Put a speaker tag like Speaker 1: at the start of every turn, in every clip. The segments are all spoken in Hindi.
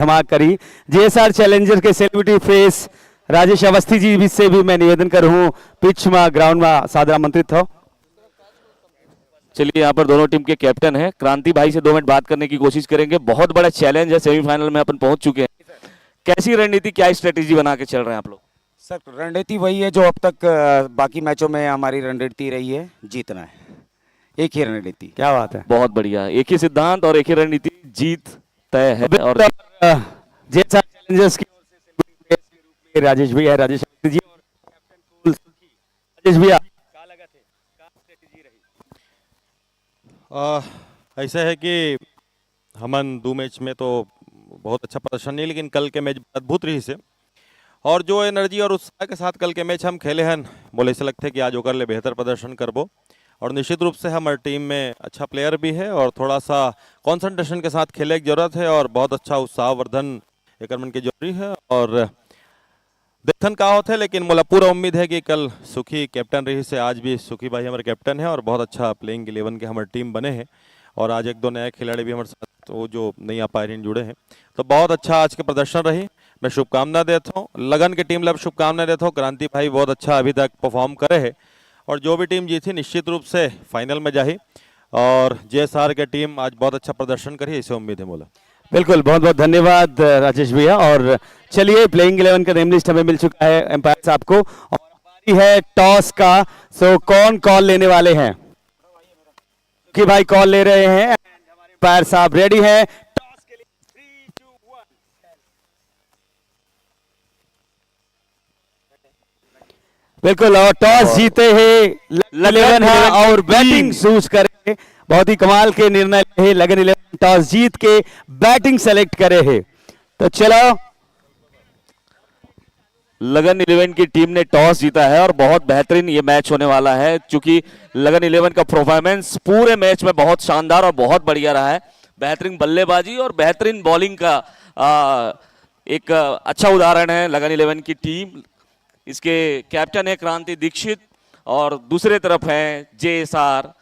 Speaker 1: धमाक करी। जेएसआर चैलेंजर के सेलिब्रिटी फेस राजेश अवस्थी जी से भी मैं निवेदन करूं पिच में ग्राउंड में सादर आमंत्रित हो।
Speaker 2: चलिए यहाँ पर दोनों टीम के कैप्टन हैं, क्रांति भाई से 2 मिनट बात करने की कोशिश करेंगे। बहुत बड़ा चैलेंज है, सेमीफाइनल में अपन पहुंच चुके हैं। कैसी रणनीति, क्या स्ट्रेटेजी बना के चल रहे हैं आप लोग?
Speaker 3: सर रणनीति वही है जो अब तक बाकी मैचों में हमारी रणनीति रही है, जीतना है। एक ही रणनीति।
Speaker 1: क्या बात है,
Speaker 2: बहुत बढ़िया। एक ही सिद्धांत और एक ही रणनीति, जीत तय है। और
Speaker 1: जेएसआर चैलेंजर्स की ओर से के रूप में राजेश भैया, राजेश जी और कैप्टन राजेश भैया क्या लगा थे, क्या स्ट्रेटेजी रही?
Speaker 4: ऐसा है कि हमन 2 मैच में तो बहुत अच्छा प्रदर्शन नहीं, लेकिन कल के मैच अद्भुत रही से, और जो एनर्जी और उत्साह के साथ कल के मैच हम खेले हैं, बोले ऐसे लगते कि आज ओकर ले बेहतर प्रदर्शन करबो। और निश्चित रूप से हमारे टीम में अच्छा प्लेयर भी है और थोड़ा सा कंसंट्रेशन के साथ खेले की जरूरत है और बहुत अच्छा उत्साहवर्धन एक मन की जरूरी है। और देखन का होते, लेकिन मोला पूरा उम्मीद है कि कल सुखी कैप्टन रही से आज भी सुखी भाई हमारे कैप्टन है और बहुत अच्छा प्लेइंग 11 के हमारे टीम बने हैं। और आज 1-2 नए खिलाड़ी भी हमारे साथ वो जो नई अपायरन जुड़े हैं, तो बहुत अच्छा आज के प्रदर्शन रही। मैं शुभकामना देता हूँ लगन की टीम, शुभकामना देता हूँ। क्रांति भाई बहुत अच्छा अभी तक परफॉर्म करे है और जो भी टीम जीती निश्चित रूप से फाइनल में जाही, और जेएसआर के टीम आज बहुत अच्छा प्रदर्शन करी, इसे उम्मीद है। बोला
Speaker 1: बिल्कुल, बहुत बहुत धन्यवाद राजेश भैया। और चलिए प्लेइंग 11 का नेम लिस्ट हमें मिल चुका है एम्पायर साहब को, और बारी है टॉस का। सो कौन कॉल लेने वाले हैं? कि भाई कॉल ले रहे हैं, हमारे एम्पायर साहब रेडी हैं टॉस के लिए। 3, 2, 1 बिल्कुल, और टॉस जीते हैं लगन है और बैटिंग चूज करे। बहुत ही कमाल के निर्णय है, लगन 11 टॉस जीत के बैटिंग सेलेक्ट करे है। तो चलो,
Speaker 2: लगन 11 की टीम ने टॉस जीता है और बहुत बेहतरीन ये मैच होने वाला है, क्योंकि लगन 11 का परफॉर्मेंस पूरे मैच में बहुत शानदार और बहुत बढ़िया रहा है। बेहतरीन बल्लेबाजी और बेहतरीन बॉलिंग का एक अच्छा उदाहरण है लगन 11 की टीम। इसके कैप्टन है क्रांति दीक्षित और दूसरे तरफ है जेएसआर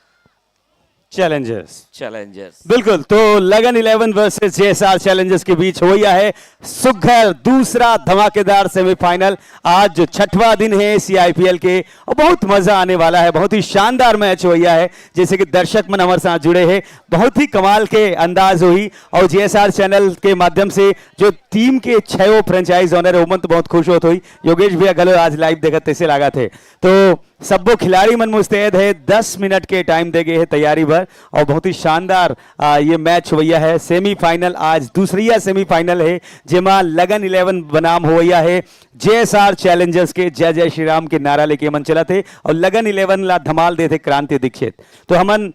Speaker 2: चैलेंजर्स।
Speaker 1: बिल्कुल, तो लगन 11 वर्सेस जेएसआर चैलेंजर्स के बीच हो गया है सुघर दूसरा धमाकेदार सेमीफाइनल। आज जो 6वां दिन है सीआईपीएल के, और बहुत मजा आने वाला है। बहुत ही शानदार मैच हो गया है, जैसे कि दर्शक मन हमारे साथ जुड़े हैं, बहुत ही कमाल के अंदाज हुई। और जेएसआर चैनल के माध्यम से जो टीम के 6 फ्रेंचाइज ओनर है, उमन तो बहुत खुश होत हुई। योगेश भैया गलो आज लाइव देखत तैसे लगा थे। तो सबको खिलाड़ी मन मुस्तैद है, 10 मिनट के टाइम दे गए हैं तैयारी भर, और बहुत ही शानदार ये मैच हुआ है। सेमीफाइनल आज दूसरिया सेमीफाइनल है, जेमा लगन 11 बनाम हुआ है जेएसआर चैलेंजर्स के जय जय श्री राम के नारा लेके मन चला थे, और लगन 11 ला धमाल दे थे क्रांति दीक्षित। तो हमन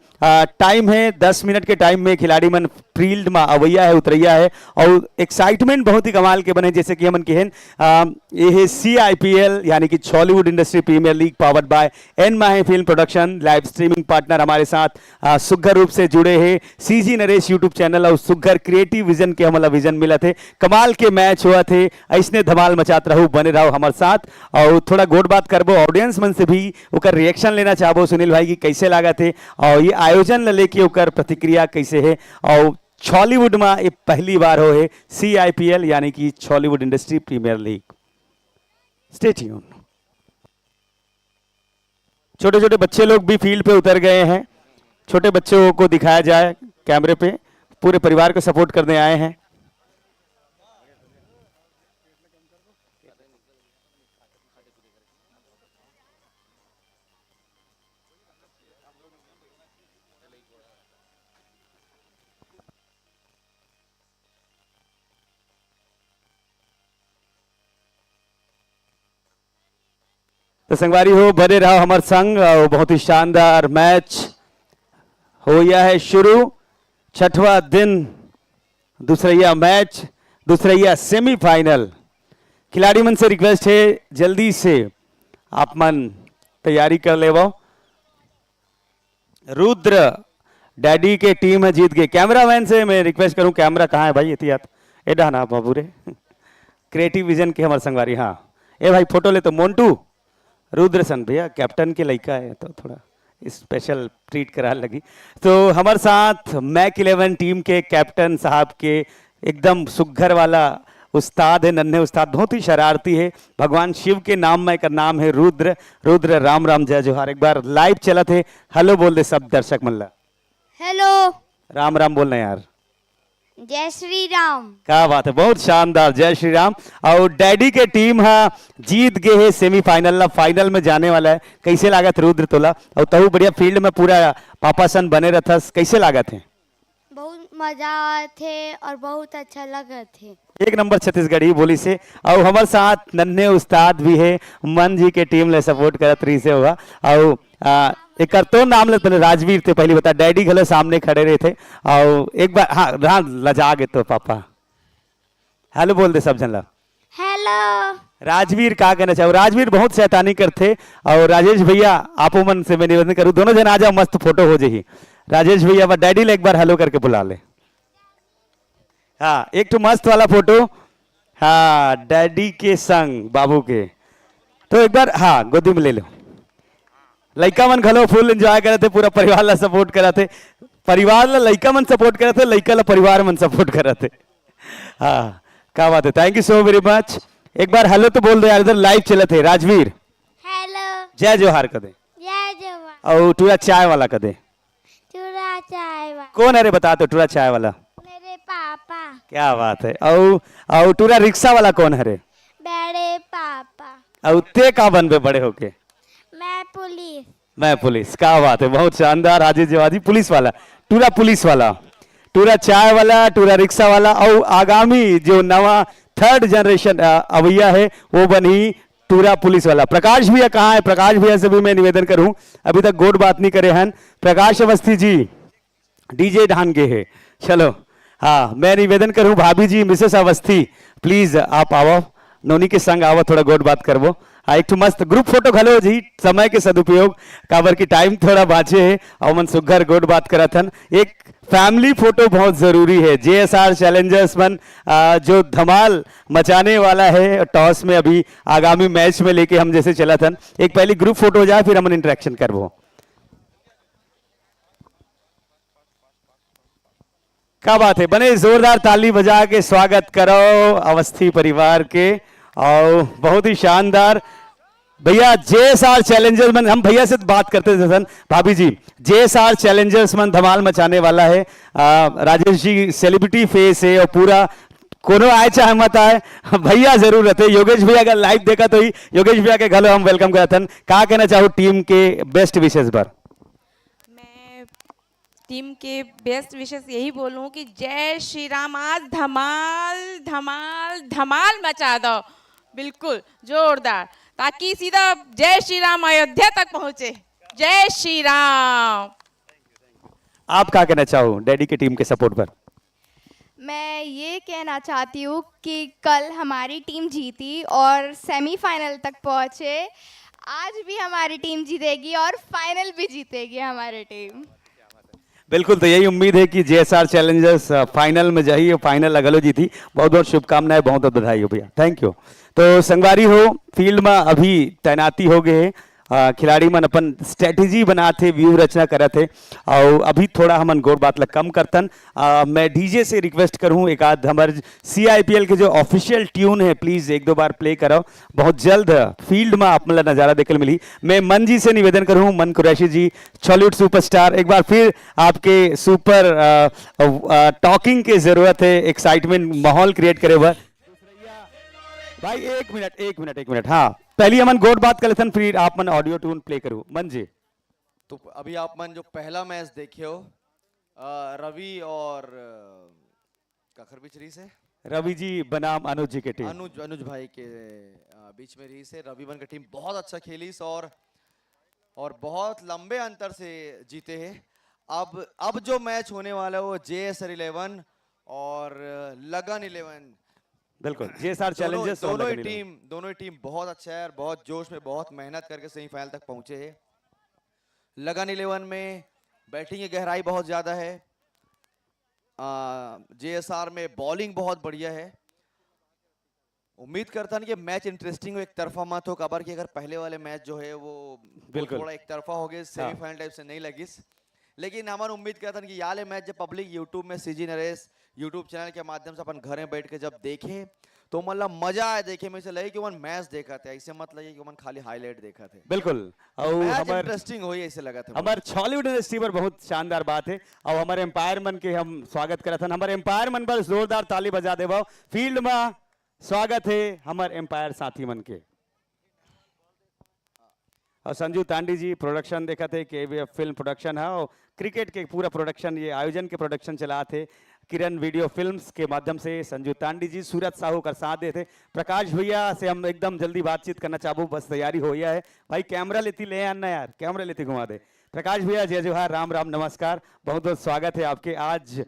Speaker 1: टाइम है 10 मिनट के टाइम में खिलाड़ी मन फील्ड में अवैया है, उतरैया है, और एक्साइटमेंट बहुत ही कमाल के बने। जैसे कि हमन कहन ये सीआईपीएल यानी कि Hollywood industry premier league powered by N Mahi film production. Live streaming partner हमारे साथ सुघर रूप से जुड़े हैं सीजी नरेश यूट्यूब चैनल और सुघर क्रिएटिव विजन के हमारा विजन मिला थे। कमाल के मैच हुआ थे, ऐसने धमाल मचात रहो, बने रहो हमारे साथ। और थोड़ा गोट बात करबो ऑडियंस मन से भी, ओकर रिएक्शन लेना चाहबो सुनील भाई की कैसे लगा थे, और ये आयोजन लेके ओकर प्रतिक्रिया कैसे है। और हॉलीवुड में ये पहली बार हो है सीआईपीएल यानी कि Hollywood industry premier league. Stay tune. छोटे छोटे बच्चे लोग भी फील्ड पे उतर गए हैं, छोटे बच्चों को दिखाया जाए कैमरे पे, पूरे परिवार को सपोर्ट करने आए हैं। तो संगवारी हो, बने रहो हमारे संग। बहुत ही शानदार मैच हो गया है शुरू, 6वां दिन, दूसरा मैच, दूसरा सेमीफाइनल। खिलाड़ी मन से रिक्वेस्ट है जल्दी से आप मन तैयारी कर ले। वो रुद्र डैडी के टीम है जीत गए। कैमरामैन से मैं रिक्वेस्ट करूं, कैमरा कहाँ है भाई? एहतियात एडा ना बाबू रे। क्रिएटिव विजन के हमारे संगवारी, हाँ ए भाई फोटो ले। तो मोन्टू रुद्र सन भैया कैप्टन के लड़का है, तो थोड़ा स्पेशल ट्रीट करा लगी। तो हमारे साथ मैक 11 टीम के कैप्टन साहब के एकदम सुघर वाला उस्ताद है, नन्हे उस्ताद, बहुत ही शरारती है। भगवान शिव के नाम में का नाम है रुद्र। रुद्र राम राम जय जोहार। एक बार लाइव चला थे, हेलो बोल दे सब दर्शक मल्ला।
Speaker 5: हेलो,
Speaker 1: राम राम बोलना यार।
Speaker 5: जय श्री राम।
Speaker 1: क्या बात है, बहुत शानदार, जय श्री राम। और डैडी के टीम हाँ जीत गए है सेमीफाइनल ला, फाइनल में जाने वाला है। कैसे लागत रुद्र तोला? और तहु बढ़िया फील्ड में पूरा पापासन बने रहता, कैसे लागत है?
Speaker 5: बहुत मजा आए थे और बहुत अच्छा लगा थे।
Speaker 1: एक नंबर छत्तीसगढ़ी बोली से। और हमारे साथ नन्हे उस्ताद भी है, मन जी के टीम ले सपोर्ट करत रही से होगा। और एक तो नाम लेते राजवीर थे, पहले बता डैडी घले सामने खड़े रहे थे। और एक बार हाँ हाँ लजा गए तो पापा हेलो बोल दे सब जन ला।
Speaker 5: हेलो,
Speaker 1: राजवीर का कहना चाहो? राजवीर बहुत शैतानी करते। और राजेश भैया आपो मन से मैं निवेदन करूँ, दोनों जन आ जाओ, मस्त फोटो हो जाही। राजेश भैया व डैडी ले एक बार हेलो करके बुला ले। हाँ एक तो मस्त वाला फोटो, हाँ डैडी के संग बाबू के। तो एक बार हाँ गोदी में ले लो। लइका मन घलो फुल एंजॉय करे थे, पूरा परिवार ला सपोर्ट करा थे। परिवार ला लइका मन सपोर्ट करे थे, लइका ला परिवार मन सपोर्ट करा थे। हाँ क्या बात है, thank you so very much. एक बार हेलो तो बोल दो यार, इधर लाइव चले थे। राजवीर
Speaker 5: हेलो,
Speaker 1: जय जोहार कर दे।
Speaker 5: जय जवान।
Speaker 1: और टूरा चाय वाला कर दे।
Speaker 5: चूड़ा चाय वाला
Speaker 1: कौन है रे बता तो टूरा चाय वाला?
Speaker 5: मेरे पापा।
Speaker 1: क्या बात है। और टूरा रिक्शा वाला कौन है रे?
Speaker 5: बड़े पापा।
Speaker 1: और ते का बनबे बड़े होके?
Speaker 5: मैं पुलिस।
Speaker 1: मैं पुलिस। क्या बात है, बहुत शानदार। राजेश जवादी पुलिस वाला, टूरा पुलिस वाला, टूरा चाय वाला, टूरा रिक्शा वाला। और आगामी जो नवा थर्ड जनरेशन अवैया है वो बनी टूरा पुलिस वाला। प्रकाश भैया कहाँ है? प्रकाश भैया से भी मैं निवेदन करूं, अभी तक गोड बात नहीं करे हैं। प्रकाश अवस्थी जी डीजे ढान के है। चलो हाँ मैं निवेदन करूं, भाभी जी मिसेस अवस्थी प्लीज आप आओ, नोनी के संग आओ, थोड़ा गोड बात करवो। हाँ एक मस्त ग्रुप फोटो घलो जी, समय के सदुपयोग काबर की टाइम थोड़ा बाचे है और मन सुघर गोड बात करा थन। एक फैमिली फोटो बहुत जरूरी है। जेएसआर चैलेंजर्स मन जो धमाल मचाने वाला है टॉस में, अभी आगामी मैच में लेके हम जैसे चला थन। एक पहली ग्रुप फोटो हो जाए फिर हम इंटरेक्शन करवो। क्या बात है, बने जोरदार ताली बजा के स्वागत करो अवस्थी परिवार के। और बहुत ही शानदार भैया जेएसआर चैलेंजर्स मन, हम भैया से बात करते थे सन। भाभी जी जेएसआर चैलेंजर्स मन धमाल मचाने वाला है। राजेश जी सेलिब्रिटी फेस है और पूरा कोनो आए चाहे मत आए भैया जरूर रहते। योगेश भैया अगर लाइव देखा तो ही योगेश भैया के घलो हम वेलकम करते हैं। क्या कहना चाहो टीम के बेस्ट विशेष पर?
Speaker 6: मैं टीम के बेस्ट विशेष यही बोलूं कि जय श्री राम। आज धमाल धमाल धमाल मचा दो, बिल्कुल जोरदार, ताकि सीधा जय श्री राम अयोध्या तक पहुंचे। जय श्री राम।
Speaker 1: आप क्या कहना चाहो डैडी की टीम के सपोर्ट पर?
Speaker 7: मैं ये कहना चाहती हूँ कि कल हमारी टीम जीती और सेमीफाइनल तक पहुँचे। आज भी हमारी टीम जीतेगी और फाइनल भी जीतेगी हमारी टीम।
Speaker 1: बिल्कुल, तो यही उम्मीद है कि जेएसआर चैलेंजर्स फाइनल में जाइए, फाइनल अगलो जीती। बहुत बहुत शुभकामनाएं, बहुत बहुत बधाई हो भैया, थैंक यू। तो संगवारी हो फील्ड में अभी तैनाती हो गए हैं। खिलाड़ी मन अपन स्ट्रेटेजी बनाते, व्यू रचना करते। और अभी थोड़ा हमन गोर बात ला कम करतन। मैं डीजे से रिक्वेस्ट करूं एक आध हमारे सीआईपीएल के जो ऑफिशियल ट्यून है प्लीज एक दो बार प्ले करो। बहुत जल्द फील्ड में आप मतलब नज़ारा देखने मिली। मैं मन जी से निवेदन करूं, मन कुरैशी जी बॉलीवुड सुपरस्टार, एक बार फिर आपके सुपर टॉकिंग की जरूरत है, एक्साइटमेंट माहौल क्रिएट करे हुआ। भाई एक मिनट हाँ पहली हमन गोड बात कर लेते हैं, फिर आप मन ऑडियो ट्यून प्ले करो। मन जी
Speaker 8: तो अभी आप मन जो पहला मैच देखे हो रवि और काखर बीच रही से
Speaker 1: रवि जी बनाम अनुज जी के टीम,
Speaker 8: अनुज भाई के बीच में रही से रवि बन की टीम बहुत अच्छा खेली और बहुत लंबे अंतर से जीते हैं। अब जो मैच होने वाला है वो जेएसआर 11 और लगन 11।
Speaker 1: बिल्कुल जेएसआर चैलेंजर्स
Speaker 8: दोनों ही टीम बहुत अच्छा है और बहुत जोश में बहुत मेहनत करके सेमीफाइनल तक पहुंचे हैं। लगन 11 में बैटिंग की गहराई बहुत ज्यादा है, जेएसआर में बॉलिंग बहुत बढ़िया है। उम्मीद करता नहीं कि मैच इंटरेस्टिंग हो, एक तरफा मत हो। कबर की अगर पहले वाले मैच जो है वो
Speaker 1: बिल्कुल
Speaker 8: थोड़ा एक तरफा हो गए, सेमीफाइनल टाइप से नहीं लगी। लेकिन हमन उम्मीद करते हैं कि याले मैच जब पब्लिक यूट्यूब में सीजी नरेश यूट्यूब चैनल के माध्यम से अपन घर में बैठ के जब देखे तो मतलब मजा आया देखे में, से लगे कि मन मैच देखा थे, ऐसे मत लगे कि मन खाली हाईलाइट देखा थे।
Speaker 1: बिल्कुल। और
Speaker 8: मैच
Speaker 1: हमार
Speaker 8: इंटरेस्टिंग हुई ऐसे लगा था।
Speaker 1: हमार हॉलीवुड इंडस्ट्री पर बहुत शानदार बात है। और हमारे एम्पायर मन के हम स्वागत करत हन। हमारे एम्पायर मन पर जोरदार ताली बजा देबो। फील्ड में स्वागत है हमारे एम्पायर साथी मन के। और संजू तांडी जी प्रोडक्शन देखा थे के फिल्म प्रोडक्शन है और क्रिकेट के पूरा प्रोडक्शन, ये आयोजन के प्रोडक्शन चला थे किरण वीडियो फिल्म्स के माध्यम से। संजू तांडी जी, सूरज साहू कर साथ दे थे। प्रकाश भैया से हम एकदम जल्दी बातचीत करना चाहूँ, बस तैयारी हो गया है। भाई कैमरा लेती ले आना यार, कैमरा लेती घुमा दे। प्रकाश भैया जय जोहार, राम राम, नमस्कार, बहुत बहुत स्वागत है आपके। आज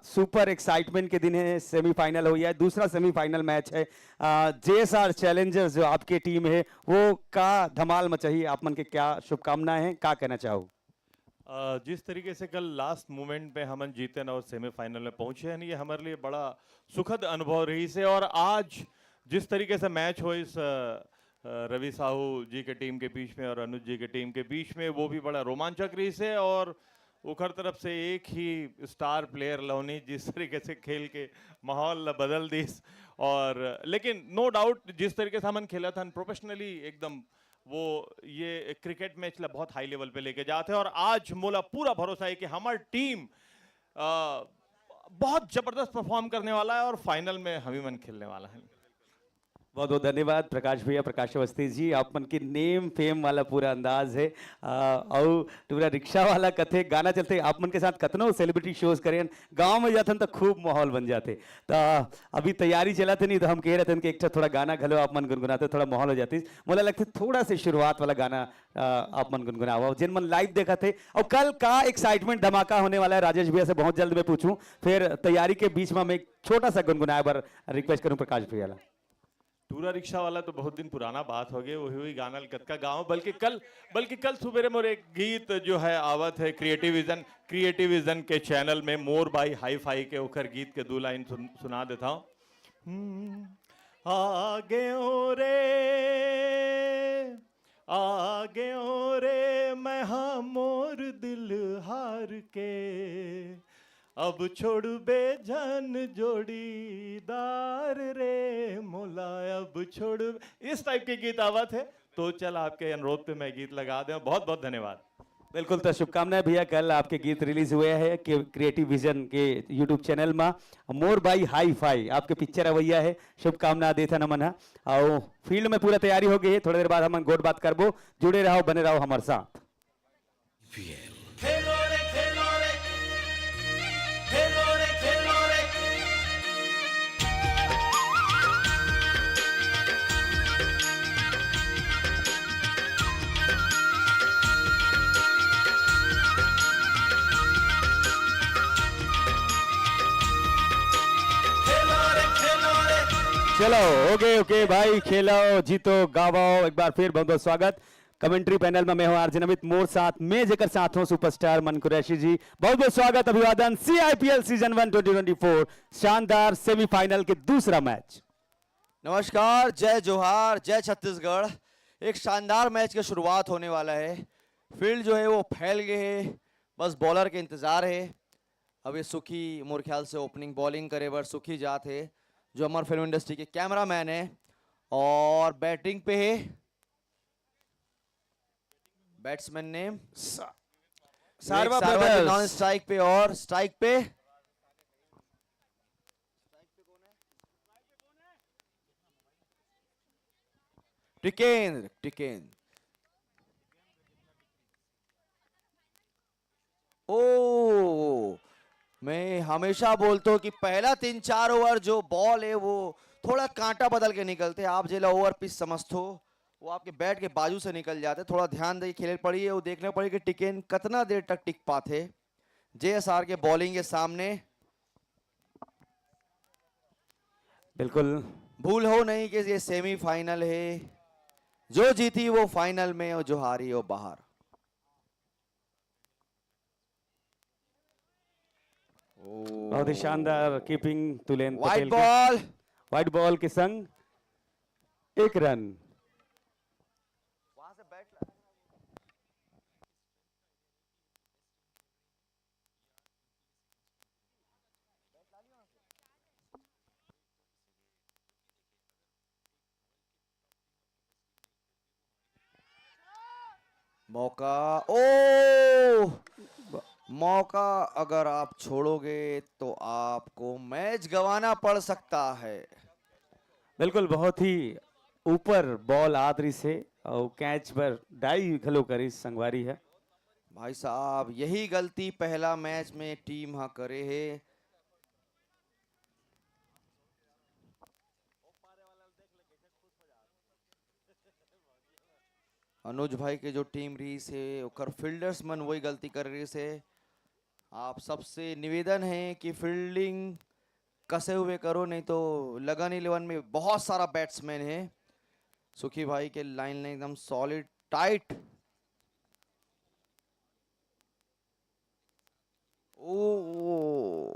Speaker 1: सुपर एक्साइटमेंट के दिन है, सेमीफाइनल हो गया है, दूसरा सेमीफाइनल मैच है। जेएसआर चैलेंजर्स जो आपकी टीम है वो का धमाल मचाही, आप मन के क्या शुभकामनाएं हैं, क्या कहना चाहो?
Speaker 4: जिस तरीके से कल लास्ट मोमेंट पे हम जीते और सेमीफाइनल में पहुंचे हैं, ये हमारे लिए बड़ा सुखद अनुभव रही से। और आज जिस तरीके से मैच हो इस रवि साहू जी के टीम के बीच में और अनुज जी के टीम के बीच में, वो भी बड़ा रोमांचक रही से। और उखर तरफ से एक ही स्टार प्लेयर लवनी जिस तरीके से खेल के माहौल बदल दिस। और लेकिन नो डाउट जिस तरीके से हमन खेला था प्रोफेशनली एकदम, वो ये क्रिकेट मैच ला बहुत हाई लेवल पे लेके जाते हैं। और आज मोला पूरा भरोसा है कि हमारी टीम बहुत जबरदस्त परफॉर्म करने वाला है और फाइनल में हम ही मन खेलने वाला है।
Speaker 1: बहुत बहुत धन्यवाद प्रकाश भैया, प्रकाश अवस्थी जी, आप मन की नेम फेम वाला पूरा अंदाज है। और पूरा रिक्शा वाला कथे गाना चलते, आप मन के साथ कतनो सेलिब्रिटी शोज करें, गांव में जाते तो खूब माहौल बन जाते। तो अभी तैयारी चलाते नहीं तो हम कह रहे थे कि एक थोड़ा गाना घलो आप मन गुनगुनाते, थोड़ा माहौल हो जाती। मुझे लगता थोड़ा से शुरुआत वाला गाना आप मन गुनगुनाओ जिन मन लाइव देखा थे। और कल का एक्साइटमेंट धमाका होने वाला है, राजेश भैया से बहुत जल्द मैं पूछूं, फिर तैयारी के बीच में मैं एक छोटा सा गुनगुनाया बार रिक्वेस्ट करूं प्रकाश भैया ला।
Speaker 4: टूरा रिक्शा वाला तो बहुत दिन पुराना बात हो गया, वही हुई गाना कतका गाँव। बल्कि कल सुबेरे मोर एक गीत जो है आवत है क्रिएटिव विजन के चैनल में, मोर बाई हाई फाई के उखर गीत के 2 लाइन सुना देता हूँ। आगे ओ रे मैं हाँ मोर दिल हार के, अब छोड़ बेजान जोड़ीदार रे मोला, अब छोड़, इस टाइप के गीत आवत है। तो चल आपके अनुरोध पे मैं गीत लगा दें। बहुत बहुत धन्यवाद।
Speaker 1: बिल्कुल, तो शुभकामनाएं भैया, कल आपके गीत रिलीज हुए हैं कि क्रिएटिव विजन के यूट्यूब चैनल में, मोर बाई हाई फाई आपके पिक्चर अवैया है, शुभकामना देता नमन है। और फील्ड में पूरा तैयारी हो गई है, थोड़ी देर बाद हम गोट बात करबो, जुड़े रहो, बने रहो हमारे साथ। चलो ओके भाई, खेलो जीतो गावो। एक बार फिर बहुत बहुत स्वागत। कमेंट्री पैनल में मैं हूं आरजे नमित, मोर साथ में जेकर साथ हूं सुपरस्टार मन कुरैशी जी। बहुत बहुत स्वागत, अभिवादन। CIPL सीजन 1 2024 शानदार सेमीफाइनल के दूसरा मैच।
Speaker 8: नमस्कार, जय जोहार, जय छत्तीसगढ़। एक शानदार मैच की शुरुआत होने वाला है। फील्ड जो है वो फैल गए है, बस बॉलर के इंतजार है। अभी सुखी मोर ख्याल से ओपनिंग बॉलिंग करे बर सुखी जात है, जो हमारे फिल्म इंडस्ट्री के कैमरामैन है। और बैटिंग पे है बैट्समैन नेम
Speaker 1: सारवा
Speaker 8: नॉन
Speaker 1: ब्रदर्स।
Speaker 8: स्ट्राइक पे, और स्ट्राइक पे टिकेंद्र। ओ, मैं हमेशा बोलता हूँ कि पहला 3-4 ओवर जो बॉल है वो थोड़ा कांटा बदल के निकलते हैं। आप जेला ओवर पिच समझते हो, वो आपके बैट के बाजू से निकल जाते। थोड़ा ध्यान दे खेले पड़ी है, वो देखने पड़ी कि टिकेन कितना देर तक टिक पाते JSR के बॉलिंग के सामने।
Speaker 1: बिल्कुल
Speaker 8: भूल हो नहीं कि ये सेमीफाइनल है, जो जीती वो फाइनल में और जो हारी वो बाहर।
Speaker 1: बहुत ही शानदार कीपिंग तुलेन
Speaker 8: wide
Speaker 1: Patel
Speaker 8: ball,
Speaker 1: white ball के संग 1 रन।
Speaker 8: मौका, ओ मौका अगर आप छोड़ोगे तो आपको मैच गंवाना पड़ सकता है।
Speaker 1: बिल्कुल बहुत ही ऊपर बॉल आदरी से और कैच पर डाई घलो करी संगवारी है।
Speaker 8: भाई साहब यही गलती पहला मैच में टीम हाँ करे है। अनुज भाई के जो टीम रही से ओकर फील्डर्स मन वही गलती कर रही से। आप सबसे निवेदन है कि फील्डिंग कसे हुए करो, नहीं तो लगन 11 में बहुत सारा बैट्समैन है। सुखी भाई के लाइन लाइन एकदम सॉलिड टाइट। ओ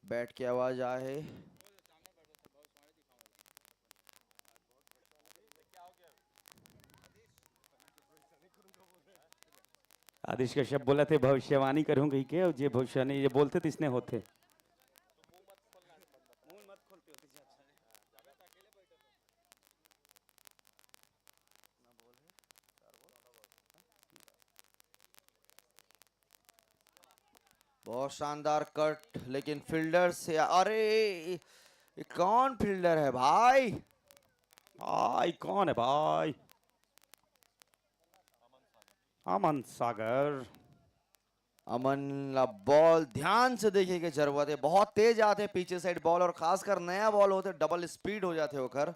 Speaker 8: बैट की आवाज आ है।
Speaker 1: आदिश कश्यप बोला थे भविष्यवाणी करूंगी के, और ये भविष्यवाणी ये बोलते तो इसने होते।
Speaker 8: बहुत शानदार कट, लेकिन फील्डर से, अरे ये कौन फील्डर है भाई?
Speaker 1: भाई कौन है भाई? अमन सागर।
Speaker 8: अमन ला बॉल ध्यान से देखे के जरूरत है, बहुत तेज आते पीछे साइड बॉल, और खासकर नया बॉल होते डबल स्पीड हो जाते होकर।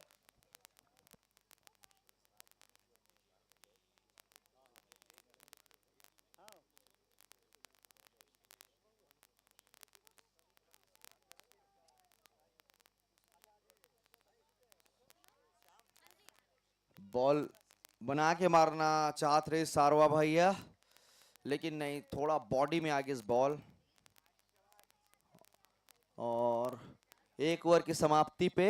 Speaker 8: बॉल बना के मारना चाहत रहे सारवा भैया, लेकिन नहीं, थोड़ा बॉडी में आ गई इस बॉल। और एक ओवर की समाप्ति पे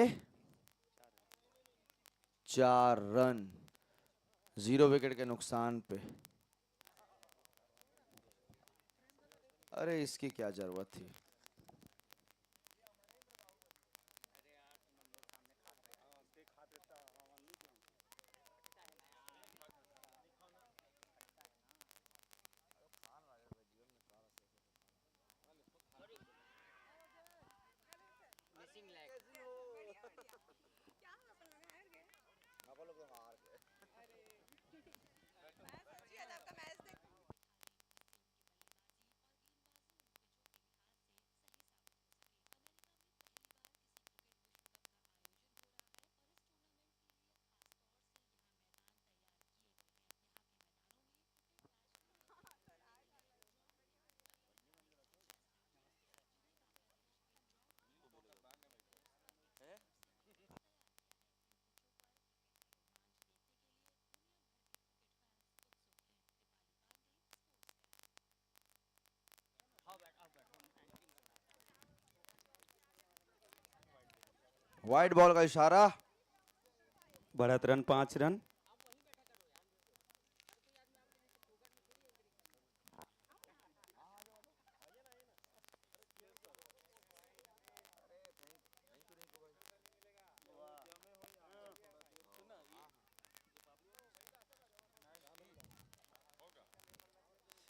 Speaker 8: 4 रन 0 विकेट के नुकसान पे। अरे इसकी क्या जरूरत थी? वाइड बॉल का इशारा।
Speaker 1: बढ़त रन 5 रन।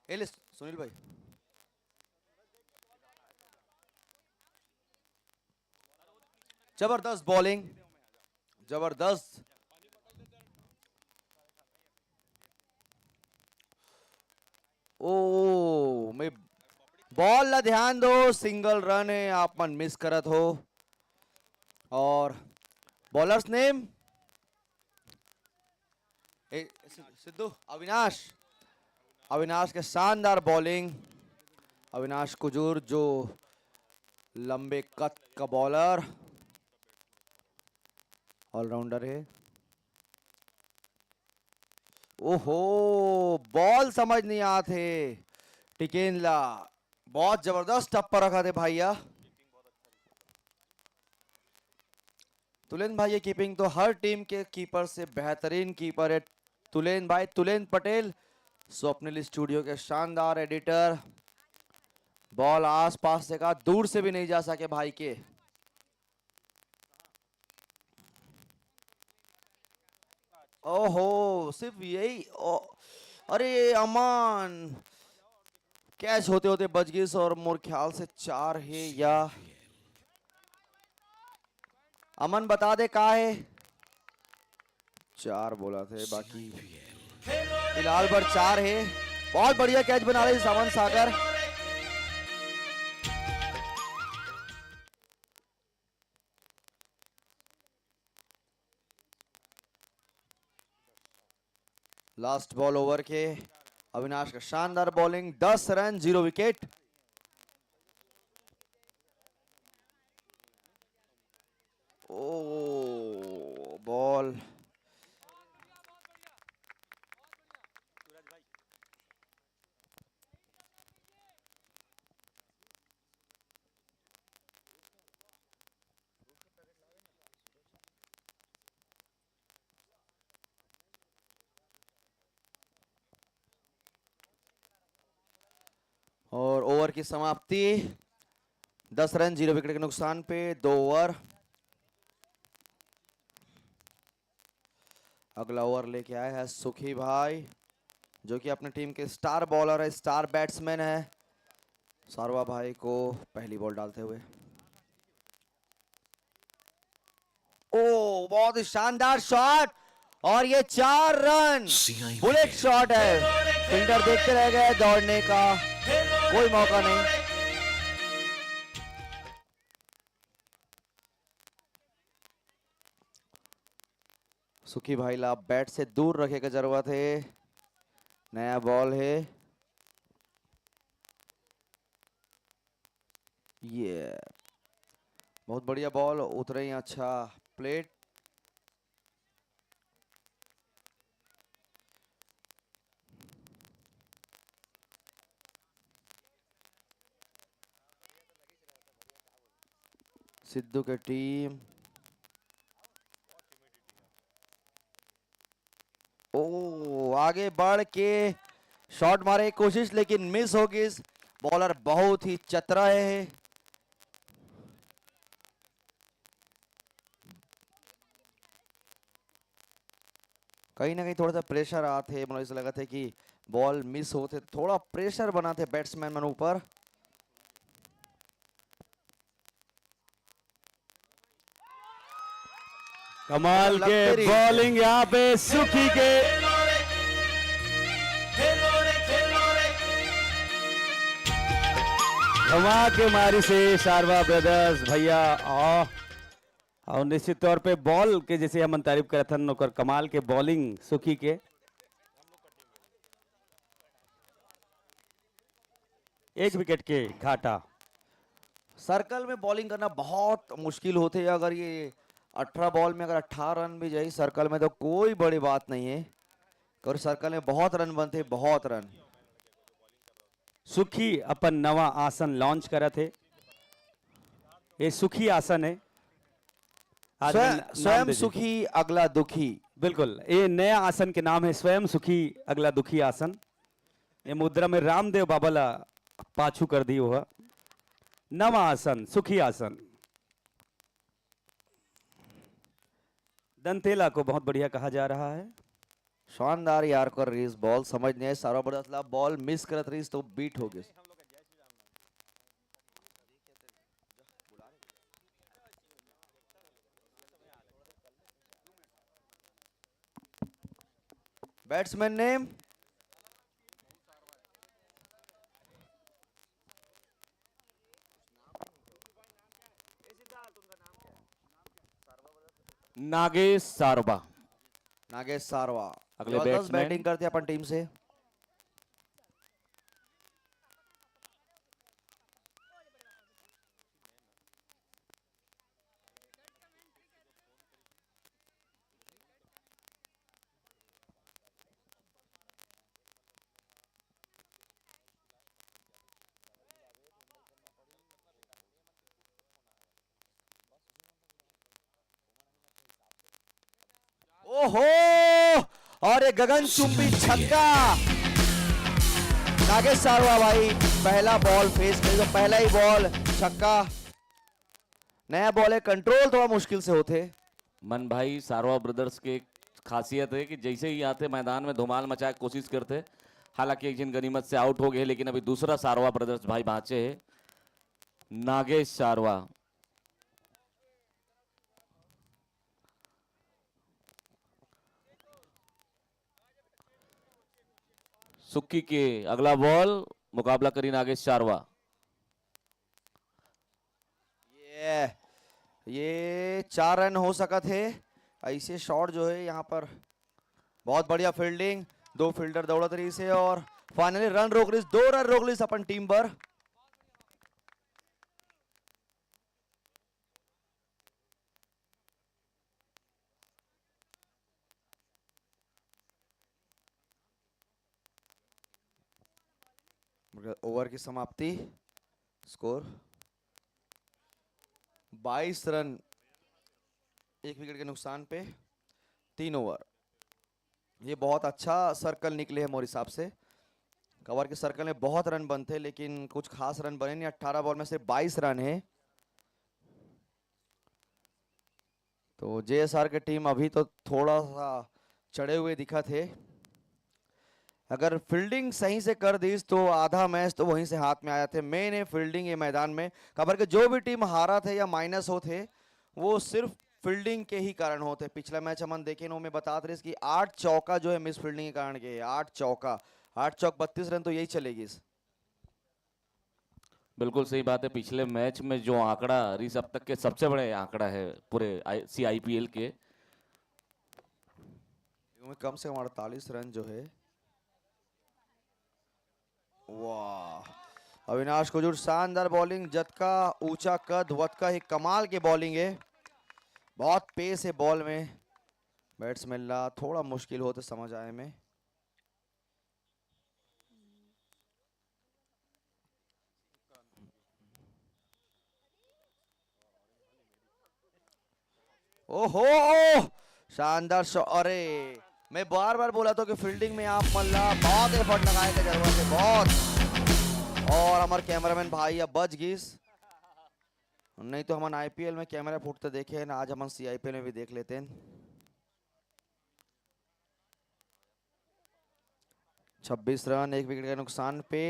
Speaker 8: एलिस सुनील भाई, जबरदस्त बॉलिंग, जबरदस्त। ओ मैं बॉल ला ध्यान दो, सिंगल रन है, आप मन मिस करत हो। और बॉलर्स नेम सिद्धू, अविनाश। अविनाश के शानदार बॉलिंग। अविनाश कुजूर जो लंबे कद का बॉलर, ऑलराउंडर है। ओहो बॉल समझ नहीं आते। टिकेनला बहुत जबरदस्त टप्पर रखा थे भैया। तुलेन भाई, ये कीपिंग तो हर टीम के कीपर से बेहतरीन कीपर है तुलेन भाई। तुलेन पटेल, स्वप्निल स्टूडियो के शानदार एडिटर। बॉल आस पास से का, दूर से भी नहीं जा सके भाई के। ओहो सिर्फ यही अरे अमन कैच होते होते बच गई और मोर ख्याल से 4 है या अमन बता दे का है 4 बोला थे बाकी फिलहाल पर 4 है। बहुत बढ़िया कैच बना रहे सावन सागर। लास्ट बॉल ओवर के अविनाश का शानदार बॉलिंग 10 रन 0 विकेट। ओ बॉल और ओवर की समाप्ति 10 रन 0 विकेट के नुकसान पे 2 ओवर। अगला ओवर लेके आए हैं सुखी भाई जो कि अपने टीम के स्टार बॉलर है, स्टार बैट्समैन है। सारवा भाई को पहली बॉल डालते हुए ओ बहुत ही शानदार शॉट और ये 4 रन बुलेट शॉट है। फील्डर देखते रह गए, दौड़ने का कोई मौका नहीं। सुखी भाई ला बैट से दूर रखे का जरूरत है। नया बॉल है ये बहुत बढ़िया बॉल उतरे ही अच्छा प्लेट। सिद्धू के टीम ओ आगे बढ़ के शॉट मारे की कोशिश लेकिन मिस हो गई। बॉलर बहुत ही चतरा है। कहीं ना कहीं थोड़ा सा प्रेशर आते मुझे ऐसा लगा था कि बॉल मिस होते थोड़ा प्रेशर बना थे बैट्समैन मन ऊपर।
Speaker 1: कमाल के
Speaker 8: लगते रही।
Speaker 1: बॉलिंग यहाँ पे सुखी के धमा के मारी से शारवा ब्रदर्स भैया और निश्चित तौर पे बॉल के जैसे हम तारीफ करे थे नौकर कमाल के बॉलिंग सुखी के। एक विकेट के घाटा।
Speaker 8: सर्कल में बॉलिंग करना बहुत मुश्किल होते है। अगर ये 18 बॉल में अगर 18 रन भी जाए सर्कल में तो कोई बड़ी बात नहीं है। और सर्कल में बहुत रन बनते, बहुत रन।
Speaker 1: सुखी अपन नवा आसन लॉन्च करा थे। ये सुखी आसन है। आज मैं नाम
Speaker 8: स्वयं
Speaker 1: दे
Speaker 8: सुखी अगला दुखी।
Speaker 1: बिल्कुल, ये नया आसन के नाम है स्वयं सुखी अगला दुखी आसन। ये मुद्रा में रामदेव बाबा ला पाछू कर दी हुआ नवा आसन सुखी आसन। दंतेला को बहुत बढ़िया कहा जा रहा है।
Speaker 8: शानदार यार कर रही बॉल समझ नहीं सारा बड़ा बॉल मिस करत रही तो बीट हो गई। बैट्समैन नेम
Speaker 2: नागेश सारवा।
Speaker 8: नागेश सारवा
Speaker 2: अगले
Speaker 8: जबरदस्त
Speaker 2: बैट्समैन।
Speaker 8: बैटिंग करते हैं अपन टीम से। ओहो और ये गगनचुंबी छक्का। नागेश सारवा भाई पहला बॉल फेस करे तो पहला ही बॉल छक्का। नया बॉल है, कंट्रोल थोड़ा मुश्किल से होते।
Speaker 2: मन भाई सारवा ब्रदर्स के खासियत है कि जैसे ही आते मैदान में धुमाल मचाए कोशिश करते। हालांकि एक जिन गनीमत से आउट हो गए, लेकिन अभी दूसरा सारवा ब्रदर्स भाई बाँचे है, नागेश सारवा। सुक्की के अगला बॉल, मुकाबला करी नागेश सारवा।
Speaker 8: ये 4 रन हो सका थे। ऐसे शॉट जो है यहाँ पर बहुत बढ़िया फील्डिंग, 2 फील्डर दौड़त रही से और फाइनली रन रोक रही, 2 रन रोक रही अपन टीम पर। ओवर की समाप्ति, स्कोर 22 रन 1 विकेट के नुकसान पे 3 ओवर। ये बहुत अच्छा सर्कल निकले हैं मोर हिसाब से। कवर के सर्कल में बहुत रन बनते लेकिन कुछ खास रन बने नहीं। 18 बॉल में सिर्फ 22 रन है। तो जेएसआर की टीम अभी तो थोड़ा सा चढ़े हुए दिखा थे। अगर फील्डिंग सही से कर दी तो आधा मैच तो वहीं से हाथ में आया थे। मेन है फील्डिंग ये मैदान में। खबर के जो भी टीम हारा थे या माइनस हो थे वो सिर्फ फील्डिंग के ही कारण होते। पिछला मैच हम देखे नो में बता रहे कि 8 चौका जो है मिस फील्डिंग के कारण के 8 चौका, 8 चौक 32 रन तो यही चलेगी।
Speaker 2: बिल्कुल सही बात है। पिछले मैच में जो आंकड़ा रीस अब तक के सबसे बड़े आंकड़ा है पूरे CIPL के,
Speaker 8: कम से कम 48 रन जो है। वाह, अविनाश कुजूर शानदार बॉलिंग। जत का ऊंचा कद वत का ही कमाल की बॉलिंग है। बहुत पेस है बॉल में। बैट्समैन ला थोड़ा मुश्किल हो तो समझ आए में। ओहो, शानदार शॉट। अरे मैं बार बार बोला था कि फील्डिंग में आप मल्ला बहुत एफर्ट लगाए थे जरूरत है बहुत। और हमारे कैमरामैन भाई अब बच गईस, नहीं तो हम IPL में कैमरा फूटते देखे हैं ना, आज हम CIPL में भी देख लेते हैं। 26 रन 1 विकेट के नुकसान पे।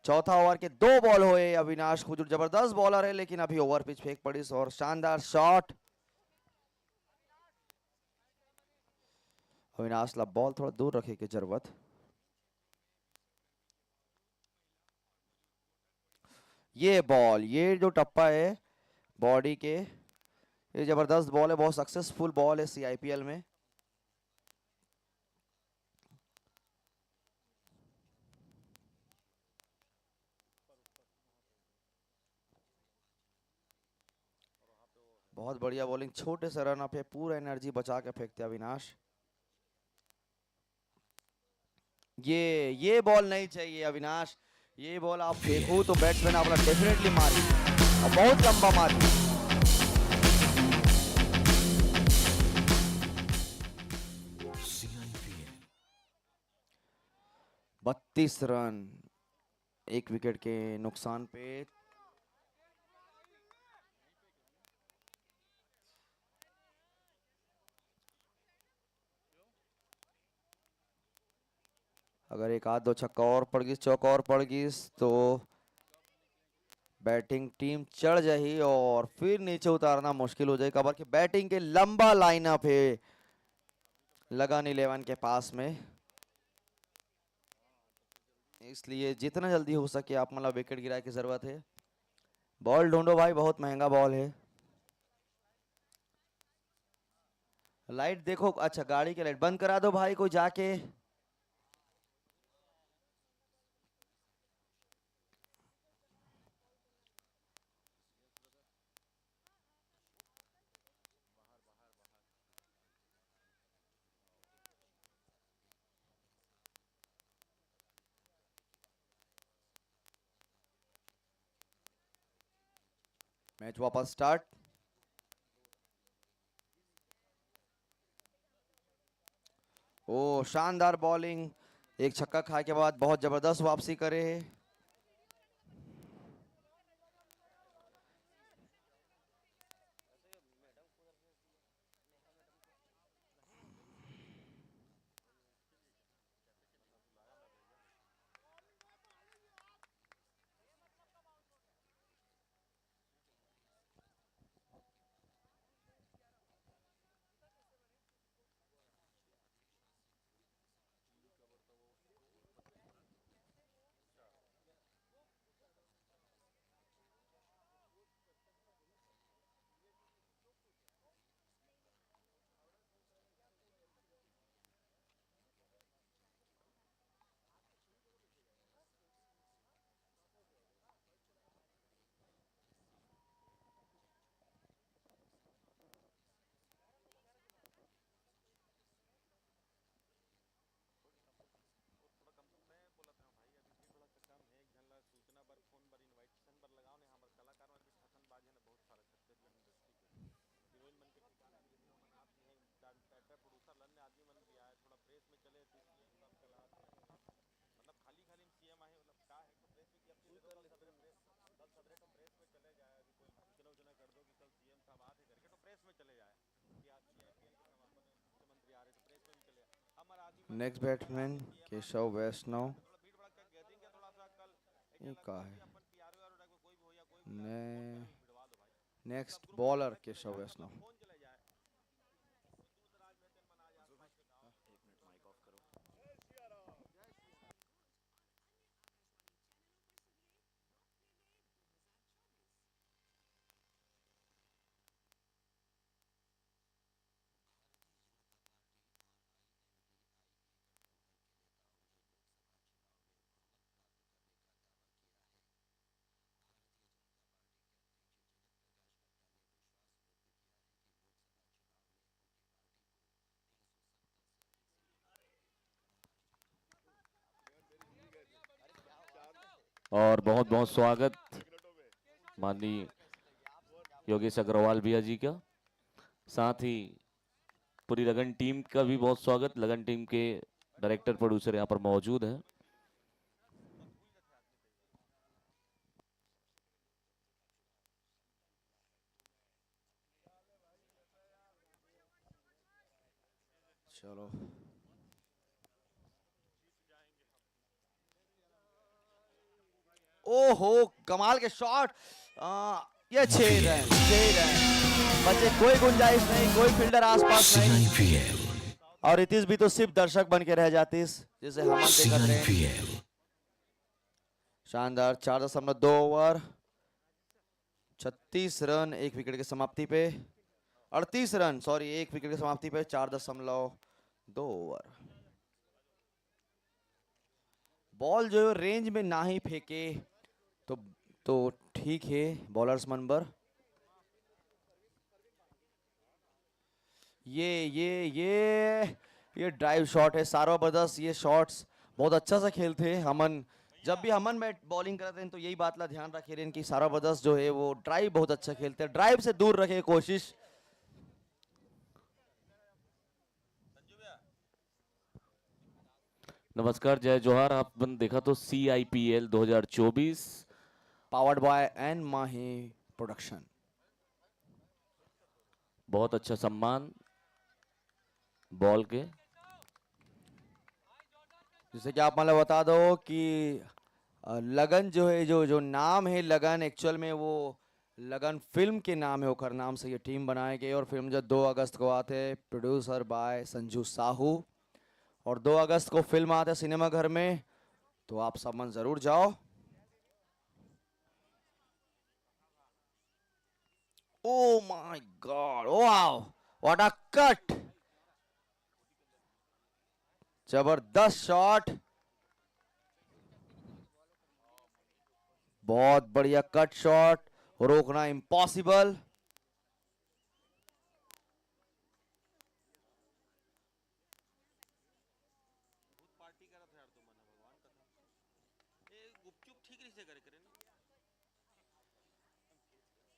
Speaker 8: चौथा ओवर के 2 बॉल हुए। अविनाश खुजूर जबरदस्त बॉलर है लेकिन अभी ओवर पिच फेंक पड़ी और शानदार शॉट। अविनाश ला बॉल थोड़ा दूर रखे की जरूरत। ये बॉल, ये जो टप्पा है बॉडी के, ये जबरदस्त बॉल है। बहुत सक्सेसफुल बॉल है CIPL में। बहुत बढ़िया बॉलिंग। छोटे से रन पे पूरा एनर्जी बचा के फेंकते अविनाश। ये बॉल नहीं चाहिए अविनाश। ये बॉल आप फेंको तो बैट्समैन आपला डेफिनेटली मारी और बहुत लंबा मारी। CIPL 32 रन 1 विकेट के नुकसान पे। अगर एक आध 2 छक्का और पड़ गई, चौका और पड़ गई तो बैटिंग टीम चढ़ जाएगी और फिर नीचे उतारना मुश्किल हो जाएगा। खबर कि बैटिंग के लंबा लाइनअप है लगन 11 के पास में, इसलिए जितना जल्दी हो सके आप मतलब विकेट गिराए की जरूरत है। बॉल ढूंढो भाई, बहुत महंगा बॉल है। लाइट देखो, अच्छा गाड़ी की लाइट बंद करा दो भाई कोई जाके। मैच वापस स्टार्ट। ओ शानदार बॉलिंग, एक छक्का खाए के बाद बहुत जबरदस्त वापसी करे है। नेक्स्ट बैट्समैन केशव वैष्णव। ये का है? नेक्स्ट बॉलर केशव वैष्णव।
Speaker 2: और बहुत बहुत स्वागत माननीय योगेश अग्रवाल भैया जी का, साथ ही पूरी लगन टीम का भी बहुत स्वागत। लगन टीम के डायरेक्टर प्रोड्यूसर यहाँ पर मौजूद हैं।
Speaker 8: चलो ओहो कमाल के शॉट। ये 6 रन। बच्चे कोई गुंजाइश नहीं, कोई फील्डर आसपास नहीं। और रितीश भी तो सिर्फ दर्शक बन के रह जाती, जैसे हम कर रहे हैं। शानदार 4.2 ओवर, 36 रन, 1 विकेट की समाप्ति पे। 38 रन, सॉरी, 1 विकेट की समाप्ति पे 4.2 ओवर। बॉल जो रेंज में ना ही फेंके तो ठीक है बॉलर्स नंबर। ये ड्राइव शॉट है सारो ब्रदर्स। ये शॉट्स बहुत अच्छा सा खेलते हैं हमन। जब भी हमन बैट बॉलिंग करते हैं तो यही बात ला ध्यान रखे रहे कि सारो ब्रदर्स जो है वो ड्राइव बहुत अच्छा खेलते हैं। ड्राइव से दूर रखे कोशिश।
Speaker 2: नमस्कार, जय जोहार। आपने देखा तो CIPL 2024
Speaker 8: powered by N Mahi production.
Speaker 2: बहुत अच्छा सम्मान बॉल के।
Speaker 8: जैसे कि आप मतलब बता दो कि लगन जो है, जो नाम है लगन, एक्चुअल में वो लगन फिल्म के नाम है। ओकर नाम से ये टीम बनाए गई और फिल्म जो 2 अगस्त को आते, प्रोड्यूसर बाय संजू साहू। और 2 अगस्त को फिल्म आते सिनेमा घर में, तो आप सब मन जरूर जाओ। Oh my God, wow, what a cut. जबरदस्त शॉट, बहुत बढ़िया कट शॉट, रोकना इम्पॉसिबल।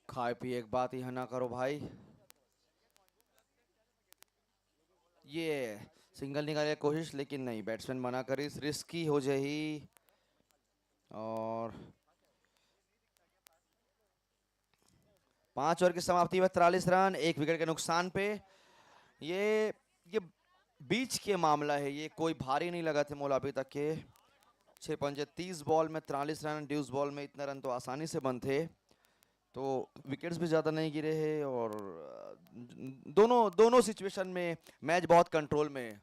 Speaker 8: खाए पिए एक बात ही ना करो भाई। ये सिंगल निकालने की कोशिश, लेकिन नहीं, बैट्समैन मना करी, रिस्की हो जाही। और 5 ओवर की समाप्ति में 43 रन, 1 विकेट के नुकसान पे। ये बीच के मामला है, ये कोई भारी नहीं लगा थे मोला अभी तक के। 6 पंजे 30 बॉल में 43 रन, ड्यूस बॉल में इतना रन तो आसानी से बनते। तो विकेट्स भी ज़्यादा नहीं गिरे हैं और दोनों सिचुएशन में मैच बहुत कंट्रोल में है।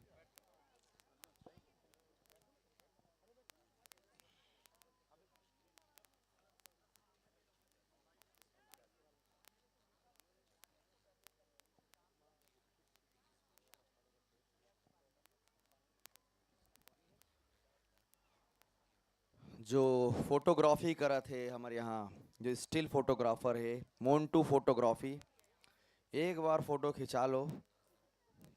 Speaker 8: जो फोटोग्राफी करा थे हमारे यहाँ, जो स्टिल फोटोग्राफर है, मोन्टू फोटोग्राफी, एक बार फोटो खिंचा लो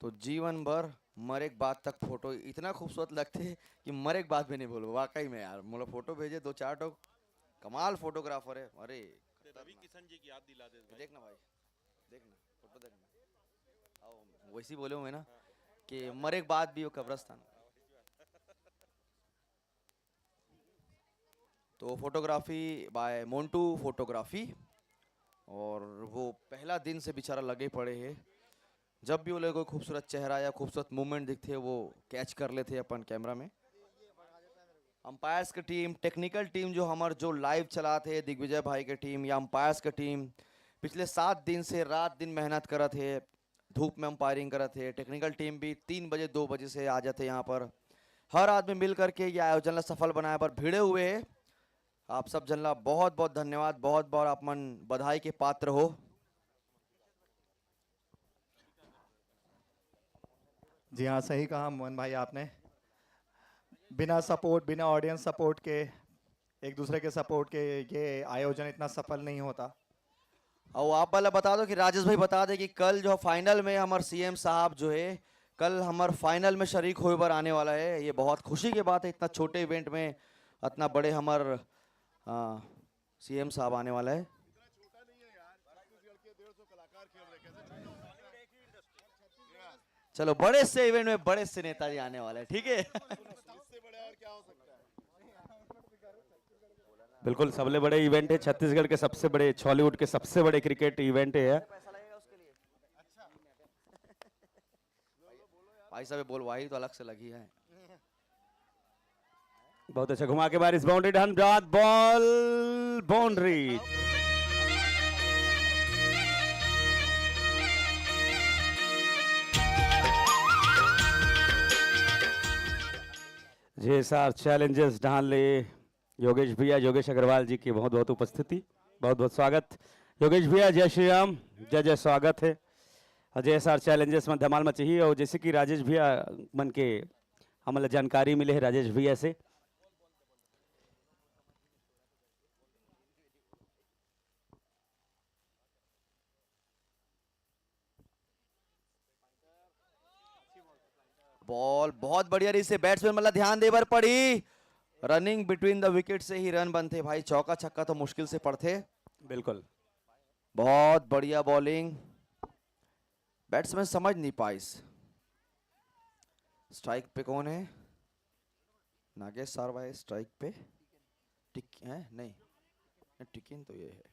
Speaker 8: तो जीवन भर मरे के बाद तक फोटो इतना खूबसूरत लगते कि मरे के बाद भी नहीं भूलो। वाकई में यार, मोला फोटो भेजे 2-4 टो, कमाल फोटोग्राफर है। अरे रवि किशन जी की याद दिला दे। देखना भाई, देखना फोटो, देखना। आओ वैसे बोले हुए ना कि मरे के बाद भी वो कब्रस्तान। तो फोटोग्राफी बाय मोन्टू फोटोग्राफी, और वो पहला दिन से बेचारा लगे पड़े हैं। जब भी वो लोग कोई खूबसूरत चेहरा या खूबसूरत मूवमेंट दिखते वो कैच कर लेते अपन कैमरा में। अंपायर्स की टीम, टेक्निकल टीम जो हमारे जो लाइव चलाते दिग्विजय भाई की टीम या अंपायर्स की टीम पिछले 7 दिन से रात दिन मेहनत कर थे, धूप में अंपायरिंग कर थे। टेक्निकल टीम भी 3 बजे 2 बजे से आ जाते यहाँ पर, हर आदमी मिल करके ये आयोजन ला सफल बनाया पर भिड़े हुए है। आप सब जन ला बहुत बहुत धन्यवाद, बहुत बहुत आप मन बधाई के पात्र हो।
Speaker 9: जी हाँ, सही कहा मोहन भाई आपने। बिना सपोर्ट, बिना ऑडियंस सपोर्ट के, एक दूसरे के सपोर्ट के ये आयोजन इतना सफल नहीं होता।
Speaker 8: और आप वाला बता दो कि राजेश भाई बता दे कि कल जो फाइनल में हमारे सीएम साहब जो है कल हमारे फाइनल में शरीक होए पर आने वाला है। ये बहुत खुशी की बात है, इतना छोटे इवेंट में इतना बड़े हमारे सीएम साहब आने वाला है। चलो बड़े से इवेंट में बड़े से नेताजी आने वाले हैं, ठीक है।
Speaker 1: बिल्कुल सबसे बड़े इवेंट है, छत्तीसगढ़ के सबसे बड़े, बॉलीवुड के सबसे बड़े क्रिकेट इवेंट है।
Speaker 8: भाई साहब बोलवाही तो अलग से लगी है।
Speaker 1: बहुत अच्छा घुमा के बार इस boundary done, ball boundary. JSR Challengers ढाले योगेश भैया, योगेश अग्रवाल जी की बहुत बहुत उपस्थिति, बहुत बहुत स्वागत। योगेश भैया जय श्री राम, जय जय स्वागत है। जेएसआर चैलेंजर्स में धमाल मची ही। और जैसे कि राजेश भैया मन के हमारे जानकारी मिले है राजेश भैया से,
Speaker 8: बॉल बहुत बढ़िया रही से बैट्समैन मतलब ध्यान दे बर पड़ी। रनिंग बिटवीन द विकेट से ही रन बनते भाई, चौका छक्का तो मुश्किल से पड़ते।
Speaker 1: बिल्कुल
Speaker 8: बहुत बढ़िया बॉलिंग, बैट्समैन समझ नहीं पाई। स्ट्राइक पे कौन है? नागेश सारवा है स्ट्राइक पे। टिक है नहीं, टिकिन तो ये है।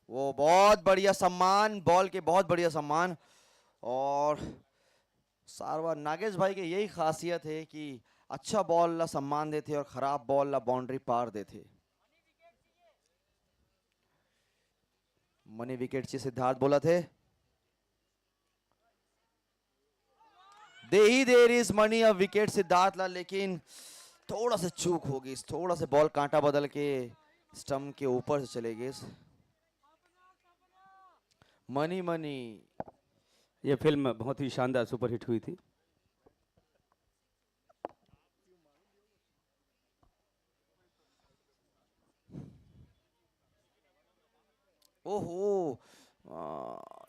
Speaker 8: वो बहुत बढ़िया सम्मान, बॉल के बहुत बढ़िया सम्मान। और सारवा नागेश भाई के यही खासियत है कि अच्छा बॉल ला सम्मान देते और खराब बॉल ला बाउंड्री पार देते। मनी विकेट से सिद्धार्थ बोला थे, they he there is many a wicket Siddharth ला, लेकिन थोड़ा सा चूक होगी, थोड़ा सा बॉल कांटा बदल के स्टंप के ऊपर से चले गए। मनी मनी
Speaker 1: ये फिल्म बहुत ही शानदार सुपरहिट हुई थी।
Speaker 8: ओहो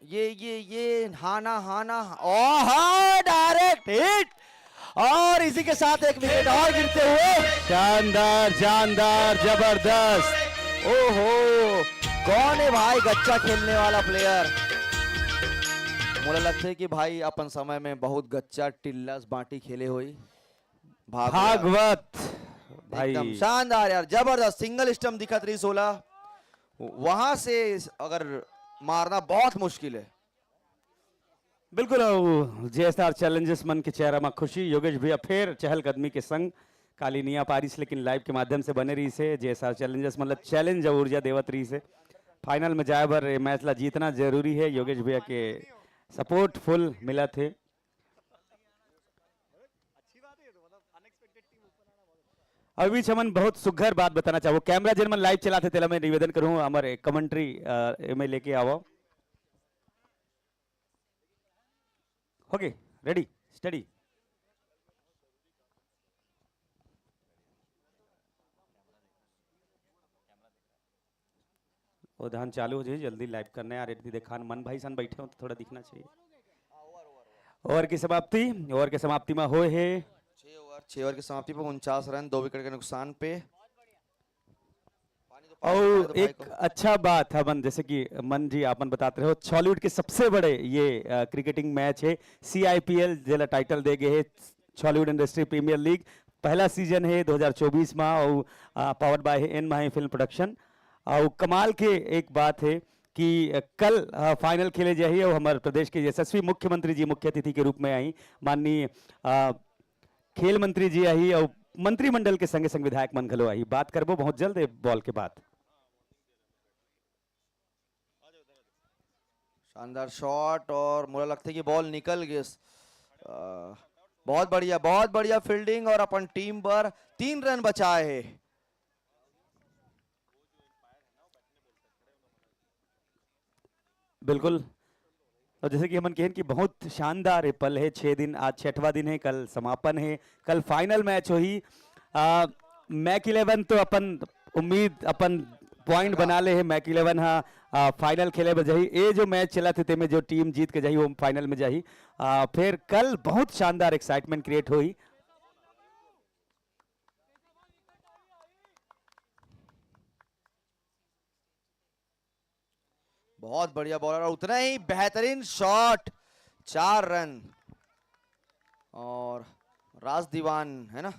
Speaker 8: ये हाना हाना, ओह डायरेक्ट हिट। और इसी के साथ एक विकेट और गिरते हुए,
Speaker 1: शानदार शानदार जबरदस्त।
Speaker 8: ओहो कौन है भाई गच्चा खेलने वाला प्लेयर? मुझे लगता है कि भाई अपन समय में बहुत गच्चा टिल्लस बांटी खेले हुई।
Speaker 1: भागवत भाई
Speaker 8: एकदम शानदार यार, जबरदस्त सिंगल स्टंप दिखा 316, वहां से अगर मारना बहुत मुश्किल है।
Speaker 1: बिल्कुल जेएसआर चैलेंजर्स मन के चेहरा में खुशी। योगेश भैया फिर चहलकदमी के संग काली निया पारिस, लेकिन लाइव के माध्यम से बने रही से जेएसआर चैलेंजर्स मतलब चैलेंज और ऊर्जा देवत रही से फाइनल में जाए बर मैच ला जीतना जरूरी है। योगेश भैया के सपोर्ट फुल मिला थे। अभी चमन बहुत सुघर बात बताना चाहो, कैमरा जिन मन लाइव चलाते तेला मैं निवेदन करूं हमारे कमेंट्री में लेके आओ। Okay ready steady. वो ध्यान चालू हो जाए, जल्दी लाइव करना है यार। यदि देखा मन भाई सन बैठे हो तो थोड़ा दिखना चाहिए। ओवर की समाप्ति में हो है
Speaker 8: 6 ओवर की समाप्ति पर 49 रन, 2 विकेट के नुकसान पे।
Speaker 1: और एक अच्छा बात है मन, जैसे कि मन जी आपन बताते रहे हो, बॉलीवुड के सबसे बड़े ये क्रिकेटिंग मैच है CIPL जिला टाइटल दे गए है बॉलीवुड इंडस्ट्री प्रीमियर लीग। पहला सीजन है 2024 में और powered by N Mahi film production. और कमाल के एक बात है कि कल फाइनल खेले जाइए और हमारे प्रदेश के यशस्वी मुख्यमंत्री जी मुख्य अतिथि के रूप में आई, माननीय खेल मंत्री जी आई और मंत्रिमंडल के संगे संग विधायक मन घलो आई। बात करबो बहुत जल्द है बॉल के बाद।
Speaker 8: शानदार शॉट और मुझे लगता है कि बॉल निकल गई। बहुत बढ़िया फील्डिंग और अपन टीम पर 3 रन बचाए है।
Speaker 1: बिल्कुल, और जैसे कि हम कहें कि बहुत शानदार पल है। 6 दिन, आज 6वां दिन है, कल समापन है, कल फाइनल मैच हो ही। मैक 11 तो अपन उम्मीद अपन पॉइंट बना ले है। मैक 11 हाँ फाइनल खेले बजाई ये जो मैच चला थे ते में जो टीम जीत के जाही वो फाइनल में जाही। फिर कल बहुत शानदार एक्साइटमेंट क्रिएट हुई।
Speaker 8: बहुत बढ़िया बॉलर और उतना ही बेहतरीन शॉट, 4 रन। और राज दीवान है ना,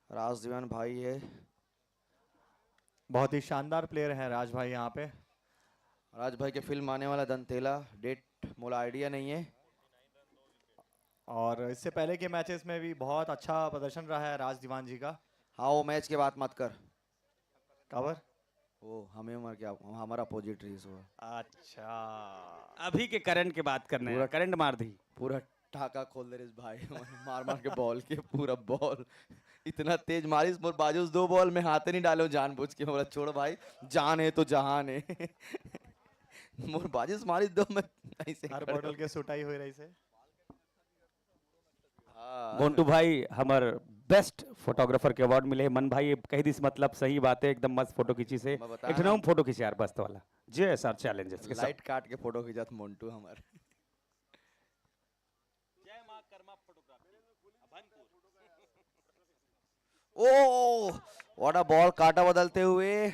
Speaker 8: राज दीवान भाई है,
Speaker 9: बहुत ही शानदार प्लेयर है राज भाई यहाँ पे।
Speaker 8: राज भाई के फिल्म आने वाला दंतेला, डेट मोला आइडिया नहीं है।
Speaker 9: और इससे पहले के मैचेस में भी बहुत अच्छा प्रदर्शन रहा है राज दीवान जी का।
Speaker 8: हाँ वो मैच के बात मत कर,
Speaker 9: कवर
Speaker 8: वो हमें मर क्या, हमारा अपोजिट रही सो।
Speaker 9: अच्छा,
Speaker 1: अभी के करंट के बात करने हैं, करंट मार दी
Speaker 8: पूरा ठाका खोल दे रहे इस भाई मार मार के बॉल के, पूरा बॉल इतना तेज मारी मोर बाजू 2 बॉल में हाथे नहीं डालो जानबूझ के। बोला छोड़ भाई, जान है तो जहान है। मोर बाजू मारी 2 में ऐसे
Speaker 9: हर बॉटल के सुटाई हुई रही से।
Speaker 1: मोन्टू भाई हमार बेस्ट फोटोग्राफर के अवार्ड मिले। मन भाई कही दिस मतलब सही बात है, एकदम मस्त फोटो खींची से।
Speaker 8: मैं बता
Speaker 1: एक फोटो खींचे यार बस्त वाला जे सर चैलेंजेस के साथ।
Speaker 8: लाइट काट के फोटो खींचा था मोन्टू हमारे। ओ व्हाट अ बॉल, काटा बदलते हुए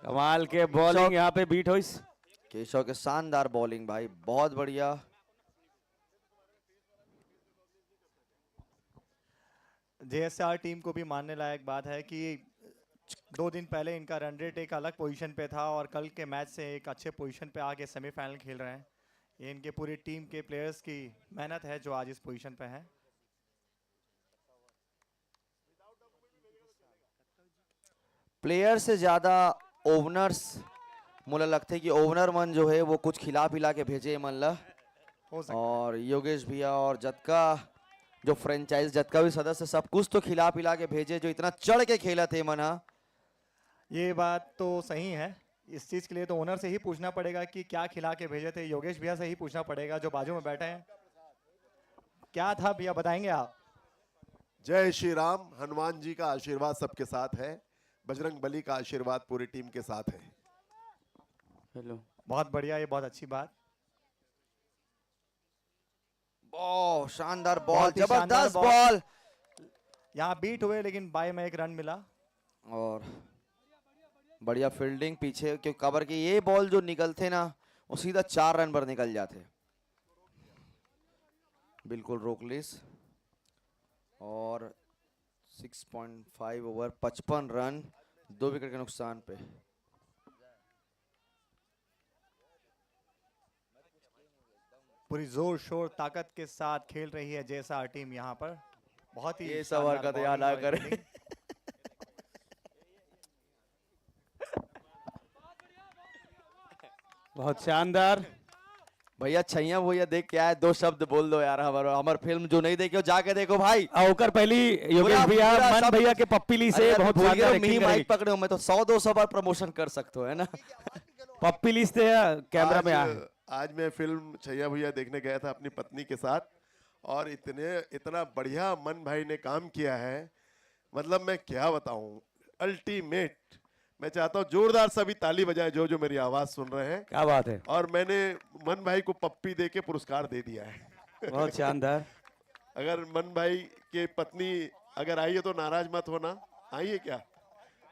Speaker 1: कमाल के बॉलिंग यहाँ पे बीट हुई।
Speaker 8: केशव के शानदार बॉलिंग भाई, बहुत बढ़िया।
Speaker 9: जेएसआर टीम को भी मानने लायक बात है कि 2 दिन पहले इनका रन रेट एक अलग पोजीशन पे था और कल के मैच से एक अच्छे पोजीशन पे आके सेमीफाइनल खेल रहे हैं। ये इनके पूरी टीम के प्लेयर्स की मेहनत है जो आज इस पोजीशन पे हैं।
Speaker 8: प्लेयर से ज्यादा ओपनर्स मुझे लगता है कि ओपनर मन जो है वो कुछ खिला पिला के भेजे मन ला।
Speaker 9: हो सकता
Speaker 8: और योगेश भैया और जतका जो फ्रेंचाइज जतका भी सदस्य सब कुछ तो खिला पिला के भेजे, जो इतना चढ़ के खेला थे मना।
Speaker 9: ये बात तो सही है। इस चीज के लिए तो ओनर से ही पूछना पड़ेगा कि क्या खिला के भेजे थे। योगेश भैया से ही पूछना पड़ेगा जो बाजू में बैठे हैं। क्या था भैया, बताएंगे आप?
Speaker 10: जय श्री राम। हनुमान जी का आशीर्वाद सबके साथ है, बजरंग बली का आशीर्वाद पूरी टीम के साथ है।
Speaker 1: हेलो,
Speaker 9: बहुत बढ़िया, ये बहुत अच्छी बात।
Speaker 8: बहुत शानदार बॉल,
Speaker 9: बहुत ही शानदार
Speaker 8: जबरदस्त बॉल।
Speaker 9: यहाँ बीट हुए लेकिन बाय में 1 रन मिला।
Speaker 8: और बढ़िया फील्डिंग पीछे क्यों कवर की, ये बॉल जो निकलते ना वो सीधा 4 रन पर निकल जाते। बिल्कुल रोकलिस। और 6.5 ओवर 55 रन, 2 विकेट के नुकसान पे।
Speaker 9: पूरी जोर शोर ताकत के साथ खेल रही है जेएसआर टीम यहाँ पर। बहुत ही
Speaker 8: ये सब हरकत याद ना करे।
Speaker 1: बहुत शानदार
Speaker 8: भैया छैया भैया देख के आए, 2 शब्द बोल दो यार। हमार फिल्म जो नहीं देखे जाके देखो भाई।
Speaker 1: ओकर पहली योगेश भैया मन भैया के पप्पीली से बहुत शानदार एक्टिंग
Speaker 8: माइक पकड़े हो, मैं तो 100-200 बार प्रमोशन कर सकते हो, है ना।
Speaker 1: पप्पीली से कैमरा में आए।
Speaker 10: आज मैं फिल्म छैया भैया देखने गया था अपनी पत्नी के साथ, और इतना बढ़िया मन भाई ने काम किया है, मतलब मैं क्या बताऊं, अल्टीमेट। मैं चाहता हूं जोरदार सभी ताली बजाएं जो मेरी आवाज सुन रहे हैं।
Speaker 1: क्या बात है।
Speaker 10: और मैंने मन भाई को पप्पी दे के पुरस्कार दे दिया है।
Speaker 1: बहुत शानदार।
Speaker 10: अगर मन भाई के पत्नी अगर आई है तो नाराज मत होना। आई है क्या?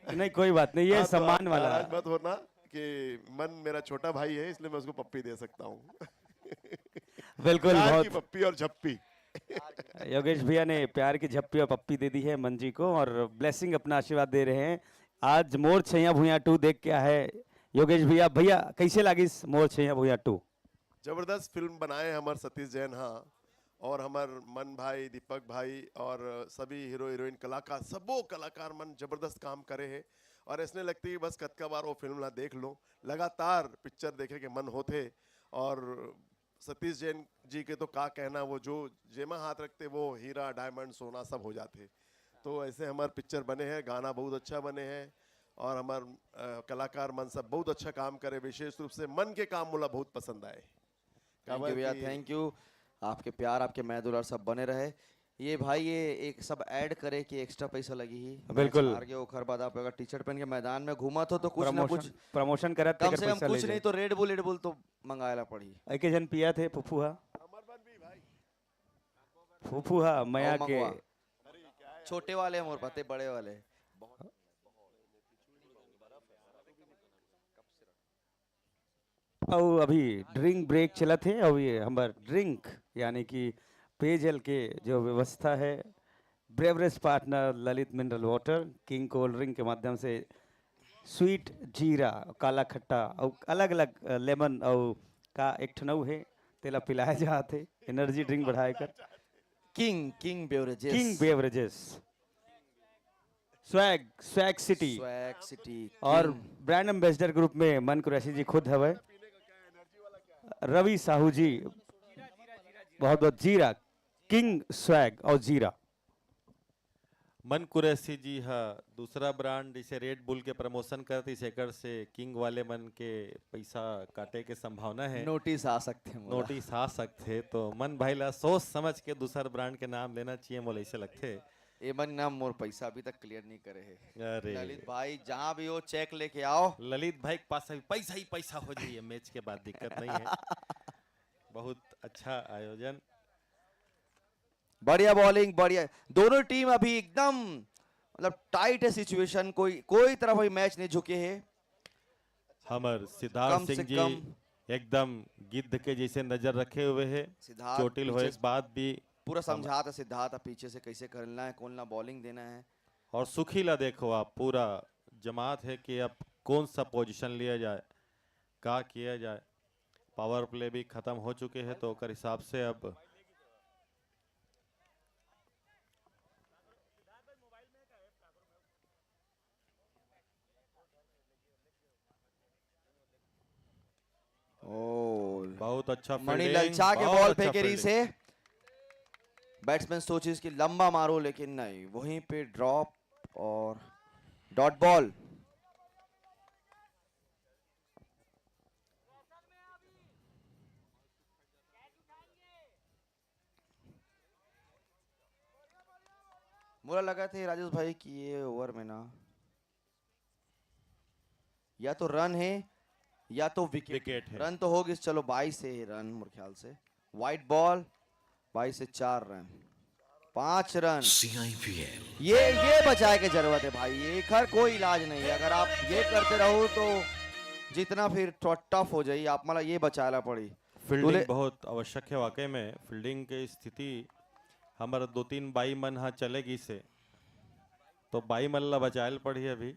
Speaker 1: नहीं कोई बात नहीं, ये
Speaker 10: हाँ, तो
Speaker 1: सम्मान वाला
Speaker 10: नाराज मत होना कि मन मेरा छोटा भाई है इसलिए मैं उसको पप्पी दे सकता हूँ।
Speaker 1: बिल्कुल,
Speaker 10: प्यार
Speaker 1: बहुत
Speaker 10: की पप्पी और झप्पी।
Speaker 1: योगेश भैया ने प्यार की झप्पी और पप्पी दे दी है मन जी को और ब्लेसिंग अपना आशीर्वाद दे रहे हैं। आज मोर छैया भूया 2 देख के है योगेश भैया। भैया कैसे लगी इस मोर छैया भूया 2?
Speaker 10: जबरदस्त फिल्म बनाए हमारे सतीश जैन, हाँ, और हमार मन भाई, दीपक भाई और सभी हीरो हीरोइन कलाकार, सबो कलाकार मन जबरदस्त काम करे हैं। और ऐसने लगती है बस कतका बार वो फिल्म ला देख लो, लगातार पिक्चर देखे के मन होते। और सतीश जैन जी के तो का कहना, वो जो जेमा हाथ रखते वो हीरा डायमंड सोना सब हो जाते। तो ऐसे हमारे पिक्चर बने हैं, गाना बहुत अच्छा बने हैं और हमारे कलाकार मन सब बहुत अच्छा काम करे। विशेष रूप से मन के काम मुला बहुत पसंद आए।
Speaker 8: थैंक यू भैया, थैंक यू। आपके प्यार, आपके मैं दुलार सब बने रहे। ये भाई ये एक सब ऐड करे कि एक्स्ट्रा पैसा लगी ही
Speaker 1: बिल्कुल।
Speaker 8: हार गए ओखर बाद आप अगर टी शर्ट पहन के मैदान में घूमा तो कुछ ना कुछ
Speaker 1: प्रमोशन करत
Speaker 8: कम से कम कुछ नहीं तो रेड बुल तो मंगाएला पड़ी।
Speaker 1: एके जन पिया थे फुफुहा फुफुहा मया
Speaker 8: और
Speaker 1: के
Speaker 8: मंगवा। छोटे वाले मोर पते बड़े वाले
Speaker 1: और अभी ड्रिंक ब्रेक चला थे और ये हमार ड्रिंक यानी कि पेयजल के जो व्यवस्था है, beverage partner Lalit mineral water, king cold drink के माध्यम से स्वीट जीरा, काला खट्टा और अलग अलग लेमन और का एक ठनऊ है तेला पिलाया जाते एनर्जी ड्रिंक बढ़ाए कर।
Speaker 8: King beverages,
Speaker 1: king beverages, swag city और ब्रांड एम्बेसडर ग्रुप में मन कुरैशी जी खुद हवे, रवि साहू जी बहुत बहुत जीरा, किंग स्वैग और जीरा।
Speaker 4: मन कुरैसी जी हाँ दूसरा ब्रांड जिसे रेड बुल के प्रमोशन करती सेकर से किंग वाले मन के पैसा काटे के संभावना है,
Speaker 8: नोटिस आ सकते हैं,
Speaker 4: नोटिस आ सकते। तो मन भाई ला सोच समझ के दूसरा ब्रांड के नाम लेना चाहिए, मोले ऐसे लगते।
Speaker 8: ये मन नाम मोर पैसा अभी तक क्लियर नहीं करे है।
Speaker 4: अरे
Speaker 8: ललित भाई जहाँ भी हो चेक लेके आओ।
Speaker 4: ललित भाई के पास अभी पैसा ही पैसा हो जाइए, मैच के बाद दिक्कत नहीं है। बहुत अच्छा आयोजन,
Speaker 8: बढ़िया बॉलिंग, बढ़िया। दोनों टीम अभी एकदम मतलब टाइट है सिचुएशन, कोई तरफ अभी मैच नहीं झुके हैं।
Speaker 4: हमर सिद्धार्थ सिंह जी एकदम गिद्ध के जैसे नजर रखे हुए है, चोटिल हुए इस बात भी
Speaker 8: पूरा समझाता सिद्धार्थ पीछे से कैसे करना है, कौन ला बॉलिंग देना है।
Speaker 4: और सुखीला देखो आप पूरा जमात है कि अब कौन सा पोजीशन लिया जाए, क्या किया जाए। पावर प्ले भी खत्म हो चुके हैं तो कर हिसाब से अब बहुत अच्छा
Speaker 8: मणि
Speaker 4: फील्डिंग,
Speaker 8: ललचा के
Speaker 4: बहुत
Speaker 8: बॉल
Speaker 4: अच्छा
Speaker 8: फेंके रही
Speaker 4: फील्डिंग।
Speaker 8: से बैट्समैन सोचे इसकी लंबा मारो लेकिन नहीं, वहीं पे ड्रॉप और डॉट बॉल। मुझे लगा था राजेश भाई कि ये ओवर में ना या तो रन है या तो विकेट
Speaker 4: है।
Speaker 8: रन तो होगी, चलो 22 है रन मेरे ख्याल से। वाइट बॉल 22 से 4 रन, 5 रन। ये बचाए के जरूरत है भाई, ये खैर कोई इलाज नहीं है। अगर आप ये करते रहो तो जितना फिर टफ हो जाइए, आप मतलब ये बचाना पड़ी।
Speaker 4: फील्डिंग बहुत आवश्यक है वाकई में। फील्डिंग की स्थिति हमारा 2-3 बाई मन हाँ चलेगी से तो बाई मन ला बचायल पड़ी अभी।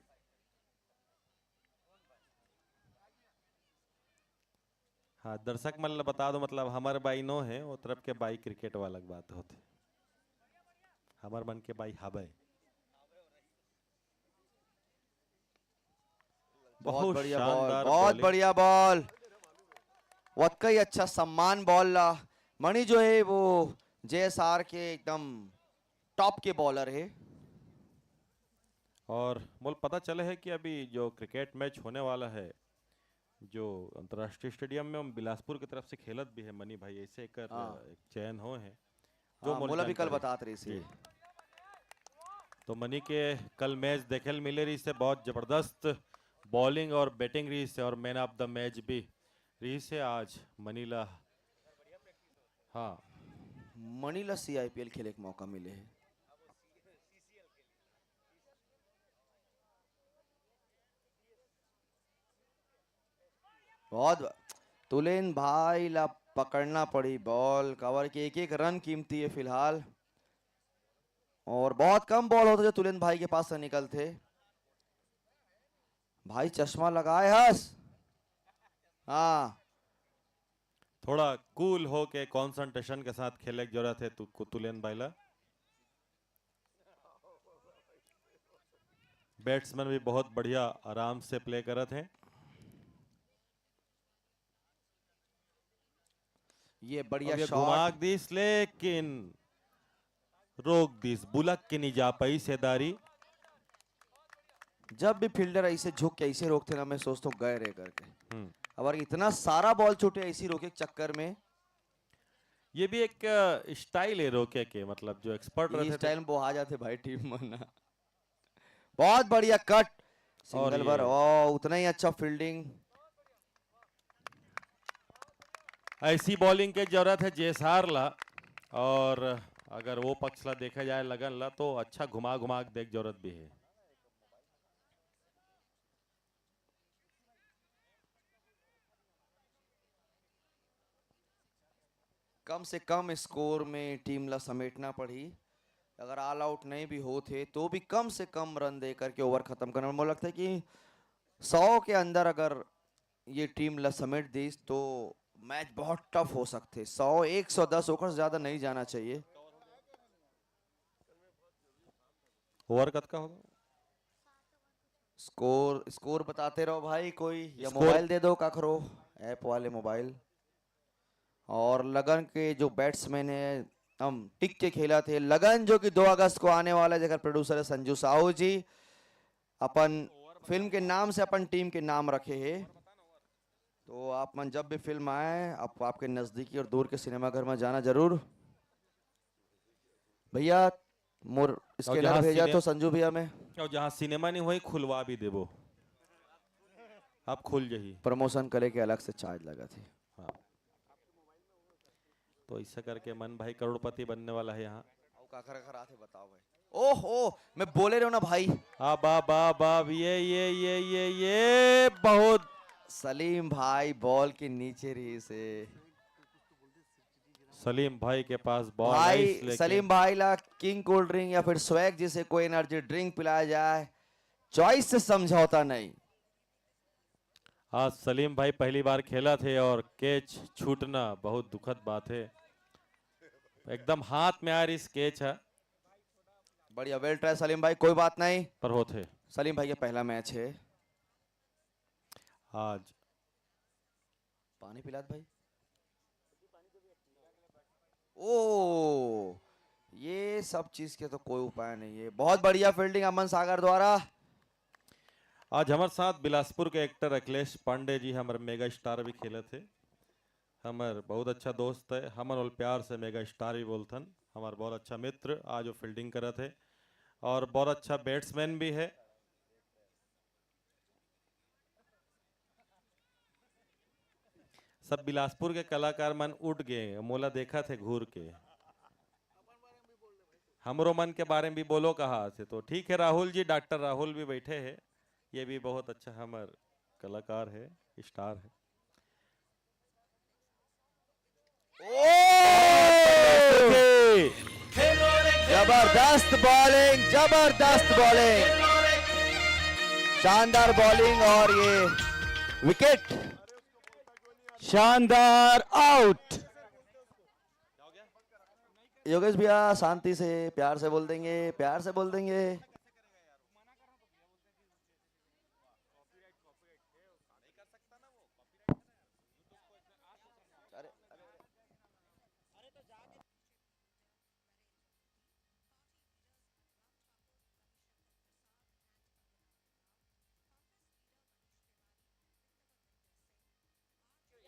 Speaker 4: हाँ दर्शक मन ला बता दो, मतलब हमारे बाई नो है वो तरफ के बाई क्रिकेट वाला बात होते, हमार मन के बाई हबे।
Speaker 8: बहुत बढ़िया बॉल, बहुत बढ़िया बॉल, वाकई अच्छा सम्मान बॉल ला। मणि जो है वो जेएसआर के एकदम टॉप के बॉलर है।
Speaker 4: और मोल पता चले है कि अभी जो क्रिकेट मैच होने वाला है जो अंतर्राष्ट्रीय स्टेडियम में हम बिलासपुर की तरफ से खेलत भी है मनी भाई, ऐसे एक चयन हो है जो
Speaker 8: मोला भी कल बतात रही थी।
Speaker 4: तो मनी के कल मैच देखे मिले रही से बहुत जबरदस्त बॉलिंग और बैटिंग रही से और मैन ऑफ द मैच भी रही से आज मनीला। हाँ
Speaker 8: मनीला CIPL खेले का मौका मिले है। बहुत तुलेन भाई ला पकड़ना पड़ी बॉल, कवर के एक रन कीमती है फिलहाल और बहुत कम बॉल होता जो तुलेन भाई के पास से निकलते। भाई चश्मा लगाए हस। हाँ
Speaker 4: थोड़ा कूल हो के कंसंट्रेशन के साथ खेले की जरूरत है तुलेन भाईला। बैट्समैन भी बहुत बढ़िया आराम से प्ले करत हैं।
Speaker 8: ये बढ़िया
Speaker 4: अब ये
Speaker 8: शॉट।
Speaker 4: घुमाक दिस लेकिन रोक दिस बुलक की नहीं जा पाई सेदारी।
Speaker 8: जब भी फील्डर ऐसे झुक के ऐसे रोकते ना, मैं सोचता हूँ गए रे करके।
Speaker 4: हम्म।
Speaker 8: अब अगर इतना सारा बॉल छूटे ऐसी रोके के चक्कर में,
Speaker 4: ये भी एक स्टाइल है रोके के, मतलब जो एक्सपर्ट
Speaker 8: ये
Speaker 4: रहते थे।
Speaker 8: स्टाइल में वो आ जाते भाई टीम में ना। बहुत बढ़िया कट,
Speaker 4: और
Speaker 8: सिंगल पर, ओ उतना ही अच्छा फील्डिंग।
Speaker 4: ऐसी बॉलिंग की जरूरत है जेसार ला, और अगर वो पक्ष ला देखा जाए लगन ला तो अच्छा घुमा घुमा के देख जरूरत भी है।
Speaker 8: कम से कम स्कोर में टीम ला समेटना पड़ी। अगर ऑल आउट नहीं भी होते तो भी कम से कम रन दे करके ओवर खत्म करना। मुझे लगता है कि 100 के अंदर अगर ये टीम ला समेट दी तो मैच बहुत टफ हो सकते। 100 110 ओवर से ज्यादा नहीं जाना चाहिए।
Speaker 4: ओवर कत का होगा?
Speaker 8: स्कोर स्कोर बताते रहो भाई कोई, या
Speaker 4: स्कोर-
Speaker 8: मोबाइल दे दो का करो, ऐप वाले मोबाइल। और लगन के जो बैट्समैन है हम टिक के खेला थे। लगन जो कि 2 अगस्त को आने वाला है, जगह प्रोड्यूसर है संजू साहू जी। अपन फिल्म के नाम से अपन टीम के नाम रखे हैं, तो आप मन जब भी फिल्म आए आप आपके नजदीकी और दूर के सिनेमाघर में जाना जरूर। भैया मोर स्कैनर
Speaker 4: जहाँ
Speaker 8: भेजा
Speaker 4: सिने-
Speaker 8: तो संजू भैया में
Speaker 4: और जहाँ सिनेमा नहीं हुई खुलवा भी देबो, आप खुल जही।
Speaker 8: प्रमोशन करे के अलग से चार्ज लगा थे।
Speaker 4: हाँ, तो ऐसा करके मन भाई करोड़पति बनने वाला है यहाँ।
Speaker 8: बताओ भाई। ओह मैं बोले रहा हूं ना भाई।
Speaker 4: हाँ बाब ये बहुत
Speaker 8: सलीम भाई बॉल के नीचे रही से
Speaker 4: सलीम भाई के पास बॉल
Speaker 8: भाई। सलीम भाई ला किंग कोल्ड ड्रिंक या फिर स्वैग जिसे कोई एनर्जी ड्रिंक पिलाया जाए, चॉइस से समझौता नहीं।
Speaker 4: आज सलीम भाई पहली बार खेला थे और कैच छूटना बहुत दुखद बात है। एकदम हाथ में आ रही कैच है।
Speaker 8: बढ़िया, वेल ट्राई सलीम भाई, कोई बात नहीं।
Speaker 4: पर होते
Speaker 8: सलीम भाई का पहला मैच है
Speaker 4: आज।
Speaker 8: पानी पिला दे भाई। ओ ये सब चीज के तो कोई उपाय नहीं है। बहुत बढ़िया फील्डिंग अमन सागर द्वारा।
Speaker 4: आज हमारे साथ बिलासपुर के एक्टर अखिलेश पांडे जी हमारे मेगा स्टार भी खेले थे। हमारे बहुत अच्छा दोस्त है, हमर और प्यार से मेगा स्टार भी बोलथन। हमारे बहुत अच्छा मित्र आज वो फील्डिंग करे थे और बहुत अच्छा बैट्समैन भी है। सब बिलासपुर के कलाकार मन उठ गए, मोला देखा थे घूर के। हमरो मन के बारे में भी बोलो कहा से, तो ठीक है। राहुल जी, डॉक्टर राहुल भी बैठे हैं, ये भी बहुत अच्छा हमार कलाकार है, स्टार है।
Speaker 8: जबरदस्त बॉलिंग, जबरदस्त बॉलिंग, शानदार बॉलिंग और ये विकेट।
Speaker 1: शानदार आउट।
Speaker 8: योगेश भैया शांति से प्यार से बोल देंगे, प्यार से बोल देंगे।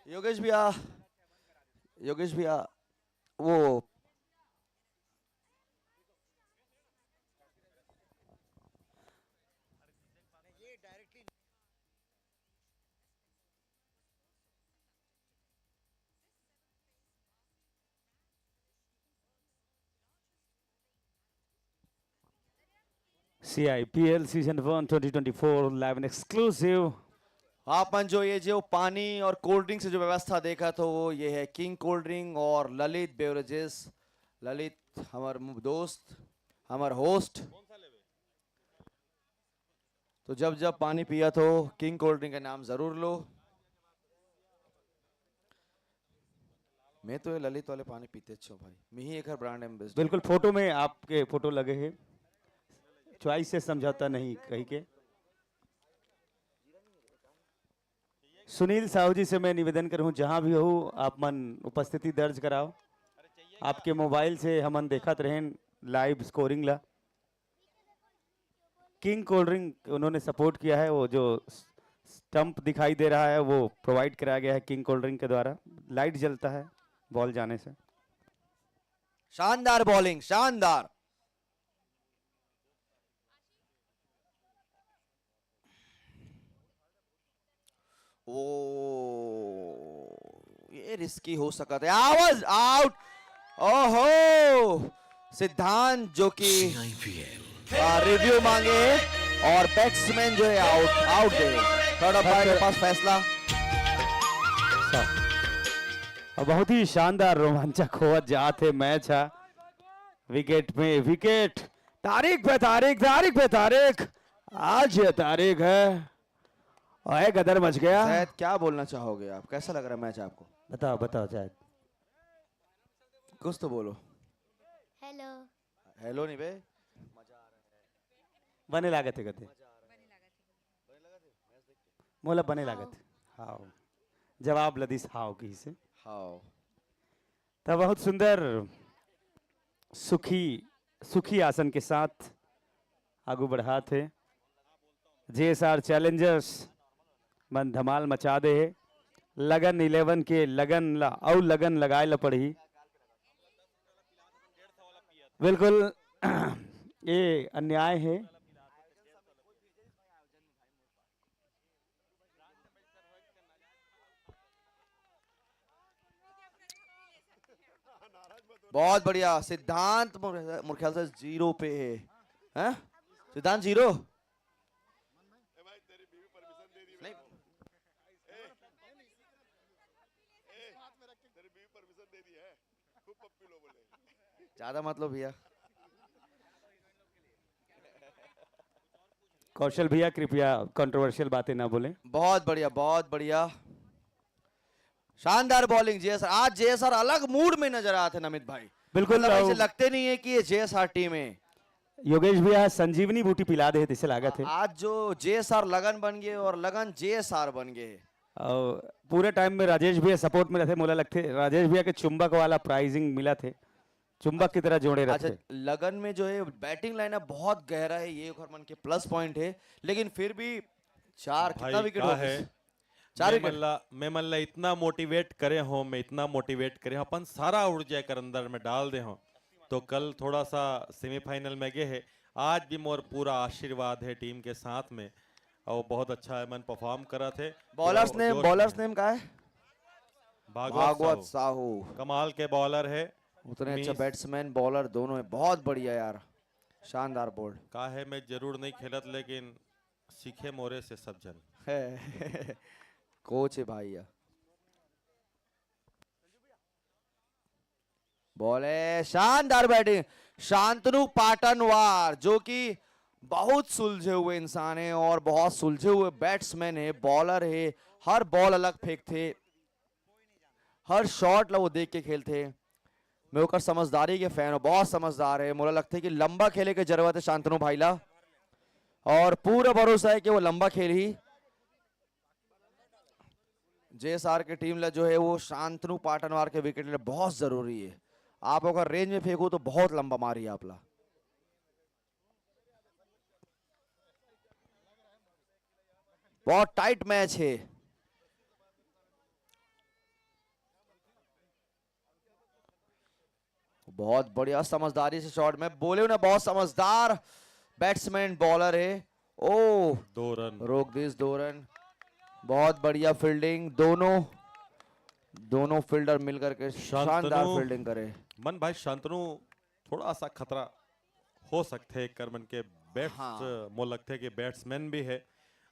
Speaker 8: योगेश भैया, योगेश भैया वो
Speaker 1: CIPL Season 1 2024 live and exclusive.
Speaker 8: आपन जो पानी और कोल्ड ड्रिंक से जो व्यवस्था देखा तो वो ये है किंग कोल्ड ड्रिंक और ललित बेवरेजेस। ललित हमार दोस्त, हमार होस्ट। तो जब जब पानी पिया तो किंग कोल्ड ड्रिंक का नाम जरूर लो। मैं तो ये ललित वाले पानी पीते छो भाई, मैं ही एक ब्रांड एम्बेसडर।
Speaker 1: बिल्कुल फोटो में आपके फोटो लगे हैं, चॉइस से समझौता नहीं कहीं के। सुनील साहू जी से मैं निवेदन करूं, जहां भी हो आप मन उपस्थिति दर्ज कराओ। आपके मोबाइल से हमन देखत रहें लाइव स्कोरिंग ला। किंग कोल्ड ड्रिंक उन्होंने सपोर्ट किया है, वो जो स्टंप दिखाई दे रहा है वो प्रोवाइड कराया गया है किंग कोल्ड ड्रिंक के द्वारा। लाइट जलता है बॉल जाने से।
Speaker 8: शानदार बॉलिंग, शानदार। ओ ये रिस्की हो सकता है। आवाज आउट। ओहो, सिद्धांत जो कि रिव्यू मांगे और बैट्समैन जो है आउट दे। थर्ड अंपायर के पास फैसला।
Speaker 1: और बहुत ही शानदार रोमांचक हुआ जाते मैच है। विकेट में विकेट, तारिक पे तारिक, तारिक पे तारिक, आज ये तारिक है। और गदर मच गया।
Speaker 8: शायद क्या बोलना चाहोगे आप, कैसा लग रहा है मैच आपको?
Speaker 1: बताओ बताओ शायद
Speaker 8: कुछ तो बोलो।
Speaker 5: हेलो।
Speaker 8: हेलो नहीं बे,
Speaker 1: बने लागत है गते मोला बने लागत। हाउ जवाब लदीस हाउ की से।
Speaker 8: हाउ
Speaker 1: तब बहुत सुंदर सुखी आसन के साथ आगू बढ़ा थे। जेएसआर चैलेंजर्स मन धमाल मचा दे है। लगन 11 के लगन ला और लगन लगाए ला पड़ी। बिल्कुल ये अन्याय है।
Speaker 8: बहुत बढ़िया। सिद्धांत मेरे ख्याल से 0 पे है। हैं? सिद्धांत 0। नहीं ज्यादा मतलब भैया।
Speaker 1: कौशल भैया कृपया कंट्रोवर्शियल बातें ना बोलें।
Speaker 8: बहुत बढ़िया, बहुत बढ़िया। शानदार बॉलिंग जेएसआर। आज जेएसआर अलग मूड में नजर आते नमित भाई।
Speaker 1: बिल्कुल
Speaker 8: मतलब ऐसे लगते नहीं है कि ये जेएसआर टीम है।
Speaker 1: योगेश भैया संजीवनी बूटी पिला दे इसे लागत है।
Speaker 8: आज जो जेएसआर लगन बन गए और लगन जेएसआर बन गए।
Speaker 1: और पूरे टाइम में राजेश भैया सपोर्ट में रहते। मोला लगते राजेश भैया के चुंबक वाला प्राइजिंग मिला थे, चुंबक की तरह जोड़े रहते।
Speaker 8: अच्छा, लगन में जो है बैटिंग लाइनअप बहुत गहरा है, ये हरमन के प्लस पॉइंट है। लेकिन फिर भी कितना विकेट
Speaker 4: है
Speaker 8: 4 विकेट।
Speaker 4: मैं मल्ला इतना मोटिवेट करे हो, मैं इतना मोटिवेट करे हो, अपन सारा ऊर्जा कर अंदर में डाल दे हो तो कल थोड़ा सा सेमीफाइनल में गए है। आज भी मोर पूरा आशीर्वाद है टीम के साथ में और बहुत अच्छा है मन परफॉर्म करा थे।
Speaker 8: बॉलर्स नेम का है भागवत साहू।
Speaker 4: कमाल के बॉलर है,
Speaker 8: उतने अच्छा बैट्समैन बॉलर दोनों है। बहुत बढ़िया यार, शानदार बोल्ड
Speaker 4: का है। मैं जरूर नहीं खेलत लेकिन सीखे मोरे से सब जन
Speaker 8: है। कोच है भाई यार। बॉल है, शानदार बैटिंग। शांतनु पाटनवार जो कि बहुत सुलझे हुए इंसान है और बहुत सुलझे हुए बैट्समैन है, बॉलर है। हर बॉल अलग फेंकते, हर शॉट ला वो देख के खेलते। मैं ओकर समझदारी के फैन हूँ, बहुत समझदार है। मुझे लगता है कि लंबा खेले की जरूरत है शांतनु भाई ला और पूरा भरोसा है कि वो लंबा खेल ही। जेएसआर की टीम ला जो है वो शांतनु पाटनवार के विकेट ले बहुत जरूरी है। आप अगर रेंज में फेंको तो बहुत लंबा मारी आप ला। बहुत टाइट मैच है। बहुत बढ़िया समझदारी से शॉट में बोले ना, बहुत समझदार बैट्समैन बॉलर है। ओ
Speaker 4: 2 रन
Speaker 8: रोक दिस, 2 रन। बहुत बढ़िया फील्डिंग, दोनों फील्डर मिलकर के शानदार फील्डिंग करे।
Speaker 4: मन भाई शांतनु थोड़ा सा खतरा हो सकते कर मन के मोल लगते कि बैट्समैन भी है।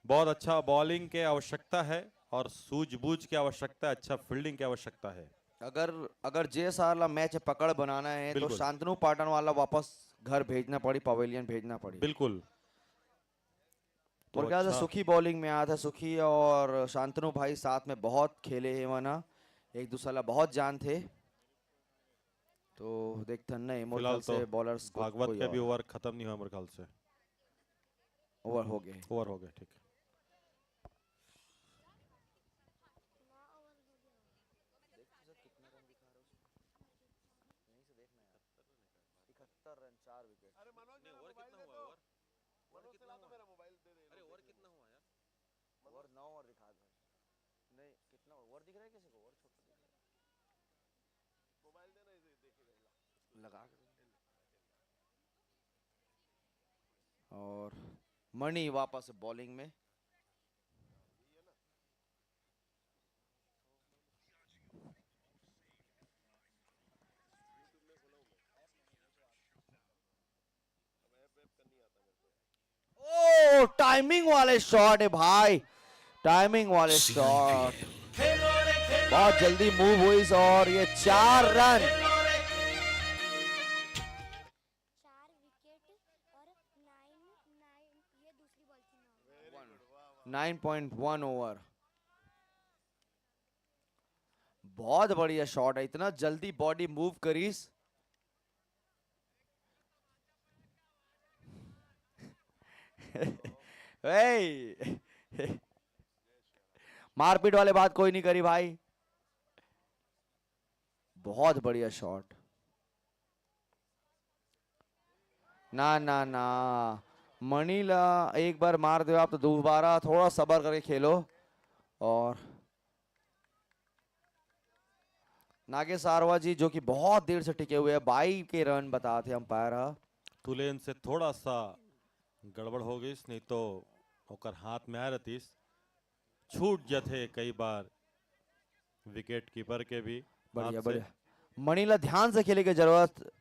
Speaker 4: बहुत अच्छा बॉलिंग के आवश्यकता है और सूझबूझ की आवश्यकता है, अच्छा फील्डिंग की आवश्यकता है।
Speaker 8: अगर जेएसआर ला मैच पकड़ बनाना है तो शांतनु पाटन वाला वापस घर भेजना पड़ी, पवेलियन भेजना पड़ी।
Speaker 4: बिल्कुल।
Speaker 8: और क्या
Speaker 4: अच्छा।
Speaker 8: सुखी बॉलिंग में आया था। सुखी और शांतनु भाई साथ में बहुत खेले हैं वरना एक दूसरे ला बहुत जान थे। तो देखते हैं नहीं मोर
Speaker 4: फिलहाल
Speaker 8: ख्याल से
Speaker 4: तो
Speaker 8: बॉलर्स को
Speaker 4: भागवत
Speaker 8: कोई
Speaker 4: के भी
Speaker 8: और
Speaker 4: ओवर खत्म नहीं हुआ मेरे ख्याल से।
Speaker 8: ओवर हो गए।
Speaker 4: ओवर हो गए, ठीक है।
Speaker 8: और मणि वापस बॉलिंग में। ओ टाइमिंग वाले शॉट है भाई, टाइमिंग वाले शॉट, बहुत जल्दी मूव हुई और ये 4 रन। 9.1 ओवर, बहुत बढ़िया शॉट है, इतना जल्दी बॉडी मूव करीस। मारपीट वाले बात कोई नहीं करी भाई, बहुत बढ़िया शॉट। ना ना ना मणिला एक बार मार दो आप तो दोबारा थोड़ा सब्र करके खेलो। और नागेश सारवा जी जो कि बहुत देर से टिके हुए हैं, 22 के रन बताते अंपायर।
Speaker 4: तुलेन से थोड़ा सा गड़बड़ हो गई, नहीं तो ओकर हाथ में आ रतीस, छूट जथे कई बार विकेट कीपर के भी।
Speaker 8: बढ़िया बढ़िया, मणिला ध्यान से खेले की जरूरत।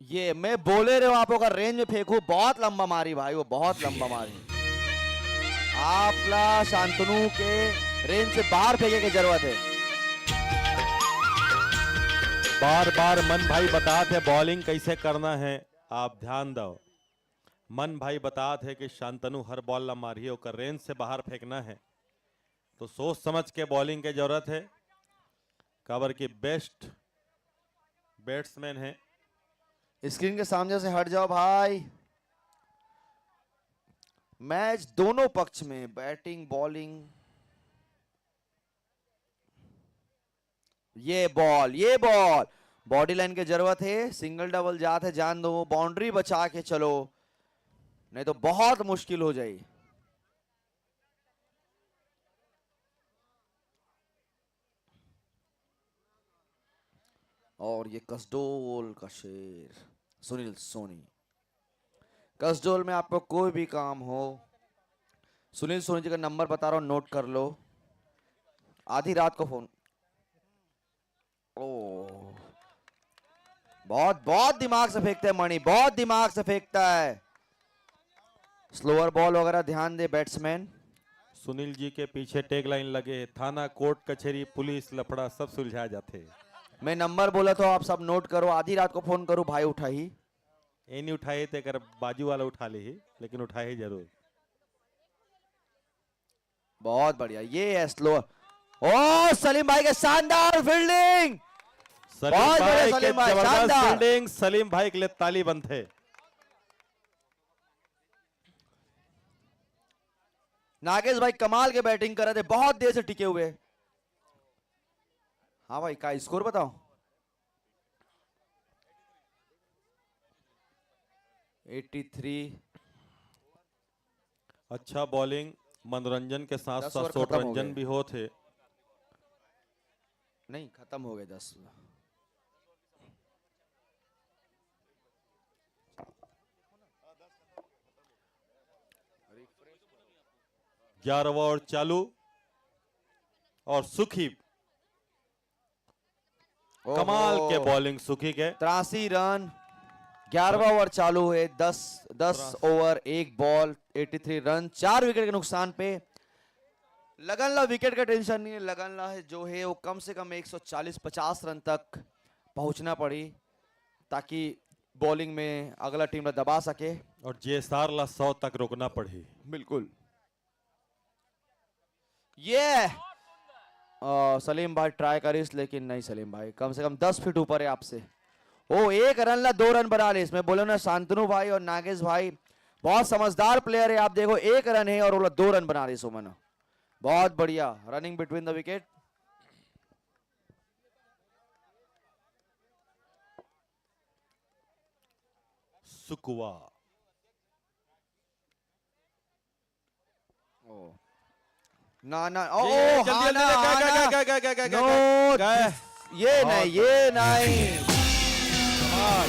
Speaker 8: ये मैं बोले रहे हो आप अगर रेंज में फेंकू, बहुत लंबा मारी भाई, वो बहुत लंबा मारी। आपला शांतनु के रेंज से बाहर फेंके की जरूरत है।
Speaker 4: बार बार मन भाई बताते बॉलिंग कैसे करना है, आप ध्यान दो। मन भाई बताते कि शांतनु हर बॉल ला मारिए, ओकर रेंज से बाहर फेंकना है तो सोच समझ के बॉलिंग की जरूरत है। काबर की बेस्ट बैट्समैन है।
Speaker 8: स्क्रीन के सामने से हट जाओ भाई। मैच दोनों पक्ष में बैटिंग बॉलिंग। ये बॉल बॉडी लाइन की जरूरत है। सिंगल डबल जात है, जान दो, बाउंड्री बचा के चलो, नहीं तो बहुत मुश्किल हो जाएगी। और ये कसडोल का शेर सुनील सोनी। कसडोल में आपको कोई भी काम हो, सुनील सोनी जी का नंबर बता रहा हूं, नोट कर लो। आधी रात को फोन। ओ बहुत बहुत दिमाग से फेंकते हैं मणि, बहुत दिमाग से फेंकता है। स्लोअर बॉल वगैरह ध्यान दे बैट्समैन।
Speaker 4: सुनील जी के पीछे टैग लाइन लगे, थाना कोर्ट कचहरी पुलिस लफड़ा सब सुलझा जाते।
Speaker 8: मैं नंबर बोला तो आप सब नोट करो। आधी रात को फोन करो भाई, उठा ही
Speaker 4: ये नहीं उठाए थे, कर बाजू वाला उठा ले ही, लेकिन उठाए जरूर।
Speaker 8: बहुत बढ़िया, ये है स्लोअर। ओ सलीम भाई के शानदार फील्डिंग, बहुत बढ़िया सलीम भाई, शानदार
Speaker 4: फील्डिंग। सलीम भाई के लिए ताली बंद है।
Speaker 8: नागेश भाई कमाल के बैटिंग कर रहे थे, बहुत देर से टिके हुए। हाँ भाई का स्कोर बताओ। 83।
Speaker 4: अच्छा बॉलिंग, मनोरंजन के साथ
Speaker 8: 10
Speaker 4: साथ
Speaker 8: ओवर
Speaker 4: शॉर्ट
Speaker 8: खत्म हो
Speaker 4: रंजन
Speaker 8: गए।
Speaker 4: भी हो थे।
Speaker 8: नहीं खत्म हो गए 10।
Speaker 4: 11वां ओवर चालू और सुखी, कमाल के बॉलिंग सुखी के।
Speaker 8: 83 रन। 11वां ओवर चालू है। 10 ओवर 1 बॉल 83 रन 4 विकेट के नुकसान पे। लगनला विकेट का टेंशन नहीं है। लगनला है जो है वो कम से कम 140-50 रन तक पहुंचना पड़ी ताकि बॉलिंग में अगला टीम दबा सके।
Speaker 4: और जेएसआर ला 100 तक रोकना पड़ी।
Speaker 8: बिल्कुल। ये सलीम भाई ट्राई करिस, लेकिन नहीं सलीम भाई, कम से कम 10 फीट ऊपर है आपसे। ओ 1 रन ला 2 रन बना ले। इसमें बोलो ना शांतनु भाई और नागेश भाई बहुत समझदार प्लेयर है। आप देखो 1 रन है और बोला 2 रन बना रहे सुमन। बहुत बढ़िया running between the wicket.
Speaker 4: Sukua
Speaker 8: ना ना ओ
Speaker 4: जल्दी,
Speaker 8: हाँ
Speaker 4: जल्दी,
Speaker 8: ना,
Speaker 4: जल्दी,
Speaker 8: हाँ ना।
Speaker 4: गए।
Speaker 8: नो, ये नहीं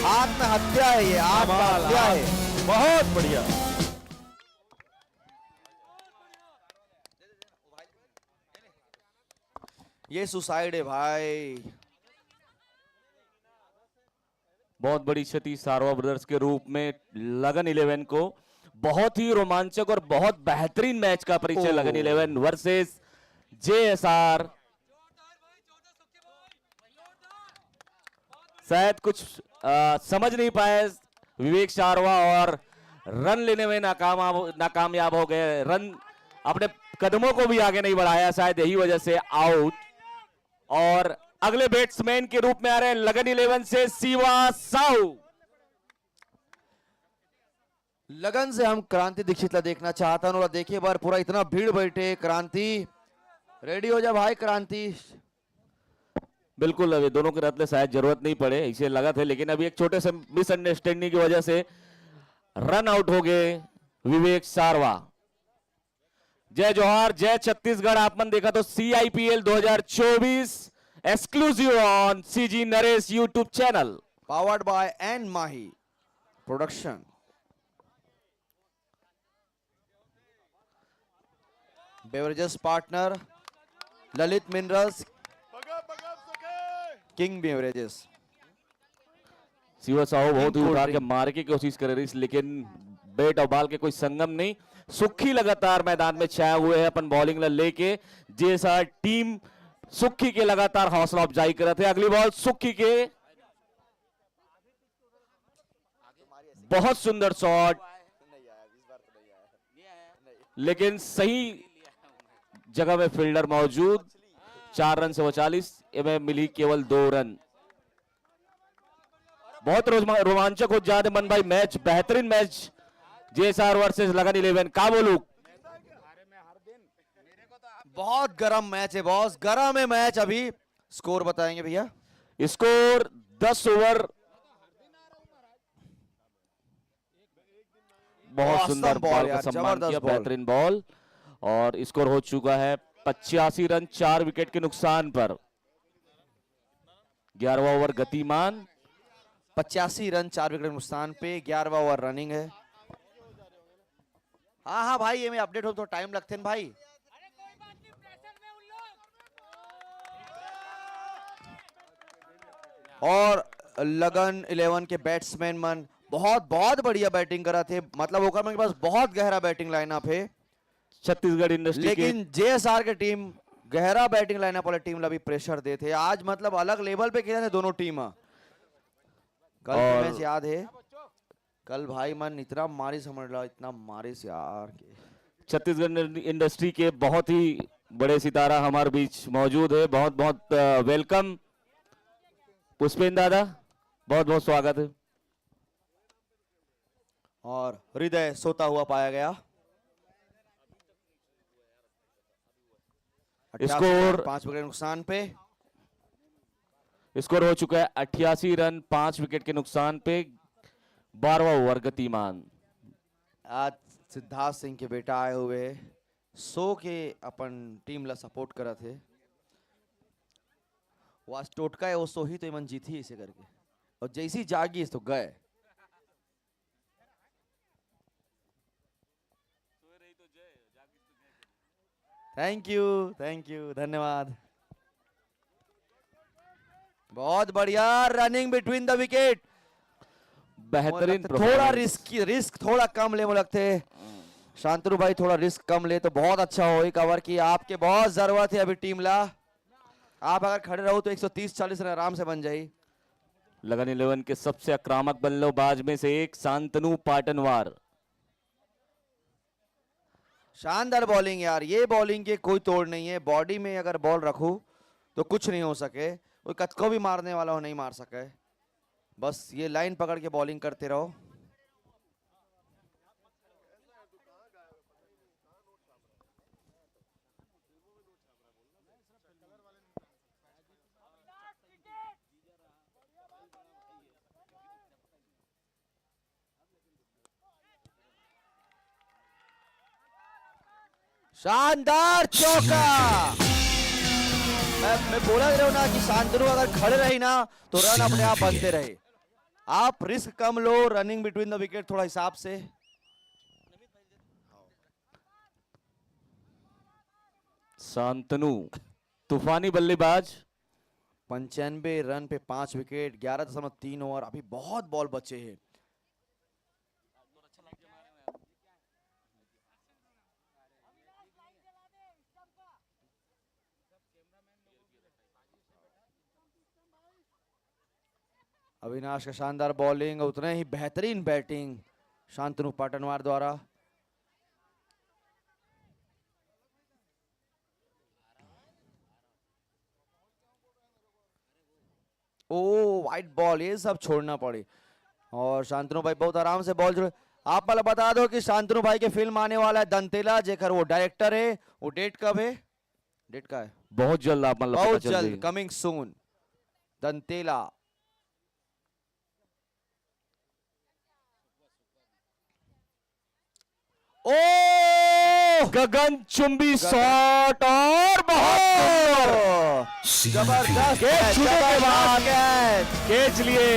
Speaker 8: आत्महत्या है, ये आत्महत्या है।
Speaker 4: बहुत बढ़िया।
Speaker 8: ये सुसाइड है भाई।
Speaker 2: बहुत बड़ी क्षति सारवा ब्रदर्स के रूप में लगन 11 को। बहुत ही रोमांचक और बहुत बेहतरीन मैच का परिचय लगन 11 वर्सेस जेएसआर। शायद कुछ समझ नहीं पाए विवेक शारवा और रन लेने में नाकामयाब हो गए। रन अपने कदमों को भी आगे नहीं बढ़ाया, शायद यही वजह से आउट। और अगले बैट्समैन के रूप में आ रहे हैं लगन 11 से शिवा साहू।
Speaker 8: लगन से हम क्रांति दीक्षित ला देखना चाहता हूँ। देखिए बार पूरा इतना भीड़ बैठे। क्रांति रेडी हो जा भाई। क्रांति
Speaker 2: बिल्कुल, अभी दोनों के रत्न शायद जरूरत नहीं पड़े इसे लगा थे, लेकिन अभी एक छोटे से मिसअंडरस्टैंडिंग की वजह से रन आउट हो गए विवेक शारवा। जय जोहार, जय छत्तीसगढ़। आपने देखा तो CIPL 2024 exclusive on CG Naresh YouTube channel,
Speaker 8: powered by N Mahi production. Beverages partner Lalit minerals, king beverages.
Speaker 2: Shiva Sahu बहुत ही उठा के मार की कोशिश कर रही, लेकिन बैट और बॉल के कोई संगम नहीं। सुखी लगातार मैदान में छाए हुए हैं अपन बॉलिंग लेके। जैसा टीम सुखी के लगातार हौसला अफजाई कर रहे थे। अगली बॉल सुखी के, बहुत सुंदर शॉट, लेकिन सही जगह में फील्डर मौजूद। 4 रन से 40 में मिली केवल 2 रन। बहुत रोमांचक हो जाते मन भाई मैच, बेहतरीन मैच जेएसआर वर्सेस लगन 11। का बोलूं,
Speaker 8: बहुत गर्म मैच है, बहुत गर्म है मैच। अभी स्कोर बताएंगे भैया।
Speaker 2: स्कोर 10 ओवर, बहुत सुंदर बॉल का सम्मान किया, बेहतरीन बॉल। और स्कोर हो चुका है 85 रन 4 विकेट के नुकसान पर। 11वां ओवर गतिमान।
Speaker 8: 85 रन 4 विकेट नुकसान पे। 11वां ओवर रनिंग है। हाँ हाँ भाई, ये में अपडेट हो तो टाइम लगते हैं भाई। और लगन 11 के बैट्समैन मन बहुत बहुत बढ़िया बैटिंग करा थे। मतलब ओकर मन के पास बहुत गहरा बैटिंग लाइनअप है
Speaker 2: छत्तीसगढ़ इंडस्ट्री,
Speaker 8: लेकिन जेएसआर के टीम गहरा बैटिंग लाइनअप वाले टीम ला भी प्रेशर देते। आज मतलब अलग लेवल पे खेले थे दोनों टीम। कल
Speaker 2: और
Speaker 8: मैच याद है, कल भाई मन इतना मारी, समझ लो इतना मारी से यार।
Speaker 2: छत्तीसगढ़ इंडस्ट्री के बहुत ही बड़े सितारा हमारे बीच मौजूद है। बहुत बहुत वेलकम पुष्पेन दादा, बहुत बहुत स्वागत है।
Speaker 8: और हृदय सोता हुआ पाया गया।
Speaker 2: स्कोर
Speaker 8: 5 विकेट नुकसान पे।
Speaker 2: स्कोर हो चुका है 88 रन 5 विकेट के नुकसान पे। 12वां ओवर गतिमान।
Speaker 8: आज सिद्धार्थ सिंह के बेटा आए हुए सो के अपन टीम ला सपोर्ट करा थे। वो आज टोटका है, वो सो ही तो इमन जीती इसे करके, और जैसी जागी तो गए। थैंक यू, धन्यवाद। बहुत बढ़िया रनिंग बिटवीन द विकेट।
Speaker 2: बेहतरीन
Speaker 8: थोड़ा
Speaker 2: performance।
Speaker 8: रिस्क थोड़ा कम ले, मुझे लगते शांतनु भाई थोड़ा रिस्क कम ले तो बहुत अच्छा हो। कवर की आपके बहुत जरूरत है अभी टीम ला। आप अगर खड़े रहो तो 130-40 रन आराम से बन जाए।
Speaker 2: लगन 11 के सबसे आक्रामक बल्लेबाज में से एक शांतनु पाटनवार।
Speaker 8: शानदार बॉलिंग यार, ये बॉलिंग के कोई तोड़ नहीं है। बॉडी में अगर बॉल रखूं तो कुछ नहीं हो सके, कोई कतको भी मारने वाला हो नहीं मार सके। बस ये लाइन पकड़ के बॉलिंग करते रहो। शानदार चौका। मैं बोला दे रहा हूं ना कि शांतनु अगर खड़े रही ना तो रन अपने आप बनते रहे। आप risk come low, running between the wicket थोड़ा हिसाब से।
Speaker 2: शांतनु तूफानी बल्लेबाज।
Speaker 8: 95 रन पे 5 विकेट, 11.3 ओवर। अभी बहुत बॉल बचे हैं। अविनाश का शानदार बॉलिंग, उतने ही बेहतरीन बैटिंग शांतनु पाटनवार द्वारा। ओ वाइट बॉल, ये सब छोड़ना पड़े। और शांतनु भाई बहुत आराम से बॉल छोड़े। आप मला बता दो कि शांतनु भाई के फिल्म आने वाला है दंतेला, जेकर वो डायरेक्टर है। वो डेट कब है? डेट का है
Speaker 2: बहुत जल्द आप मतलब
Speaker 8: बहुत जल्द, कमिंग सून दंतेला। ओ
Speaker 2: गगन चुंबी शॉट और बहुत
Speaker 8: जबरदस्त
Speaker 2: कैच छूने के बाद
Speaker 8: कैच।
Speaker 2: कैच लिए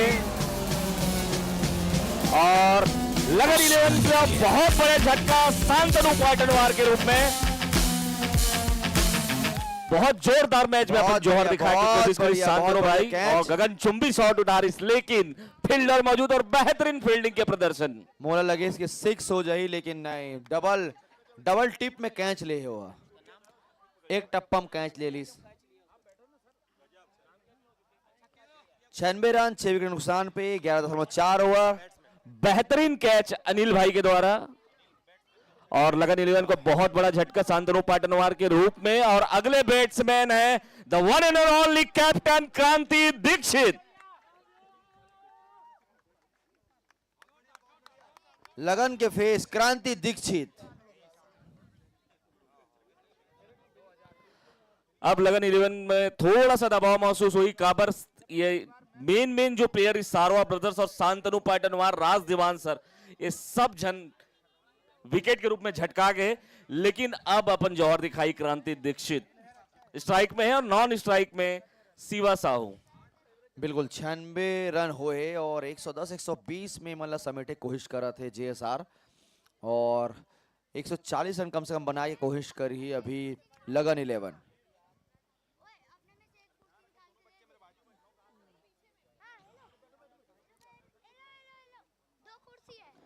Speaker 2: और लगन 11 का बहुत बड़े झटका शांतनु पाटनवार के रूप में। बहुत जोरदार मैच में अपन
Speaker 8: बहुत
Speaker 2: जोहर
Speaker 8: बढ़िया,
Speaker 2: दिखाने की
Speaker 8: बहुत
Speaker 2: कोशिश करी
Speaker 8: बढ़िया,
Speaker 2: शांतनु
Speaker 8: बहुत
Speaker 2: भाई
Speaker 8: बढ़िया
Speaker 2: और
Speaker 8: कैच।
Speaker 2: गगन चुंबी शॉट उठा रही, लेकिन फील्डर मौजूद और बेहतरीन फील्डिंग के प्रदर्शन।
Speaker 8: मोला लगे इसके 6 हो जाए, लेकिन नहीं, डबल टिप में कैच ले हुआ। एक टप्पम कैच ले ली। 96 रन 6 विकेट नुकसान पे, 11.4 ओवर।
Speaker 2: बेहतरीन कैच अनिल भाई के द्वारा और लगन 11 को बहुत बड़ा झटका शांतनु पाटनवार के रूप में। और अगले बैट्समैन है the one and only captain क्रांति दीक्षित।
Speaker 8: लगन के फेस क्रांति दीक्षित।
Speaker 2: अब लगन 11 में थोड़ा सा दबाव महसूस हुई। काबर ये मेन जो प्लेयर सारवा ब्रदर्स और शांतनु पाटनवार, राज दीवान सर, ये सब जन विकेट के रूप में झटका गए। लेकिन अब अपन जौहर दिखाई क्रांति दीक्षित स्ट्राइक में है और नॉन स्ट्राइक में शिवा साहू।
Speaker 8: बिल्कुल 96 रन हुए और 110-120 में मतलब समेटे कोशिश कर रहे थे जेएसआर, और 140 रन कम से कम बनाने की कोशिश करी अभी लगन 11।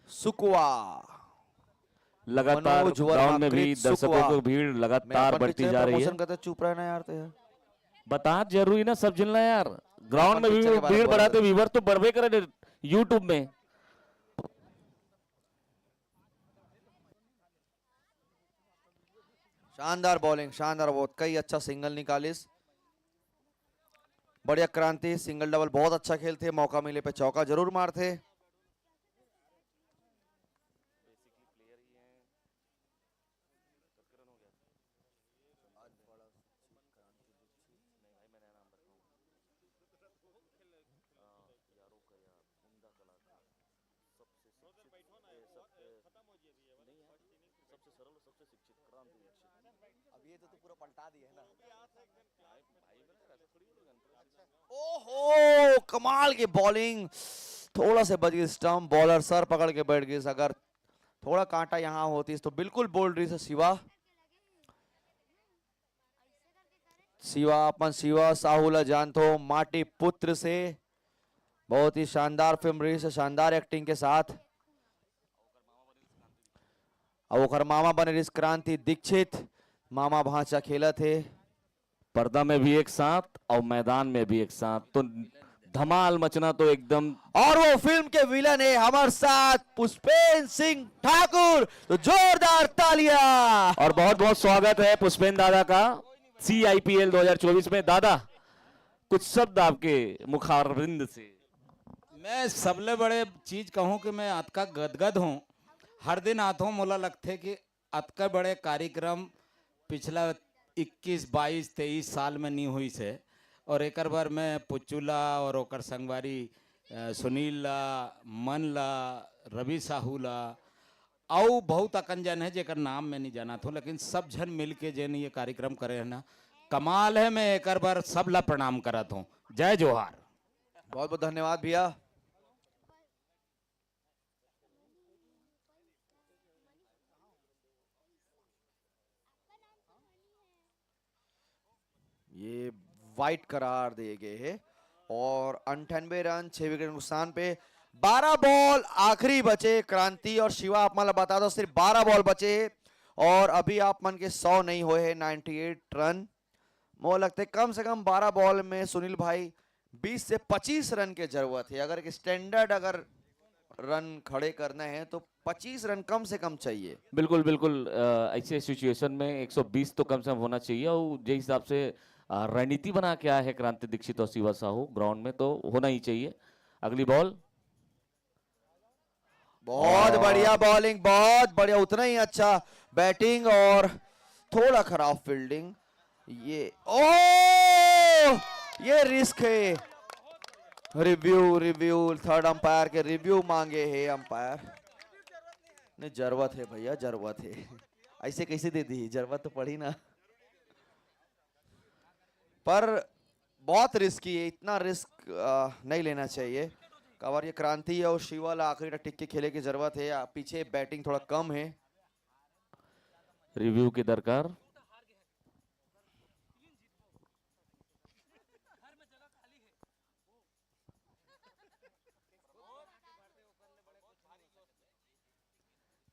Speaker 8: सुकुआ
Speaker 2: लगातार
Speaker 8: मनोज वर्मा,
Speaker 2: ग्राउंड में भी
Speaker 8: कृत
Speaker 2: दर्शकों
Speaker 8: सुकुआ।
Speaker 2: की भीड़ लगातार बढ़ती जा रही है।
Speaker 8: करते चुप रहना यार तो यार।
Speaker 2: बता जरूरी ना सब जिलना यार। ग्राउंड में भी
Speaker 8: पिक्चर के बारे में
Speaker 2: भीड़
Speaker 8: बोल
Speaker 2: बढ़ाते
Speaker 8: रहे
Speaker 2: व्यूवर तो बढ़वे करे यूट्यूब में।
Speaker 8: शानदार बॉलिंग, शानदार, बहुत कई अच्छा सिंगल निकालिस। बढ़िया क्रांति, सिंगल डबल बहुत अच्छा खेलते, मौका मिले पे चौका जरूर मारते। अब ये तो तू पूरा पलटा दिया है ना। ओहो कमाल की बॉलिंग, थोड़ा से बच गई स्टंप, बॉलर सर पकड़ के बैठ गई। अगर थोड़ा कांटा यहां होती तो बिल्कुल बाउंड्री से शिवा अपन शिवा साहूला जानतो माटी पुत्र से बहुत ही शानदार फिल्म रही है, शानदार एक्टिंग के साथ। अब ओकर मामा बने रिस क्रांति दीक्षित, मामा भांचा खेला थे।
Speaker 2: पर्दा में भी एक साथ और मैदान में भी एक साथ, तो धमाल मचना तो एकदम।
Speaker 8: और वो फिल्म के विलन है हमारे साथ पुष्पेंद्र सिंह ठाकुर, तो जोरदार तालियां।
Speaker 2: और बहुत बहुत स्वागत है पुष्पेंद्र दादा का CIPL 2024 में। दादा कुछ शब्द आपके मुखारबिंद से।
Speaker 11: मैं सबले बड़े चीज कहूं कि मैं अतका गदगद हूं। हर दिन आतो मोला लगते कि अतका बड़े कार्यक्रम पिछला 21, 22, 23 साल में नहीं हुई से। और एक बार मैं पुचुला और ओकर संगवारी सुनील ला, मन ला, रवि साहू ला और बहुत अकन जन है जेकर नाम मैं नहीं जाना था, लेकिन सब जन मिल के जन ये कार्यक्रम करे है ना, कमाल है। मैं एक बार सब ला प्रणाम करत हूँ। जय जोहार।
Speaker 8: बहुत बहुत धन्यवाद भैया। ये वाइट करार दिए गए हैं और 98 रन 6 विकेट नुकसान पे 12 बॉल आखिरी बचे। क्रांति और शिवा आप मन बता दो, सिर्फ 12 बॉल बचे और अभी आप मन के 100 नहीं हुए हैं। 98 रन मुझे लगता है कम से कम 12 बॉल में सुनील भाई 20 से 25 रन की जरूरत है। अगर एक स्टैंडर्ड अगर रन खड़े करना है तो 25 रन कम से कम चाहिए।
Speaker 2: बिल्कुल बिल्कुल, ऐसे सिचुएशन में 120 तो कम से कम होना चाहिए। और जिस हिसाब से रणनीति बना के आया है क्रांति दीक्षित और शिवा साहू ग्राउंड में, तो होना ही चाहिए। अगली बॉल
Speaker 8: बहुत बढ़िया बॉलिंग, बहुत बढ़िया, उतना ही अच्छा बैटिंग और थोड़ा खराब फील्डिंग। ये रिस्क है। रिव्यू थर्ड अंपायर के रिव्यू मांगे है अंपायर ने। जरूरत है भैया, जरूरत है। ऐसे कैसे दे दी, जरूरत तो पड़ी ना। पर बहुत रिस्की है, इतना रिस्क नहीं लेना चाहिए। कवर ये क्रांति और शिवल आखिरी तक टिक के खेले की जरूरत है। पीछे बैटिंग थोड़ा कम है।
Speaker 2: रिव्यू की दरकार।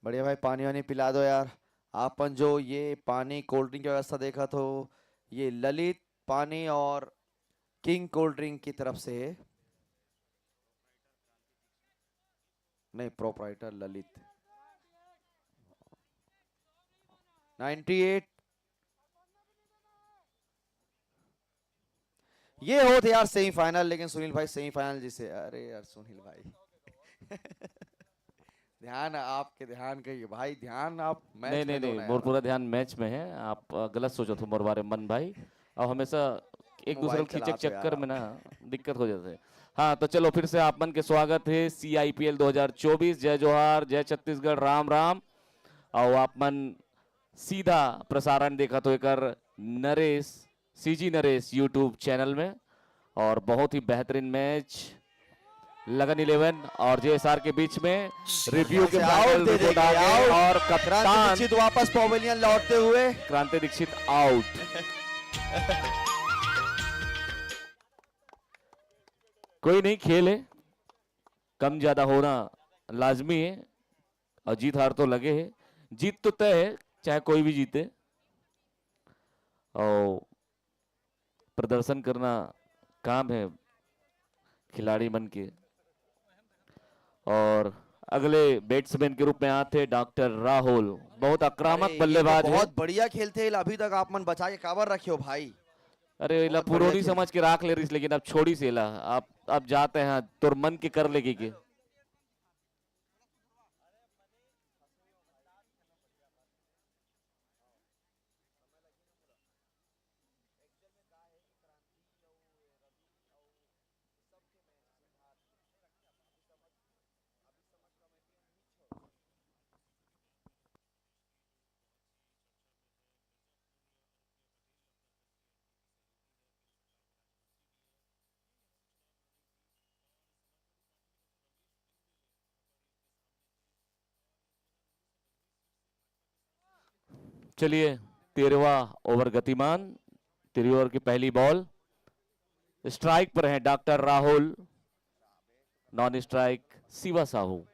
Speaker 8: बढ़िया भाई, पानी वानी पिला दो यार। आपन जो ये पानी कोल्ड ड्रिंक की व्यवस्था देखा तो ये ललित पानी और किंग कोल्ड ड्रिंक की तरफ से है। नहीं, प्रोप्राइटर ललित। 98 ये होते यार सेमीफाइनल, लेकिन सुनील भाई सेमीफाइनल जिसे, अरे यार सुनील भाई ध्यान आपके, ध्यान कहिए भाई, ध्यान आप मैच
Speaker 2: नहीं
Speaker 8: में
Speaker 2: नहीं
Speaker 8: दो
Speaker 2: नहीं,
Speaker 8: ना
Speaker 2: मोर
Speaker 8: यार।
Speaker 2: पूरा ध्यान मैच में है। आप गलत सोचो थे मोर बारे में मन भाई। और हमेशा एक दूसरे को
Speaker 8: मोबाइल
Speaker 2: खींचे
Speaker 8: चलाते
Speaker 2: चक्कर
Speaker 8: यार
Speaker 2: में ना दिक्कत हो जाते है। हाँ तो चलो फिर से आप मन के स्वागत है CIPL 2024। जय जोहार, जय छत्तीसगढ़, राम राम। और आप मन सीधा प्रसारण देखा तो एक Naresh CG Naresh YouTube channel में। और बहुत ही बेहतरीन मैच लगन 11 और JSR के बीच में। रिव्यू के
Speaker 8: आउट
Speaker 2: फाइनल
Speaker 8: दे
Speaker 2: रिपोर्ट
Speaker 8: देंगे,
Speaker 2: आ गए
Speaker 8: आउट।
Speaker 2: और
Speaker 8: क्रांति
Speaker 2: कप्तान
Speaker 8: दीक्षित वापस पवेलियन लौटते हुए।
Speaker 2: क्रांति दीक्षित आउट। कोई नहीं, खेल है, कम ज्यादा होना लाजमी है और जीत हार तो लगे है। जीत तो तय है चाहे कोई भी जीते, और प्रदर्शन करना काम है खिलाड़ी मन के। और अगले बैट्समैन के रूप में आते डॉक्टर राहुल, बहुत आक्रामक
Speaker 8: अरे, ये
Speaker 2: बल्लेबाज
Speaker 8: तो
Speaker 2: है।
Speaker 8: बहुत बढ़िया खेलते, अभी तक आप मन बचा के काबर रखे हो भाई।
Speaker 2: अरे इला
Speaker 8: बहुत बढ़िया
Speaker 2: पुरोनी
Speaker 8: खेल।
Speaker 2: समझ के राख ले रही, लेकिन अब छोड़ी से ला। आप अब जाते हैं तुर मन के कर लेगी के। चलिए 13वां ओवर गतिमान। 13 ओवर की पहली बॉल, स्ट्राइक पर है doctor Rahul. Non strike Shiva Sahu.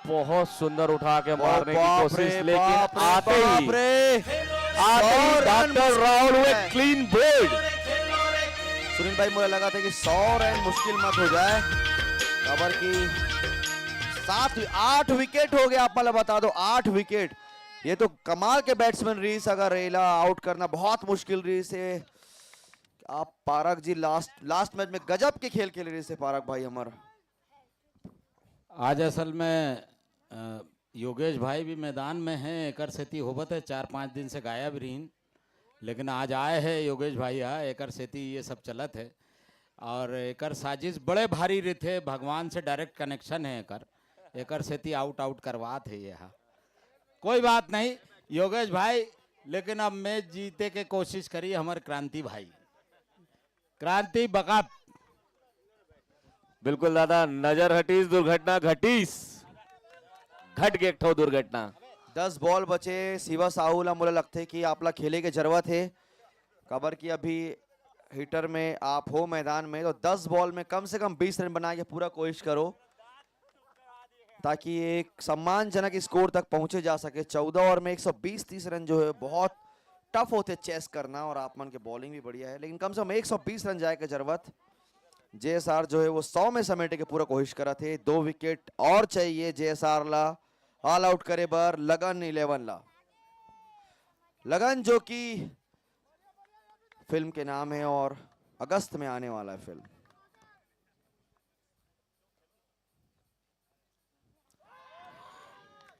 Speaker 2: बहुत सुंदर उठा के मारने की कोशिश, लेकिन आते ही डॉक्टर राहुल हुए क्लीन बोल्ड।
Speaker 8: सुनील भाई मुझे लगा था कि 100 रन मुश्किल मत हो जाए, खबर की 8 विकेट हो गया। आप मतलब बता दो 8 विकेट, ये तो कमाल के बैट्समैन रीस, अगर रेला आउट करना बहुत मुश्किल रीस है। आप पारक जी लास्ट मैच में गजब के खेल खेल रहे थे पारक भाई हमारा।
Speaker 11: आज असल में योगेश भाई भी मैदान में हैं, एकर सेती होबत है 4-5 दिन से गायब रहीन, लेकिन आज आए हैं योगेश भाई। एकर सेती ये सब चलत है और एकर साजिश बड़े भारी रहते, भगवान से डायरेक्ट कनेक्शन है एकर सेती आउट करवात है ये। कोई बात नहीं योगेश भाई, लेकिन अब मैच जीते के कोशिश करी हमारे क्रांति भाई। क्रांति बका।
Speaker 2: बिल्कुल दादा, नजर हटीस दुर्घटना घटीस, घट के एक ठो दुर्घटना।
Speaker 8: 10 बॉल बचे, शिवा साहूला मुझे लगते कि आपला खेले के जरूरत है। खबर की अभी हिटर में आप हो मैदान में, तो 10 बॉल में कम से कम 20 रन बना के पूरा कोशिश करो, ताकि एक सम्मानजनक स्कोर तक पहुंचे जा सके। 14 ओवर में 120-30 रन जो है बहुत टफ होते चेस करना, और आपमन के बॉलिंग भी बढ़िया है, लेकिन कम से कम 120 रन जाए के जरूरत। जेएसआर जो है वो 100 में समेटे के पूरा कोशिश करा थे। 2 विकेट और चाहिए जेएसआर ला ऑल आउट करे बर लगन 11 ला। लगन जो कि फिल्म के नाम है और अगस्त में आने वाला है फिल्म।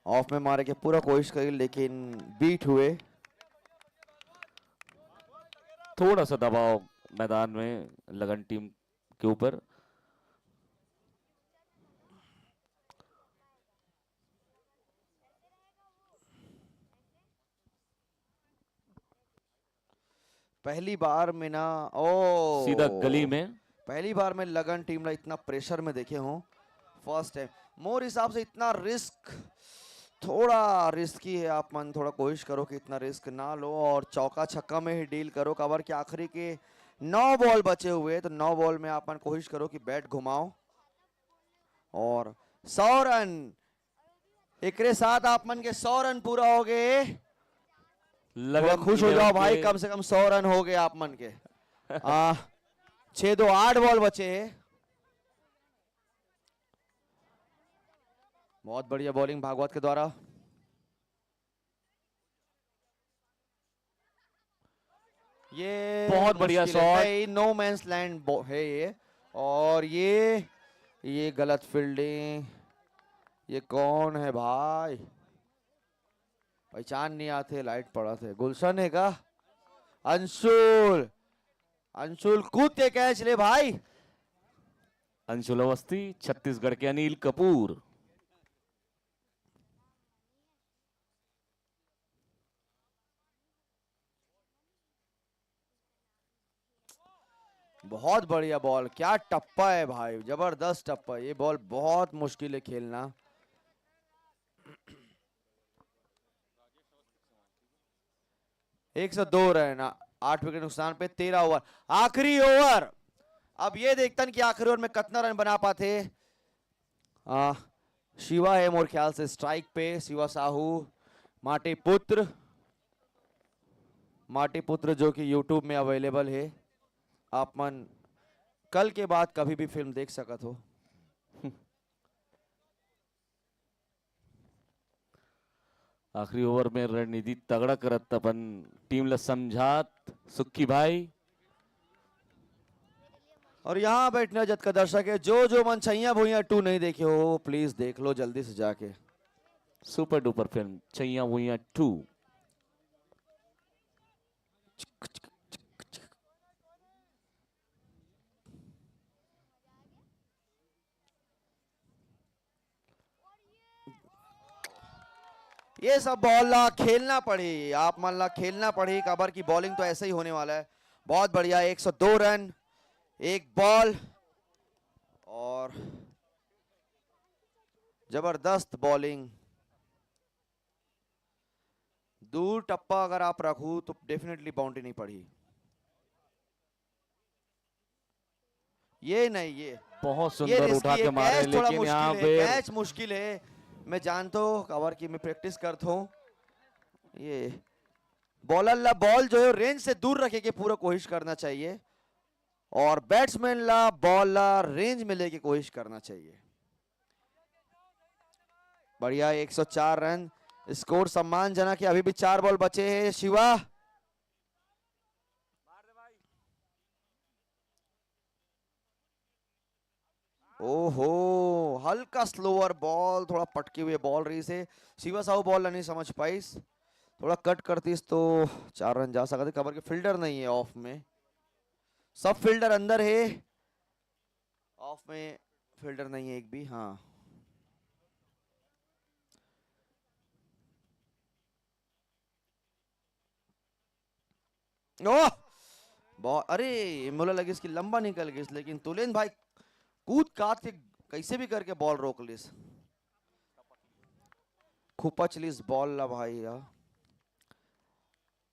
Speaker 8: ऑफ में मारे के पूरा कोशिश करी, लेकिन बीट हुए।
Speaker 2: थोड़ा सा दबाव मैदान में लगन टीम के ऊपर।
Speaker 8: पहली बार में ना
Speaker 2: सीधा गली में,
Speaker 8: पहली बार में लगन टीम ला इतना प्रेशर में देखे हूँ फर्स्ट टाइम। मोर हिसाब से इतना रिस्क थोड़ा रिस्की है। आप मन थोड़ा कोशिश करो कि इतना रिस्क ना लो और चौका छक्का में ही डील करो। कवर के आखिरी के 9 बॉल बचे हुए, तो 9 बॉल में आप मन कोशिश करो कि बैट घुमाओ और 100 रन। एक साथ आप मन के 100 रन पूरा हो गए। खुश हो जाओ भाई, कम से कम 100 रन हो गए आप मन के। 6-2 8 बॉल बचे हैं। बहुत बढ़िया बॉलिंग भागवत के द्वारा। ये
Speaker 2: बहुत बढ़िया शॉट,
Speaker 8: नो मैंस लैंड है ये, और ये गलत फील्डिंग। ये कौन है भाई, पहचान नहीं आते, लाइट पड़ा थे। गुलशन है का? अंशुल कूद के कैच ले भाई।
Speaker 2: अंशुल अवस्थी, छत्तीसगढ़ के अनिल कपूर।
Speaker 8: बहुत बढ़िया बॉल, क्या टप्पा है भाई, जबरदस्त टप्पा। ये बॉल बहुत मुश्किल है खेलना। एक 102 रन, 8 विकेट नुकसान पे 13 ओवर। आखिरी ओवर, अब ये देखते हैं कि आखिरी ओवर में कितना रन बना पाते। शिवा है मोर ख्याल से स्ट्राइक पे, शिवा साहू। माटी पुत्र जो कि यूट्यूब में अवेलेबल है, आप मन कल के बाद कभी भी फिल्म देख सकत हो।
Speaker 2: आखिरी ओवर में रणनीति तगड़ा करत अपन टीम ला समझात सुक्की भाई।
Speaker 8: और यहाँ बैठने जत का दर्शक है, जो मन छैया भुइया 2 नहीं देखे हो प्लीज देख लो जल्दी से जाके।
Speaker 2: सुपर डुपर फिल्म छैया भुइया 2।
Speaker 8: ये सब बॉल ला खेलना पड़ी, आप मन ला खेलना पड़ी। कबर की बॉलिंग तो ऐसे ही होने वाला है। बहुत बढ़िया, 102 रन एक बॉल और जबरदस्त बॉलिंग। दूर टप्पा अगर आप रखू तो डेफिनेटली बाउंड्री नहीं पड़ी। ये नहीं, ये
Speaker 2: बहुत
Speaker 8: ये
Speaker 2: सुंदर
Speaker 8: risky
Speaker 2: उठा
Speaker 8: है,
Speaker 2: के मारे,
Speaker 8: कैच थोड़ा
Speaker 2: लेकिन यहाँ
Speaker 8: मुश्किल है,
Speaker 2: पे
Speaker 8: कैच मुश्किल है। मैं जानता हूँ कवर की मैं प्रैक्टिस करता हूँ। ये बॉलर ला बॉल जो है रेंज से दूर रखे के पूरा कोशिश करना चाहिए और बैट्समैन ला बॉल ला रेंज में लेके कोशिश करना चाहिए। बढ़िया 104 रन स्कोर सम्मानजनक है। अभी भी 4 बॉल बचे हैं। शिवा ओहो हल्का स्लोअर बॉल, थोड़ा पटके हुए बॉल रही से शिवा साहू बॉल नहीं समझ पाई। थोड़ा कट करती तो 4 रन जा सकते। कवर के फील्डर नहीं है ऑफ में, सब फील्डर अंदर है, ऑफ में फील्डर नहीं है एक भी। हाँ ओह बहुत, अरे मुला लगी इसकी लंबा निकल गई, लेकिन तुलेन भाई कूद काट के कैसे भी करके बॉल रोक लिस। खूपच लिस बॉल ला भाई यार।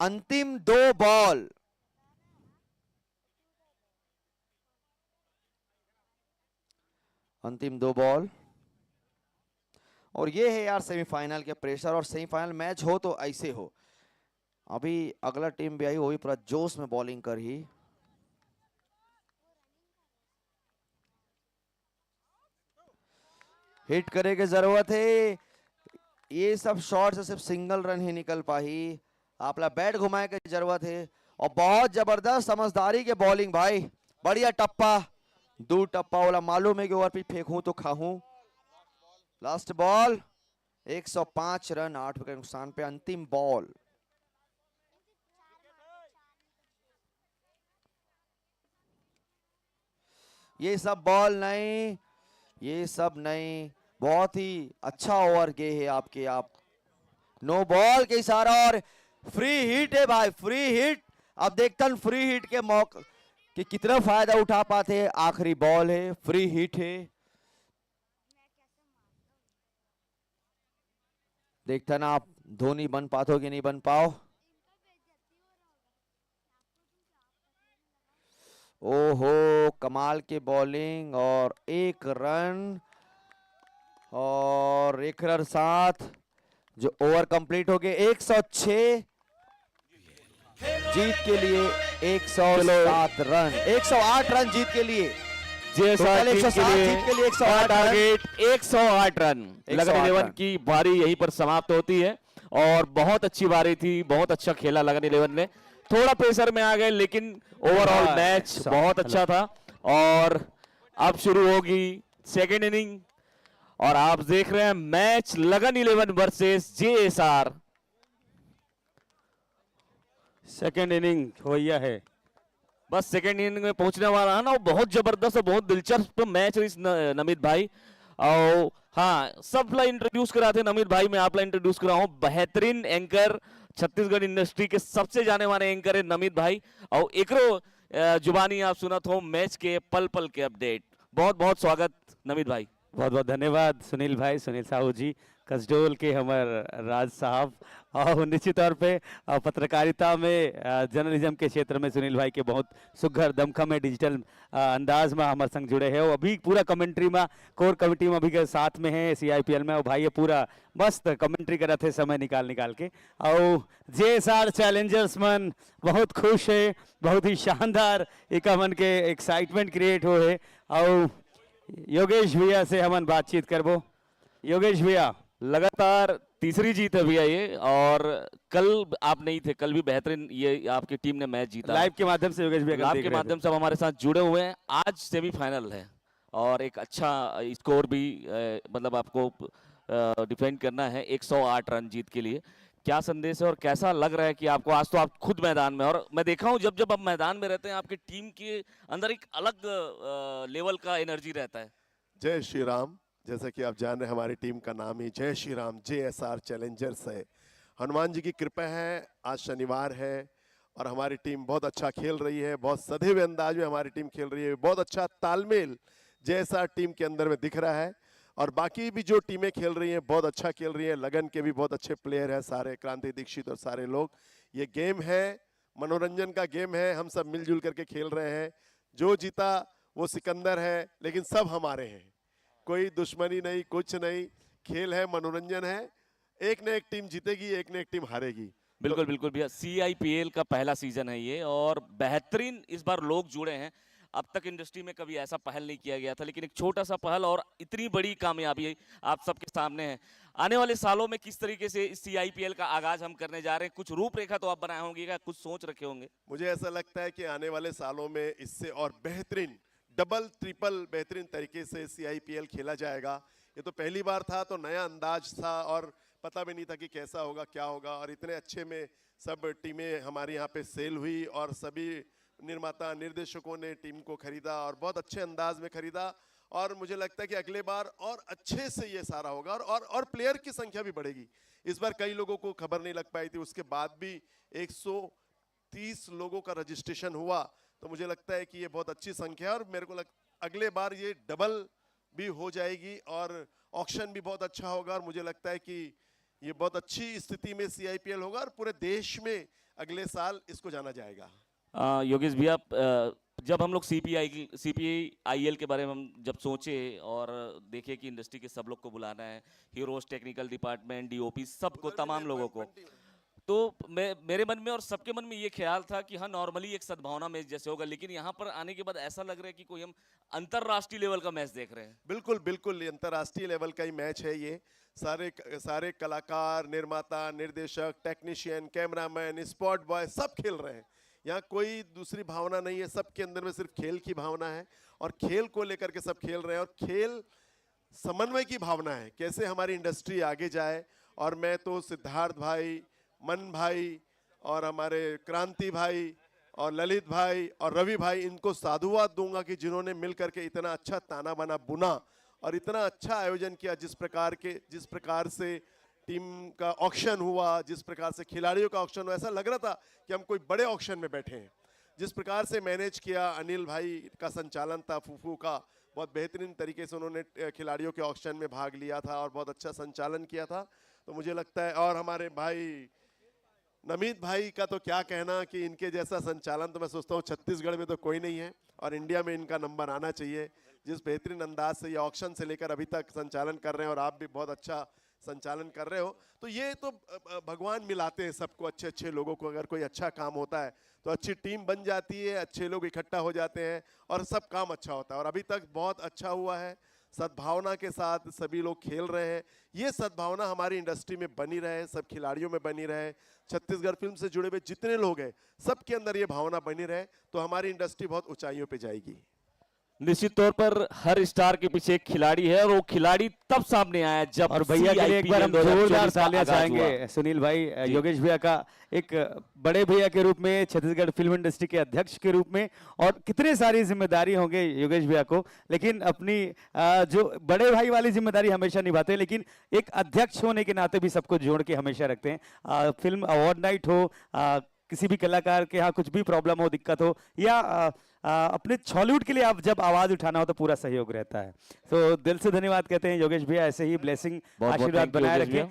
Speaker 8: अंतिम 2 बॉल, अंतिम 2 बॉल और ये है यार सेमीफाइनल के प्रेशर। और सेमीफाइनल मैच हो तो ऐसे हो। अभी अगला टीम भी आई, वो भी पूरा जोश में बॉलिंग कर ही। हिट करे की जरूरत है। ये सब शॉट से सिर्फ सिंगल रन ही निकल पाही। आपला बैट घुमाए की जरूरत है और बहुत जबरदस्त समझदारी के बॉलिंग भाई। बढ़िया टप्पा, 2 टप्पा वाला मालूम है कि ओवर पिच फेंकूं तो खाऊं। लास्ट बॉल 105 रन 8 विकेट नुकसान पे। अंतिम बॉल ये सब बॉल नहीं, ये सब नहीं। बहुत ही अच्छा ओवर गए है आपके। आप नो बॉल के इशारा और फ्री हिट है भाई, फ्री हिट। अब देखते हैं फ्री हिट के मौके कि कितना फायदा उठा पाते हैं। आखिरी बॉल है, फ्री हिट है। देखते ना आप धोनी बन पाते कि नहीं बन पाओ। ओहो कमाल के बॉलिंग और 1 रन और 1 रन साथ जो ओवर कंप्लीट हो गए। 106 जीत के लिए 107 रन, 108 रन जीत के लिए।
Speaker 2: जेएसआर
Speaker 8: टोटल
Speaker 2: टीम
Speaker 8: 107 जीत के लिए 108 रन।
Speaker 2: Target 108 run. लगन
Speaker 8: 108
Speaker 2: 11
Speaker 8: रन।
Speaker 2: की बारी यहीं पर समाप्त होती है और बहुत अच्छी बारी थी, बहुत अच्छा खेला लगन 11 ने। थोड़ा प्रेशर में आ गए लेकिन ओवरऑल मैच बहुत अच्छा था। और अब शुरू होगी सेकेंड इनिंग और आप देख रहे हैं मैच लगन 11 वर्सेस जेएसआर।
Speaker 1: सेकेंड इनिंग होया है।
Speaker 2: बस सेकेंड इनिंग में पहुंचने वाला है ना, वो बहुत जबरदस्त और बहुत दिलचस्प मैच रही नमित भाई। और हाँ सब ला इंट्रोड्यूस करा थे नमित भाई, मैं आप ला इंट्रोड्यूस करा हूँ। बेहतरीन एंकर, छत्तीसगढ़ इंडस्ट्री के सबसे जाने माने एंकर है नमित भाई। और एकरो जुबानी आप सुनत हो मैच के पल पल के अपडेट। बहुत बहुत स्वागत नमित भाई।
Speaker 1: बहुत बहुत धन्यवाद सुनील भाई, सुनील साहू जी, कसडोल के हमार राज साहब। और निश्चित तौर पे पत्रकारिता में जर्नलिज्म के क्षेत्र में सुनील भाई के बहुत सुघर दमखम में डिजिटल अंदाज में हमारे संग जुड़े हैं। और अभी पूरा कमेंट्री में कोर कमेटी में अभी के साथ में है CIPL में। और भाई ये पूरा मस्त कमेंट्री कर रहे थे समय निकाल के। और जेएसआर चैलेंजर्स मन बहुत खुश है, बहुत ही शानदार एक मन के एक्साइटमेंट क्रिएट हो है। और योगेश भैया से हमन बातचीत करबो। योगेश भैया
Speaker 2: लगातार तीसरी जीत है भैया ये, और कल आप नहीं थे, कल भी बेहतरीन ये आपकी टीम ने मैच जीता।
Speaker 1: लाइव के माध्यम से योगेश भैया
Speaker 2: लाइव के माध्यम से हमारे साथ जुड़े हुए हैं। आज सेमीफाइनल है और एक अच्छा स्कोर भी मतलब आपको डिफेंड करना है 108 रन जीत के लिए। क्या संदेश है और कैसा लग रहा है कि आपको आज तो आप खुद मैदान में, और मैं देखा हूं जब जब आप मैदान में रहते हैं आपकी टीम के अंदर एक अलग लेवल का एनर्जी रहता है।
Speaker 10: जय श्री राम। जैसा कि आप जान रहे हैं हमारी टीम का नाम ही जय श्री राम जेएसआर चैलेंजर्स है। हनुमान जी की कृपा है, आज शनिवार है और हमारी टीम बहुत अच्छा खेल रही है, बहुत सधे अंदाज में हमारी टीम खेल रही है, बहुत अच्छा तालमेल जैसा टीम के अंदर में दिख रहा है। और बाकी भी जो टीमें खेल रही हैं बहुत अच्छा खेल रही हैं, लगन के भी बहुत अच्छे प्लेयर हैं सारे, क्रांति दीक्षित और सारे लोग। ये गेम है, मनोरंजन का गेम है, हम सब मिलजुल करके खेल रहे हैं। जो जीता वो सिकंदर है, लेकिन सब हमारे हैं, कोई दुश्मनी नहीं, कुछ नहीं, खेल है, मनोरंजन है। एक न एक टीम जीतेगी, एक न एक टीम हारेगी।
Speaker 2: बिल्कुल बिल्कुल भैया, CIPL का पहला सीजन है ये और बेहतरीन इस बार लोग जुड़े हैं। अब तक इंडस्ट्री में कभी ऐसा पहल नहीं किया गया था, लेकिन एक छोटा सा पहल और इतनी बड़ी कामयाबी आप सबके सामने है। आने वाले सालों में किस तरीके से इस CIPL का आगाज हम करने जा रहे हैं, कुछ रूपरेखा तो आप बनाए होंगे, क्या कुछ सोच रखे होंगे?
Speaker 10: मुझे ऐसा लगता है कि आने वाले सालों में इससे और बेहतरीन, डबल ट्रिपल बेहतरीन तरीके से CIPL खेला जाएगा। ये तो पहली बार था तो नया अंदाज था और पता भी नहीं था कि कैसा होगा, क्या होगा। और इतने अच्छे में सब टीमें हमारे यहाँ पे सेल हुई और सभी निर्माता निर्देशकों ने टीम को खरीदा और बहुत अच्छे अंदाज में खरीदा। और मुझे लगता है कि अगले बार और अच्छे से ये सारा होगा और प्लेयर की संख्या भी बढ़ेगी। इस बार कई लोगों को खबर नहीं लग पाई थी, उसके बाद भी 130 लोगों का रजिस्ट्रेशन हुआ, तो मुझे लगता है कि ये बहुत अच्छी संख्या है। और मेरे को अगले बार ये डबल भी हो जाएगी और ऑक्शन भी बहुत अच्छा होगा। और मुझे लगता है कि ये बहुत अच्छी स्थिति में CIPL होगा और पूरे देश में अगले साल इसको जाना जाएगा।
Speaker 2: योगेश भैया, जब हम लोग CPIL के बारे में हम जब सोचे और देखे कि इंडस्ट्री के सब लोग को बुलाना है, हीरोज, टेक्निकल डिपार्टमेंट, DOP, सबको, तमाम लोगों को, तो मेरे मन में और सबके मन में ये ख्याल था कि हाँ नॉर्मली एक सद्भावना मैच जैसे होगा, लेकिन यहाँ पर आने के बाद ऐसा लग रहा है कि कोई हम अंतरराष्ट्रीय लेवल का मैच देख रहे हैं।
Speaker 10: बिल्कुल बिल्कुल, ये अंतरराष्ट्रीय लेवल का ही मैच है। ये सारे कलाकार, निर्माता, निर्देशक, टेक्नीशियन, कैमरामैन, स्पॉट बॉय सब खेल रहे हैं। यहाँ कोई दूसरी भावना नहीं है, सबके अंदर में सिर्फ खेल की भावना है और खेल को लेकर के सब खेल रहे हैं। और खेल समन्वय की भावना है, कैसे हमारी इंडस्ट्री आगे जाए। और मैं तो सिद्धार्थ भाई, मन भाई और हमारे क्रांति भाई और ललित भाई और रवि भाई, इनको साधुवाद दूंगा कि जिन्होंने मिल करके इतना अच्छा ताना बाना बुना और इतना अच्छा आयोजन किया। जिस प्रकार से टीम का ऑक्शन हुआ, जिस प्रकार से खिलाड़ियों का ऑक्शन हुआ, ऐसा लग रहा था कि हम कोई बड़े ऑक्शन में बैठे हैं। जिस प्रकार से मैनेज किया, अनिल भाई का संचालन था, फूफू का, बहुत बेहतरीन तरीके से उन्होंने खिलाड़ियों के ऑक्शन में भाग लिया था और बहुत अच्छा संचालन किया था। तो मुझे लगता है, और हमारे भाई नमित भाई का तो क्या कहना कि इनके जैसा संचालन तो मैं सोचता हूँ छत्तीसगढ़ में तो कोई नहीं है और इंडिया में इनका नंबर आना चाहिए। जिस बेहतरीन अंदाज से ये ऑक्शन से लेकर अभी तक संचालन कर रहे हैं और आप भी बहुत अच्छा संचालन कर रहे हो, तो ये तो भगवान मिलाते हैं सबको, अच्छे अच्छे लोगों को। अगर कोई अच्छा काम होता है तो अच्छी टीम बन जाती है, अच्छे लोग इकट्ठा हो जाते हैं और सब काम अच्छा होता है। और अभी तक बहुत अच्छा हुआ है, सद्भावना के साथ सभी लोग खेल रहे हैं। ये सद्भावना हमारी इंडस्ट्री में बनी रहे, सब खिलाड़ियों में बनी रहे, छत्तीसगढ़ फिल्म से जुड़े हुए जितने लोग हैं सबके अंदर ये भावना बनी रहे, तो हमारी इंडस्ट्री बहुत ऊंचाइयों पे जाएगी।
Speaker 2: निश्चित तौर पर हर स्टार के पीछे एक खिलाड़ी है और वो खिलाड़ी तब सामने आया जब
Speaker 1: और भैया के लिए एक बार हम जोरदार तालियां चाहेंगे सुनील भाई, योगेश भैया का एक बड़े भैया के रूप में, छत्तीसगढ़ फिल्म इंडस्ट्री के अध्यक्ष के रूप में, और कितने सारी जिम्मेदारी होंगे योगेश भैया को, लेकिन अपनी जो बड़े भाई वाली जिम्मेदारी हमेशा निभाते हैं, लेकिन एक अध्यक्ष होने के नाते भी सबको जोड़ के हमेशा रखते हैं। फिल्म अवार्ड नाइट हो, किसी भी कलाकार के यहाँ कुछ भी प्रॉब्लम हो, दिक्कत हो, या अपने छॉलीवुड के लिए आप जब आवाज उठाना हो तो पूरा सहयोग रहता है। तो दिल से धन्यवाद कहते हैं योगेश भैया, ऐसे ही ब्लेसिंग आशीर्वाद बनाए रखें।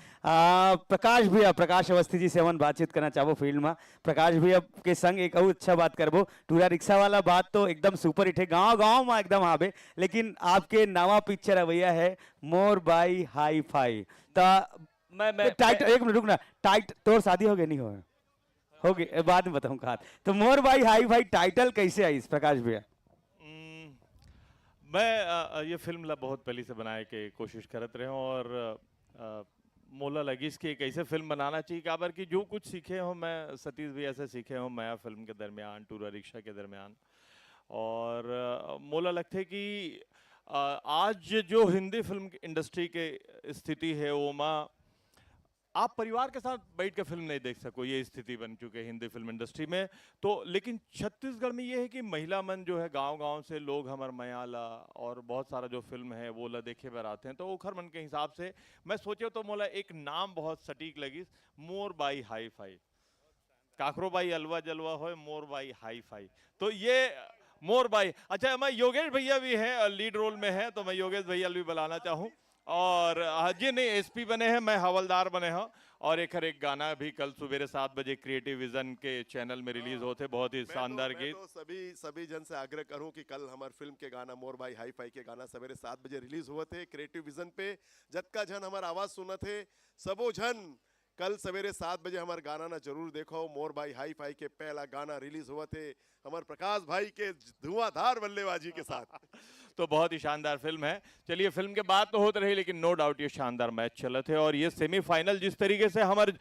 Speaker 1: प्रकाश भैया, प्रकाश अवस्थी जी से हम बातचीत करना चाहो फील्ड में। प्रकाश भैया के संग एक और अच्छा बात करबो, टूरा रिक्शा वाला बात तो एकदम सुपर हिट है, गाँव गाँव में एकदम आवे, लेकिन आपके नवा पिक्चर भैया है मोर बाई हाई फाई। टाइट, एक मिनट रुकना, टाइट तोर शादी हो गई नहीं हो गई, बाद में बताऊंगा। तो मोर भाई हाई भाई टाइटल कैसे आई इस प्रकाश भैया?
Speaker 12: मैं ये फिल्म ला बहुत पहले से बनाए के कोशिश करते रहे और मोला लगी कि एक ऐसे फिल्म बनाना चाहिए काबर कि जो कुछ सीखे हो मैं सतीश भैया से सीखे हो माया फिल्म के दरमियान, टूरा रिक्शा के दरमियान। और मोला लगता है कि आज जो हिंदी फिल्म इंडस्ट्री के स्थिति है वो माँ आप परिवार के साथ बैठ के फिल्म नहीं देख सको, ये स्थिति बन चुकी है हिंदी फिल्म इंडस्ट्री में। तो लेकिन छत्तीसगढ़ में ये है कि महिला मन जो है गांव-गांव से लोग हमार मयाला और बहुत सारा जो फिल्म है वो ला देखे बर आते हैं। तो ओखर मन के हिसाब से मैं सोचे तो मोला एक नाम बहुत सटीक लगी, मोर बाई हाई फाई। काकरो बाई अलवा जलवा हो, मोर बाई हाई फाई। तो ये मोर बाई, अच्छा मैं योगेश भैया भी हैं लीड रोल में है, तो मैं योगेश भैया भी बुलाना चाहूँ। और जी नहीं, एसपी बने हैं, मैं हवलदार बने हैं। और एक गाना भी कल सुबह 7 बजे क्रिएटिव विजन के चैनल में रिलीज होते, बहुत ही शानदार गीत।
Speaker 10: तो सभी जन से आग्रह करूं कि कल हमारे फिल्म के गाना मोर बाई हाई फाई के गाना सवेरे 7 बजे रिलीज हुए थे क्रिएटिव विजन पे। जतका जन हमारा आवाज सुना थे, सबो जन कल सवेरे 7 बजे हमारे गाना ना जरूर देखो। मोर बाई हाई फाई के पहला गाना रिलीज हुआ थे हमारे प्रकाश भाई के धुआंधार बल्लेबाजी के साथ।
Speaker 12: तो बहुत ही शानदार फिल्म है। चलिए, फिल्म के बाद तो होते रही, लेकिन नो डाउट ये शानदार मैच चले थे। और ये सेमीफाइनल जिस तरीके से हमारे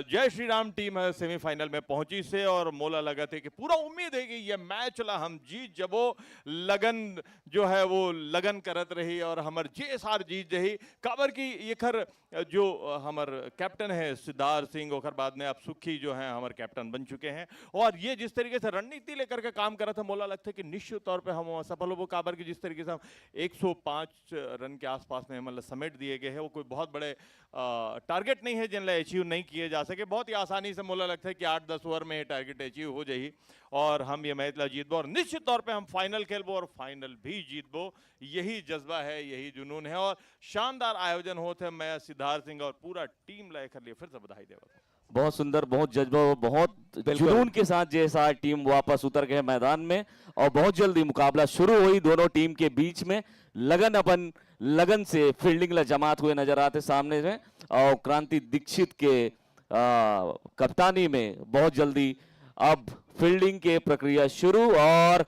Speaker 12: जय श्री राम टीम है सेमीफाइनल में पहुंची से, और मोला लगा थे कि पूरा उम्मीद है कि ये मैच ला हम जीत जबो। लगन जो है वो लगन करत रही और हमार JSR जीत रही। काबर की ये खर जो हमार कैप्टन है सिद्धार्थ सिंह, और बाद में अब सुखी जो है हमारे कैप्टन बन चुके हैं। और ये जिस तरीके से रणनीति लेकर के काम करा था, मोला लगता है कि निश्चित तौर पे हम सफल हो। काबर की जिस तरीके से हम 105 रन के आसपास में मतलब समेट दिए गए हैं, वो कोई बहुत बड़े टारगेट नहीं है जिनसे अचीव नहीं किए जा सके। बहुत ही आसानी से मोला लगता है कि 8-10 ओवर में ये टारगेट अचीव हो जाए और हम ये मैच ला जीतबो, और निश्चित तौर पे हम फाइनल खेलबो और फाइनल भी जीतबो। यही जज्बा है, यही जुनून है, और शानदार आयोजन होते हैं। मैं सिद्धार्थ सिंह और पूरा टीम लेकर लिए फिर से बधाई देवा।
Speaker 2: बहुत सुंदर, बहुत जज्बा, बहुत जुनून के साथ JSR टीम वापस उतर गए मैदान में, और बहुत जल्दी मुकाबला शुरू हुई दोनों टीम के बीच में। लगन से फील्डिंग ला जमात हुए नजर आते सामने में, और क्रांति दीक्षित के कप्तानी में बहुत जल्दी अब फील्डिंग के प्रक्रिया शुरू। और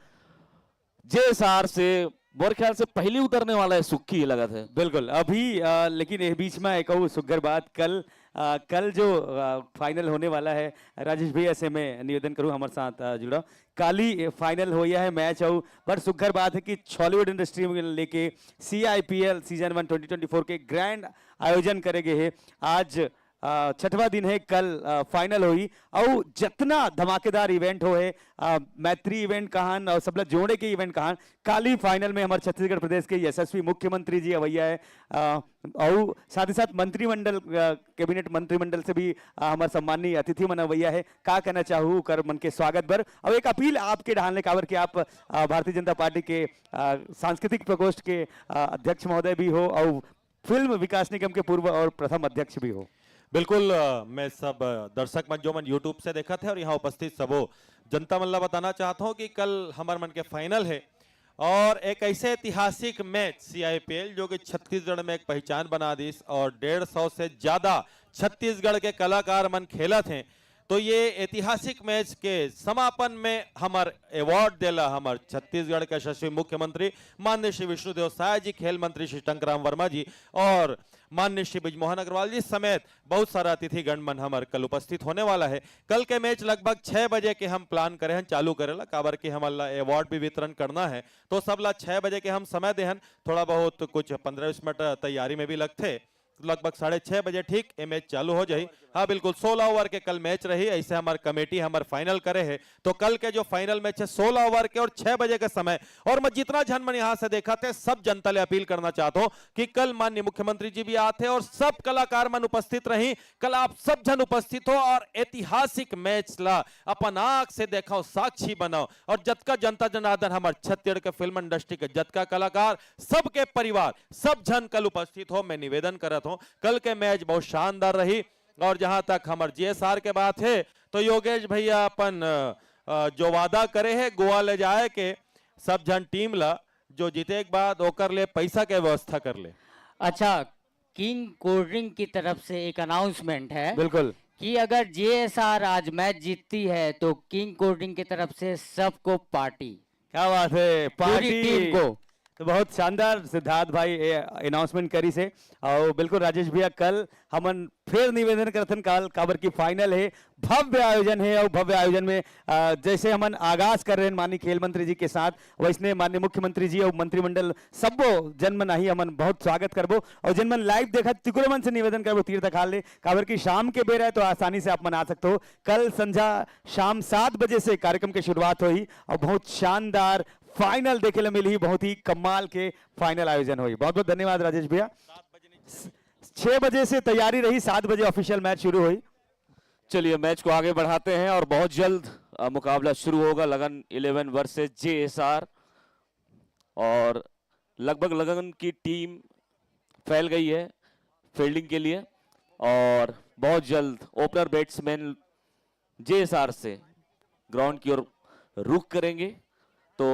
Speaker 2: JSR से मेरे ख्याल से पहले उतरने वाला है सुक्की लगा था।
Speaker 1: बिल्कुल अभी लेकिन ये बीच में एक और सुगर बात, कल जो फाइनल होने वाला है, राजेश भैया से मैं निवेदन करूं हमारे साथ जुड़ा। काली फाइनल हो गया है मैच, और पर सुगर बात है कि बॉलीवुड इंडस्ट्री में लेके CIPL सीजन 1 2024 के ग्रैंड आयोजन करेंगे है। आज 6वां दिन है, कल फाइनल हुई, और जितना धमाकेदार इवेंट हो है, मैत्री इवेंट कहान और सबला जोड़े के इवेंट कहान, काली फाइनल में हमारे छत्तीसगढ़ प्रदेश के यशस्वी मुख्यमंत्री जी अवैया है, और साथ ही साथ मंत्रिमंडल कैबिनेट मंत्रिमंडल से भी हमारे सम्माननीय अतिथि मन अवैया है। का कहना चाहूँ कर मन के स्वागत बर, और एक अपील आपके ढालने काबर कि आप भारतीय जनता पार्टी के सांस्कृतिक प्रकोष्ठ के अध्यक्ष महोदय भी हो, और फिल्म विकास निगम के पूर्व और प्रथम अध्यक्ष भी हो।
Speaker 4: बिल्कुल, मैं सब दर्शक मन जो मन यूट्यूब से देखा थे और यहाँ उपस्थित सबो जनता मन ला बताना चाहता हूँ कि कल हमारे मन के फाइनल है, और एक ऐसे ऐतिहासिक मैच CIPL जो कि छत्तीसगढ़ में एक पहचान बना दी, और 150 से ज्यादा छत्तीसगढ़ के कलाकार मन खेला थे। तो ये ऐतिहासिक मैच के समापन में हमार अवार्ड देला हमार छत्तीसगढ़ के यशस्वी मुख्यमंत्री माननीय श्री विष्णुदेव साय जी, खेल मंत्री श्री टंकराम वर्मा जी, और माननीय श्री ब्रिजमोहन अग्रवाल जी समेत बहुत सारा अतिथि गणमन हमारे कल उपस्थित होने वाला है। कल के मैच लगभग 6 बजे के हम प्लान करे हैं चालू करेला, काबर की हमारा अवार्ड भी वितरण करना है, तो सबला 6 बजे के हम समय दे, थोड़ा बहुत कुछ 15-20 मिनट तैयारी में भी लगते, लगभग 6:30 बजे ठीक ये मैच चालू हो जाए। हाँ बिल्कुल, 16 ओवर के कल मैच रही, ऐसे हमारे कमेटी हमारे फाइनल करे है। तो कल के जो फाइनल मैच है 16 ओवर के और 6 बजे के समय, और मैं जितना जन मन यहाँ से देखा थे सब जनता ले अपील करना चाहता हूँ कि कल माननीय मुख्यमंत्री जी भी आते और सब कलाकार मन उपस्थित रही। कल आप सब जन उपस्थित हो और ऐतिहासिक मैच ला अपन आंख से देखो, साक्षी बनाओ, और जतका जनता जनार्दन हमारे छत्तीसगढ़ के फिल्म इंडस्ट्री के जतका कलाकार सबके परिवार सब जन कल उपस्थित हो, मैं निवेदन करता हूँ। कल के मैच बहुत शानदार रही, और जहां तक हमारे JSR के बात है तो योगेश भैया अपन जो वादा करे है गोवा ले जाए के सब जन टीम ला जो जीते के बाद ओकर ले पैसा के व्यवस्था कर ले।
Speaker 13: अच्छा, किंग कोल्ड ड्रिंक की तरफ से एक अनाउंसमेंट है
Speaker 1: बिल्कुल
Speaker 13: कि अगर JSR आज मैच जीतती है तो किंग कोल्ड ड्रिंक की तरफ से सबको पार्टी।
Speaker 1: क्या बात है, पार्टी
Speaker 13: टीम को
Speaker 1: तो बहुत शानदार सिद्धार्थ भाई अनाउंसमेंट करी से। और बिल्कुल राजेश भैया, कल हमन फिर निवेदन करथन काल काबर की फाइनल है, भव्य आयोजन है, और भव्य आयोजन में जैसे हमन आगाज कर रहे हैं माननीय खेल मंत्री जी के साथ, वैसने माननीय मुख्यमंत्री जी और मंत्रिमंडल सबो जनमन आई हमन बहुत स्वागत करबो। और जनमन लाइव देखा तिकुरे मन से निवेदन करबो तीर्थ खाल ले, काबर की शाम के बेर है तो आसानी से आप मन आ सकते हो। कल संध्या शाम 7 बजे से कार्यक्रम की शुरुआत हुई, और बहुत शानदार फाइनल देखे मिली, बहुत ही कमाल के फाइनल आयोजन हुई। बहुत बहुत धन्यवाद राजेश भैया। 6 बजे से तैयारी रही, 7 बजे ऑफिशियल मैच शुरू हुई।
Speaker 2: चलिए मैच को आगे बढ़ाते हैं और बहुत जल्द मुकाबला शुरू होगा लगन 11 वर्सेस जेएसआर। और लगभग लगन की टीम फैल गई है फील्डिंग के लिए और बहुत जल्द ओपनर बैट्समैन जेएसआर से ग्राउंड की ओर रुख करेंगे। तो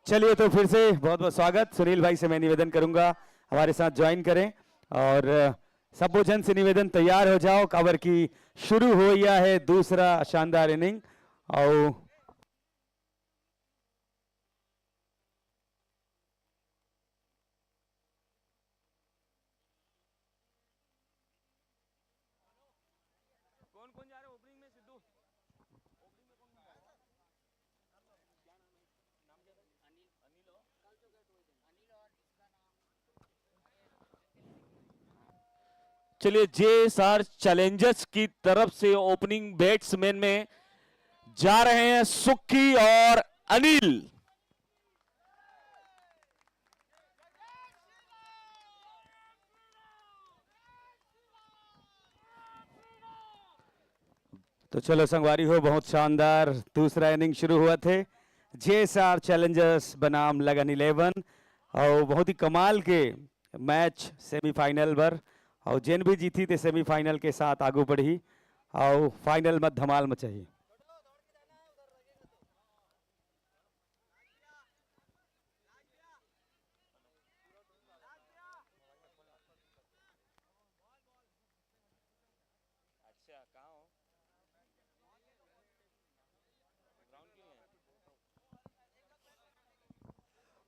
Speaker 1: चलिए तो फिर से बहुत बहुत स्वागत। सुनील भाई से मैं निवेदन करूंगा हमारे साथ ज्वाइन करें और सब जन से निवेदन तैयार हो जाओ। कवर की शुरू हो गया है दूसरा शानदार इनिंग और
Speaker 2: चलिए जेएसआर चैलेंजर्स की तरफ से ओपनिंग बैट्समैन में जा रहे हैं सुक्की और अनिल।
Speaker 1: तो चलो संगवारी हो, बहुत शानदार दूसरा इनिंग शुरू हुआ थे जेएसआर चैलेंजर्स बनाम लगन 11 और बहुत ही कमाल के मैच सेमीफाइनल पर और जेन भी जीती थे सेमीफाइनल के साथ आगू बढ़ी और फाइनल में धमाल मचाई।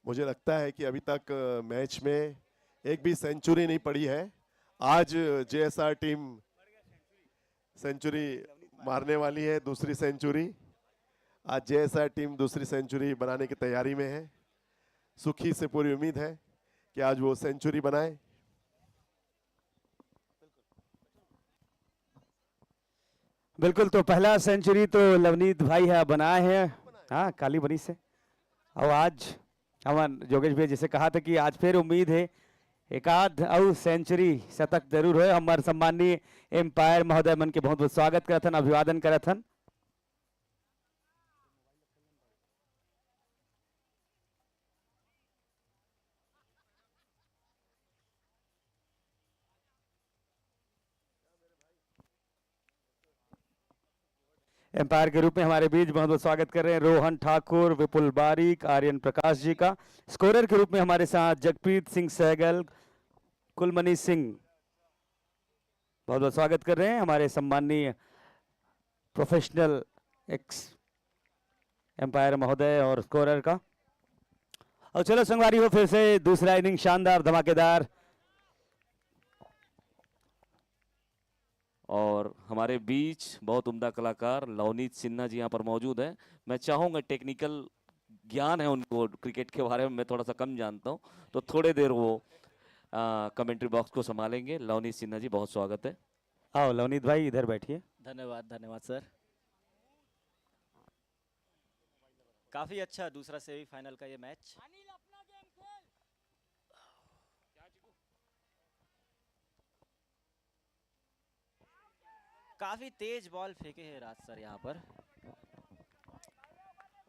Speaker 10: मुझे लगता है कि अभी तक मैच में एक भी सेंचुरी नहीं पड़ी है। आज जेएसआर टीम सेंचुरी मारने वाली है, दूसरी सेंचुरी। आज जेएसआर टीम दूसरी सेंचुरी बनाने की तैयारी में है। सुखी से पूरी उम्मीद है कि आज वो सेंचुरी बनाए।
Speaker 1: बिल्कुल, तो पहला सेंचुरी तो लवनीत भाई है बनाए हैं, हाँ काली बनी से। और आज हमारे जोगेश भाई जैसे कहा था कि आज फिर उम्मीद है एक आध और सेंचुरी शतक जरूर है। हमारे सम्मानीय एम्पायर महोदय मन के बहुत बहुत स्वागत करथन, अभिवादन करथन। एम्पायर के रूप में हमारे बीच बहुत बहुत स्वागत कर रहे हैं रोहन ठाकुर, विपुल बारिक, आर्यन प्रकाश जी का। स्कोरर के रूप में हमारे साथ जगप्रीत सिंह सहगल, कुलमनी सिंह बहुत बहुत स्वागत कर रहे हैं हमारे सम्मानीय प्रोफेशनल एक्स एम्पायर महोदय और स्कोरर का। और चलो संगवारी हो, फिर से दूसरा इनिंग शानदार धमाकेदार।
Speaker 2: और हमारे बीच बहुत उम्दा कलाकार लवनीत सिन्हा जी यहाँ पर मौजूद हैं। मैं चाहूँगा टेक्निकल ज्ञान है उनको क्रिकेट के बारे में, मैं थोड़ा सा कम जानता हूँ, तो थोड़े देर वो कमेंट्री बॉक्स को संभालेंगे। लवनीत सिन्हा जी बहुत स्वागत है।
Speaker 1: आओ लवनीत भाई इधर बैठिए।
Speaker 14: धन्यवाद धन्यवाद सर। काफी अच्छा दूसरा सेमीफाइनल का ये मैच। काफी तेज बॉल फेंके हैं राज सर यहाँ पर।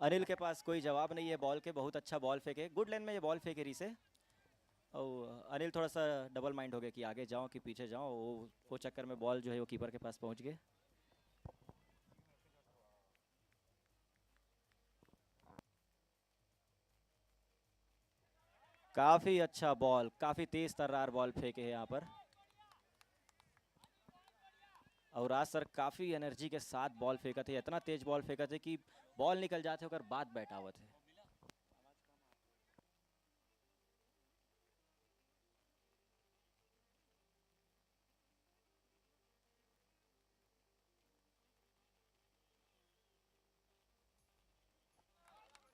Speaker 14: अनिल के पास कोई जवाब नहीं है बॉल के, बहुत अच्छा बॉल फेंके, गुड लेन में ये बॉल फेंके री से। और अनिल थोड़ा सा डबल माइंड हो गया कि आगे जाऊं कि पीछे जाऊं, वो चक्कर में बॉल जो है वो कीपर के पास पहुंच गए। काफी अच्छा बॉल, काफी तेज तर्रार बॉल फेंके हैं यहाँ पर। और राज सर काफी एनर्जी के साथ बॉल फेंका थे, इतना तेज बॉल फेंका थे कि बॉल निकल जाते होकर बाद बैठा हुआ थे।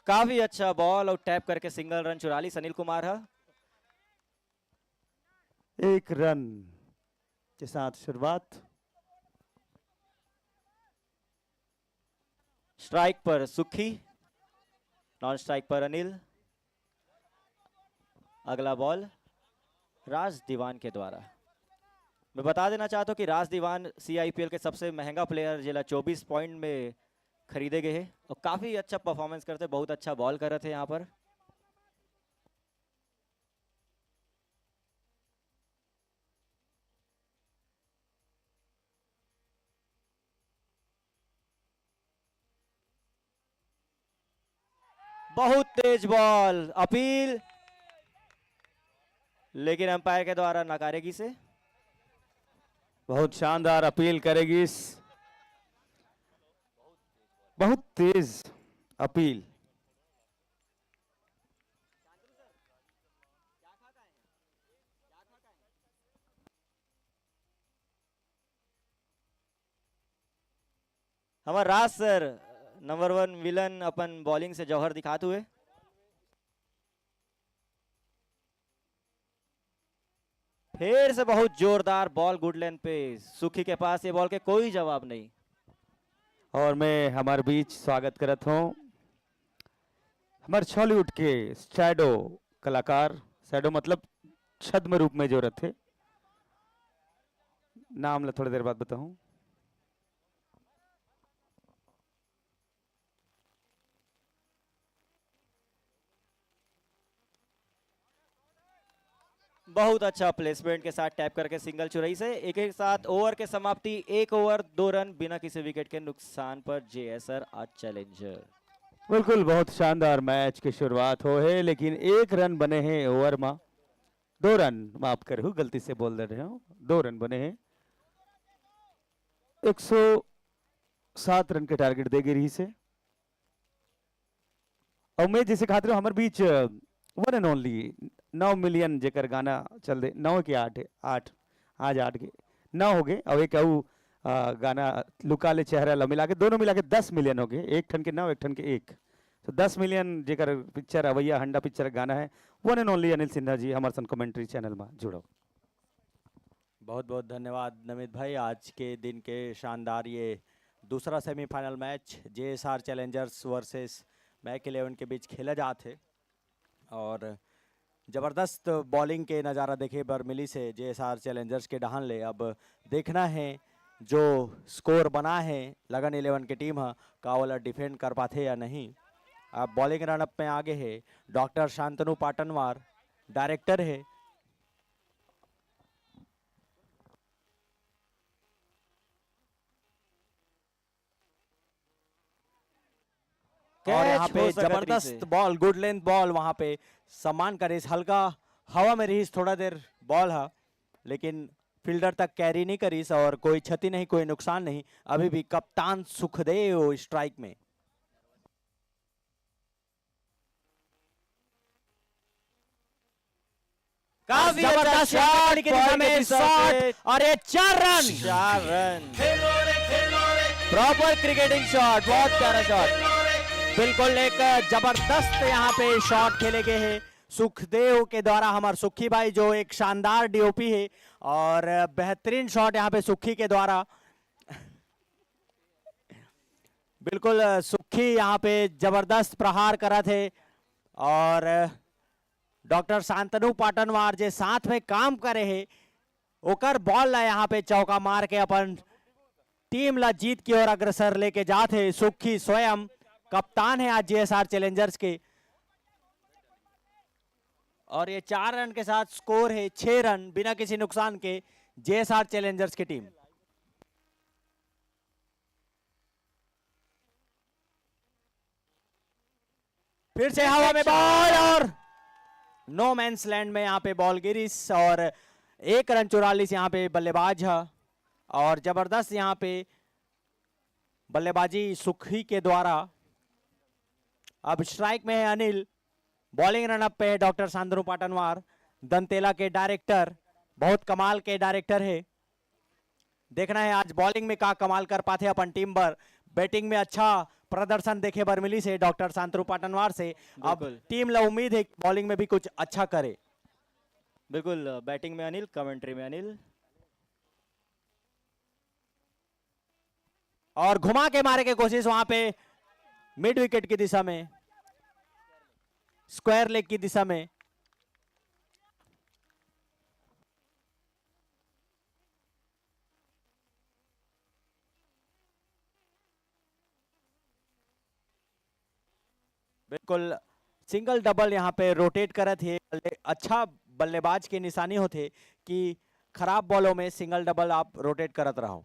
Speaker 14: काफी अच्छा बॉल और टैप करके सिंगल रन चुरा ली सनील कुमार है।
Speaker 1: एक रन के साथ शुरुआत।
Speaker 14: स्ट्राइक पर सुखी, नॉन स्ट्राइक पर अनिल। अगला बॉल राज दीवान के द्वारा। मैं बता देना चाहता हूँ कि राज दीवान CIPL के सबसे महंगा प्लेयर जिला 24 पॉइंट में खरीदे गए हैं और काफी अच्छा परफॉर्मेंस करते, बहुत अच्छा बॉल कर रहे थे यहाँ पर। बहुत तेज बॉल, अपील, लेकिन अंपायर के द्वारा नकारेगी से।
Speaker 1: बहुत शानदार अपील करेगी, बहुत तेज अपील।
Speaker 14: हमारा राज सर नंबर 1 विलन अपन बॉलिंग से जौहर दिखाते हुए। फिर से बहुत जोरदार बॉल गुड लेंथ पे, सुखी के पास ये बॉल के कोई जवाब नहीं।
Speaker 1: और मैं हमारे बीच स्वागत करत हूँ हमारे बॉलीवुड के शैडो कलाकार, शैडो मतलब छद्म रूप में जो रहते, नाम ला थोड़ी देर बाद बताऊं।
Speaker 14: बहुत अच्छा प्लेसमेंट के साथ टैप करके सिंगल चुराई से एक एक साथ ओवर के समाप्ति, 1 ओवर 2 रन बिना किसी विकेट के नुकसान पर JSR आज चैलेंजर।
Speaker 1: बिल्कुल बहुत शानदार मैच की शुरुआत हो है, लेकिन 1 रन बने हैं ओवर में, 2 रन माफ करूँ गलती से बोल दे रहे हो, 2 रन बने हैं। 107 रन के टारगेट देगी रही से। और मैं जैसे खातिर हमारे बीच वन एंड ओनली 9 मिलियन जेकर गाना चल दे, 9 के 8 आज 8 के 9 हो गए। अब एक गाना लुका ले चेहरा ला मिला के दोनों मिला के 10 मिलियन हो गए, एक ठन के 9 एक ठन के 1, तो 10 मिलियन जेकर पिक्चर अवैया हंडा पिक्चर गाना है। One and only Anil Sinha ji हमारे सन कमेंट्री चैनल में जुड़ो।
Speaker 15: बहुत बहुत धन्यवाद नमित भाई। आज के दिन के शानदार ये दूसरा semifinal match JSR challengers versus मैक 11 के बीच खेला जाते और ज़बरदस्त बॉलिंग के नज़ारा देखे बर्मिली से JSR चैलेंजर्स के डहान ले। अब देखना है जो स्कोर बना है लगन 11 की टीम है का वाला डिफेंड कर पाते या नहीं। अब बॉलिंग रनअप में आगे है डॉक्टर शांतनु पाटनवार, डायरेक्टर है। और यहाँ पे जबरदस्त बॉल, गुड लेंथ बॉल, वहां पे सम्मान करीस, हल्का हवा में रहीस, थोड़ा देर बॉल है लेकिन फील्डर तक कैरी नहीं करीस और कोई क्षति नहीं, कोई नुकसान नहीं। अभी भी कप्तान सुखदेव स्ट्राइक में। काफी जबरदस्त शॉट की दिशा में शॉट और ये 4 रन। प्रॉपर क्रिकेटिंग शॉट, बहुत प्यारा शॉट, बिल्कुल एक जबरदस्त यहाँ पे शॉट खेले गए हैं सुखदेव के द्वारा। हमारे सुखी भाई जो एक शानदार DOP है और बेहतरीन शॉट यहाँ पे सुखी के द्वारा। बिल्कुल सुखी यहाँ पे जबरदस्त प्रहार करा थे और डॉक्टर शांतनु पाटनवार जे साथ में काम करे है ओकर बॉल ला यहाँ पे चौका मार के अपन टीम ला जीत की ओर अग्रसर लेके जाते। सुखी स्वयं कप्तान है आज JSR चैलेंजर्स के और ये 4 रन के साथ स्कोर है 6 रन बिना किसी नुकसान के JSR चैलेंजर्स की टीम। फिर से हवा में बॉल और नो मैंस लैंड में यहाँ पे बॉल गिरी और 1 रन 44 यहाँ पे बल्लेबाज है और जबरदस्त यहाँ पे बल्लेबाजी सुखी के द्वारा। अब स्ट्राइक में है अनिल, बॉलिंग रनअप पे है डॉक्टर शांतनु पाटनवार, दंतेला के डायरेक्टर, बहुत कमाल के डायरेक्टर है। देखना है आज बॉलिंग में क्या कमाल कर पाते अपन टीम पर। बैटिंग में अच्छा प्रदर्शन देखे बर्मिली से डॉक्टर शांतनु पाटनवार से। अब टीम ला उम्मीद है बॉलिंग में भी कुछ अच्छा करे।
Speaker 14: बिल्कुल बैटिंग में अनिल, कमेंट्री में अनिल
Speaker 15: और घुमा के मारे की कोशिश वहां पे मिड विकेट की दिशा में, स्क्वायर लेग की दिशा में। बिल्कुल सिंगल डबल यहाँ पे रोटेट करे थे। अच्छा बल्लेबाज के निशानी होते कि खराब बॉलों में सिंगल डबल आप रोटेट करत रहो।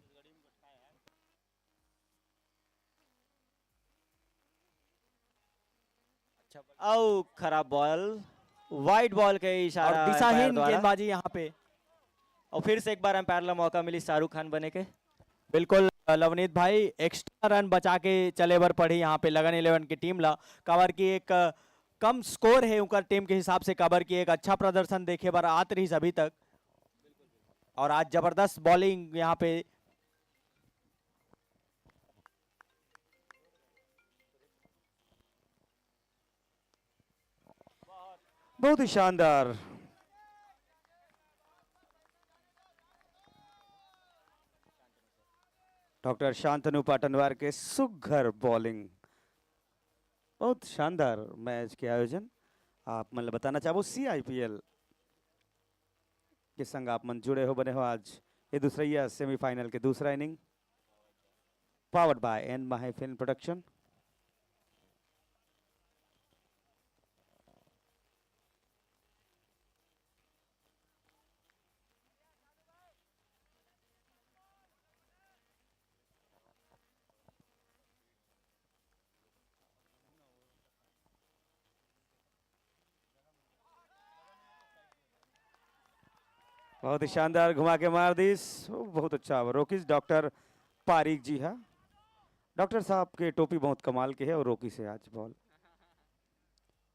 Speaker 14: आओ खराब बॉल, वाइड बॉल के इशारा
Speaker 15: और
Speaker 14: अंपायर
Speaker 15: दिशाहीन
Speaker 14: द्वारा।
Speaker 15: गेंदबाजी यहाँ पे।
Speaker 14: और फिर से एक बार अंपायर ला मौका मिली शाहरुख खान बने के।
Speaker 15: बिल्कुल लवनीत भाई एक्स्ट्रा रन बचा के चले बर पड़ी यहाँ पे लगन 11 की टीम ला। कवर की एक कम स्कोर है उनका टीम के हिसाब से, कवर की एक अच्छा प्रदर्शन देखे बर आत रही अभी तक। और आज जबरदस्त बॉलिंग यहाँ पे।
Speaker 1: बहुत ही शानदार। डॉक्टर शांतनु पाटनवार के सुघर बॉलिंग, बहुत शानदार मैच के आयोजन। आप मतलब बताना चाहो CIPL के संग आप मन जुड़े हो, बने हो आज ये दूसरा सेमीफाइनल के दूसरा inning, powered by N Mahi film production. बहुत ही शानदार घुमा के मार दी, बहुत अच्छा रोकीज डॉक्टर पारिक जी। हाँ डॉक्टर साहब के टोपी बहुत कमाल के है और रोकी से आज बॉल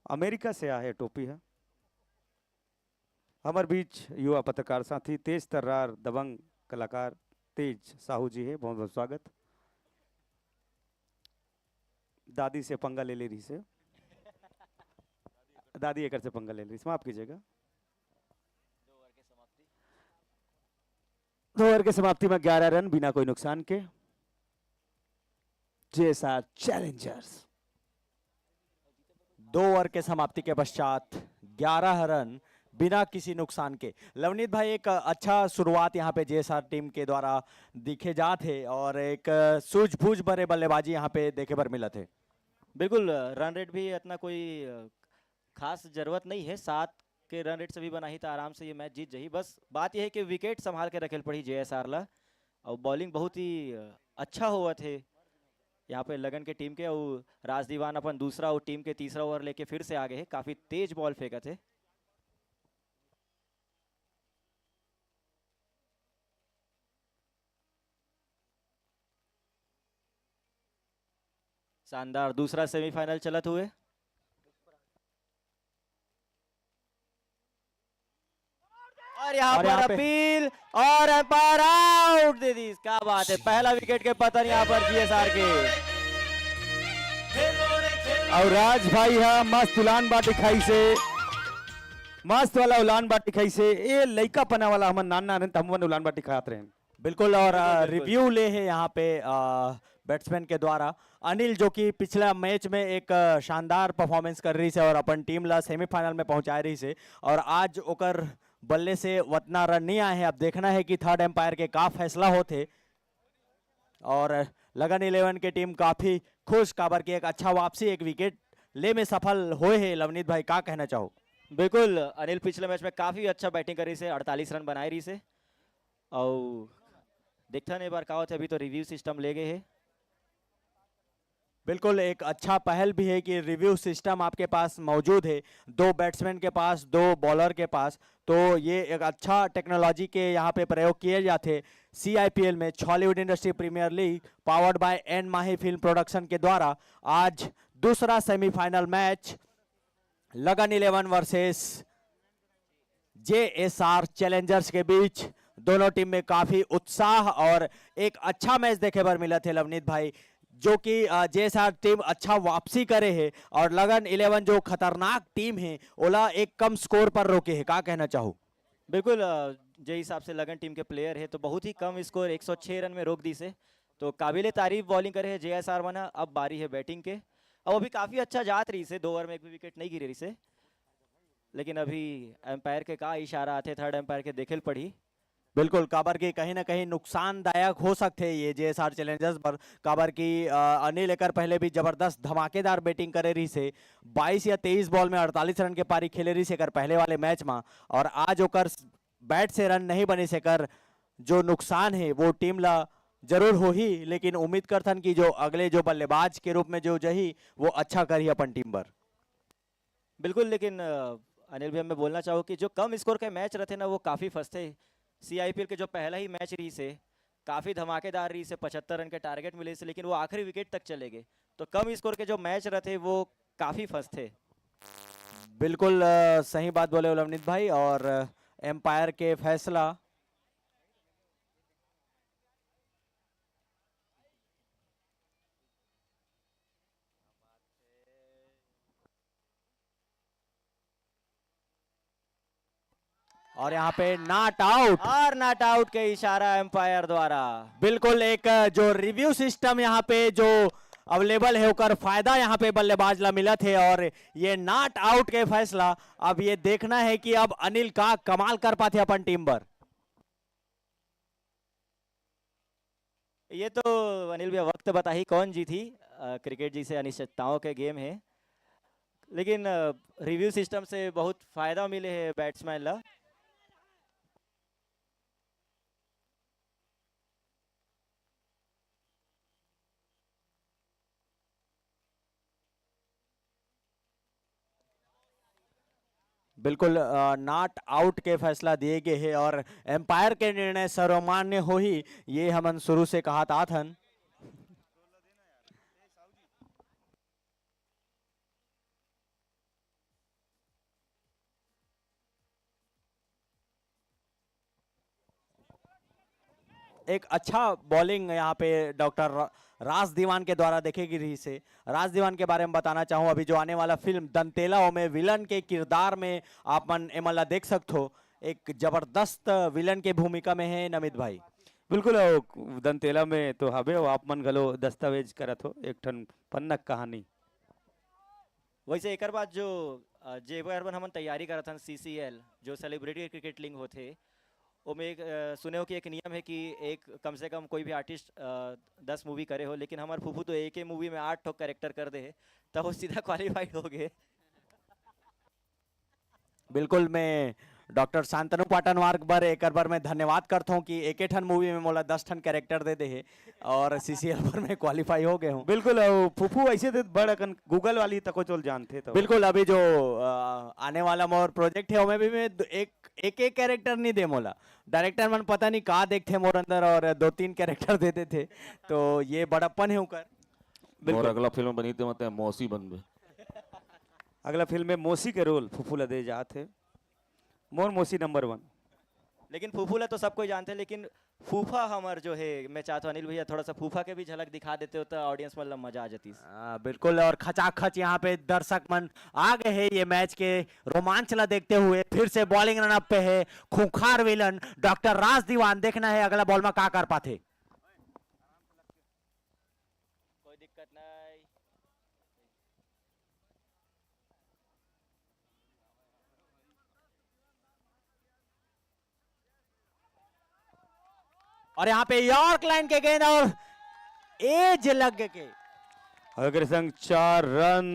Speaker 1: अमेरिका से आया है टोपी है। हमारे बीच युवा पत्रकार साथी तेज तर्रार दबंग कलाकार तेज साहू जी है, बहुत बहुत स्वागत। दादी से पंगा ले रही से, दादी एक से पंगा ले रही, माफ कीजिएगा। 2 ओवर के समाप्ति में 11 रन बिना कोई नुकसान के JSR चैलेंजर्स।
Speaker 15: 2 ओवर के समाप्ति के पश्चात 11 रन बिना किसी नुकसान के। लवनीत भाई एक अच्छा शुरुआत यहाँ पे JSR टीम के द्वारा दिखे जाते और एक सूझबूझ भरे बल्लेबाजी यहाँ पे देखे पर मिला थे।
Speaker 14: बिल्कुल रन रेट भी इतना कोई खास जरूरत नहीं है, 7 के रन रेट से भी बना ही तो आराम से ये मैच जीत जाही। बस बात यह है कि विकेट संभाल के रखेल पड़ी JSR ला, और बॉलिंग बहुत ही अच्छा हुआ थे यहाँ पे लगन के टीम के। और राज दीवान अपन दूसरा और टीम के तीसरा ओवर लेके फिर से आगे है, काफी तेज बॉल फेंका थे। शानदार दूसरा सेमीफाइनल चलत हुए। और यहाँ पर अपील और अंपायर आउट दे दी। क्या बात है, पहला विकेट के पतन यहाँ पर JSR के।
Speaker 1: और राज भाई है मस्त उलान बाटी खाई से, मस्त वाला उलान बाटी खाई से, ये लइका पना वाला हमन नाना रहन हम उलान बाटी खाते रहे।
Speaker 15: बिल्कुल और रिव्यू ले है यहाँ पे बैट्समैन के द्वारा अनिल, जो कि पिछला मैच में एक शानदार परफॉर्मेंस कर रही से और अपन टीम ला सेमीफाइनल में पहुंचा रही से, और आज ओकर बल्ले से उतना रन नहीं आए हैं। अब देखना है कि थर्ड एम्पायर के का फैसला होते। और लगन 11 की टीम काफी खुश, काबर की एक अच्छा वापसी एक विकेट ले में सफल हुए है। लवनीत भाई का कहना चाहो?
Speaker 14: बिल्कुल अनिल पिछले मैच में काफी अच्छा बैटिंग करी से, 48 रन बनाए रही से। और देखता नहीं बार का होते, अभी तो रिव्यू सिस्टम ले गए है।
Speaker 15: बिल्कुल एक अच्छा पहल भी है कि रिव्यू सिस्टम आपके पास मौजूद है, 2 बैट्समैन के पास 2 बॉलर के पास, तो ये एक अच्छा टेक्नोलॉजी के यहाँ पे प्रयोग किए जाते। CIPL में Hollywood industry premier league powered by N Mahi film production के द्वारा आज दूसरा सेमीफाइनल मैच लगन 11 वर्सेस JSR चैलेंजर्स के बीच दोनों टीम में काफी उत्साह और एक अच्छा मैच देखे पर मिला थे लवनीत भाई, जो कि JSR टीम अच्छा वापसी करे है और लगन 11 जो खतरनाक टीम है ओला एक कम स्कोर पर रोके है। क्या कहना चाहूँ?
Speaker 14: बिल्कुल जे हिसाब से लगन टीम के प्लेयर है तो बहुत ही कम स्कोर 106 रन में रोक दी से, तो काबिले तारीफ बॉलिंग करे है JSR बना। अब बारी है बैटिंग के, अब अभी काफी अच्छा जात रही से, 2 ओवर में एक भी विकेट नहीं गिरे रही से, लेकिन अभी एम्पायर के का इशारा आते थर्ड एम्पायर के देखेल पड़ी।
Speaker 15: बिल्कुल काबर की कहीं ना कहीं नुकसानदायक हो सकते हैं ये जेएसआर चैलेंजर्स पर। काबर की अनिल एकर पहले भी जबरदस्त धमाकेदार बैटिंग करे रही से 22 या 23 बॉल में 48 रन के पारी खेले रही से एकर पहले वाले मैच में, और आज ओकर बैट से रन नहीं बने से कर जो नुकसान है वो टीम ला जरूर हो ही, लेकिन उम्मीद करथन कि जो अगले जो बल्लेबाज के रूप में जो जही वो अच्छा करी अपन टीम पर।
Speaker 14: बिल्कुल, लेकिन अनिल भैया मैं बोलना चाहूँ कि जो कम स्कोर के मैच रहते ना वो काफ़ी फंसते। सीआईपीएल के जो पहला ही मैच रही से काफ़ी धमाकेदार रही से 75 रन के टारगेट मिले से, लेकिन वो आखिरी विकेट तक चले गए। तो कम स्कोर के जो मैच रहते वो काफ़ी फंसते।
Speaker 15: बिल्कुल सही बात बोले लवनीत भाई। और एम्पायर के फैसला और यहाँ पे नॉट आउट,
Speaker 14: और नॉट आउट के इशारा एम्पायर द्वारा।
Speaker 15: बिल्कुल एक जो रिव्यू सिस्टम यहाँ पे जो अवेलेबल है ओकर फायदा यहाँ पे बल्लेबाज ला मिला थे, और ये नॉट आउट के फैसला अब ये देखना है कि अब अनिल का कमाल कर पाते अपन टीम पर।
Speaker 14: ये तो अनिल भैया वक्त बता ही कौन जीती। क्रिकेट जी से अनिश्चितताओं के गेम है, लेकिन रिव्यू सिस्टम से बहुत फायदा मिले है बैट्समैन ला।
Speaker 15: बिल्कुल नॉट आउट के फैसला दिए गए हैं, और एम्पायर के निर्णय सर्वमान्य हो ही ये हमन शुरू से कहा था। एक अच्छा बॉलिंग यहाँ पे डॉक्टर राज दीवान के द्वारा देखेगी रही से। राज दीवान के बारे में बताना चाहूँ, अभी जो आने वाला फिल्म दंतेला में विलन के किरदार में आप मन एमला देख सकते हो, एक जबरदस्त विलन के भूमिका में है नमित भाई।
Speaker 1: बिल्कुल दंतेला में तो हबे आप मन गलो दस्तावेज करत हो एक ठन पन्नक कहानी।
Speaker 14: वैसे एक बाद जो जेबर बन हमन तैयारी करत हन सीसीएल जो सेलिब्रिटी क्रिकेट लीग होते, उनमें एक सुने हो कि एक नियम है कि एक कम से कम कोई भी आर्टिस्ट 10 मूवी करे हो, लेकिन हमारे फूफू तो एक ही मूवी में 8 ठो कैरेक्टर कर दे है, तब वो सीधा क्वालिफाइड हो गए।
Speaker 15: बिल्कुल मैं डॉक्टर शांतनु पाटनवार बर एक बार मैं धन्यवाद करता हूँ कि एक ठन मूवी में मोला 10 ठन कैरेक्टर दे दे है और सीसीएल पर मैं क्वालिफाई हो गए हूँ।
Speaker 1: बिल्कुल फूफू ऐसे थे बड़ अकन गूगल वाली तको चल जानते तो।
Speaker 15: बिल्कुल अभी जो आने वाला मोर प्रोजेक्ट है उसमें भी मैं एक कैरेक्टर नहीं दे मोला, डायरेक्टर मन पता नहीं कहा देखते मोर अंदर और 2-3 कैरेक्टर देते थे, तो ये बड़प्पन है उकर।
Speaker 2: और अगला फिल्म बनी थे मतलब मौसी बनबे।
Speaker 1: अगला फिल्म में मौसी के रोल फूफू ला दे जाते मोर मौसी नंबर 1।
Speaker 14: लेकिन फूफूला तो सब कोई जानते हैं, लेकिन फूफा हमार जो है मैं चाहता हूँ अनिल भैया थोड़ा सा फूफा के भी झलक दिखा देते हो तो ऑडियंस मतलब मजा आ जाती।
Speaker 15: बिल्कुल, और खचाखच यहाँ पे दर्शक मन आ गए हैं ये मैच के रोमांच ला देखते हुए। फिर से बॉलिंग रनअप पे है खूंखार विलन डॉक्टर राज दीवान, देखना है अगला बॉल में क्या कर पाते।
Speaker 14: कोई दिक्कत नहीं।
Speaker 15: और यहाँ पे यॉर्क लाइन के गेंद और एज लग के
Speaker 1: अगर संग 4 रन।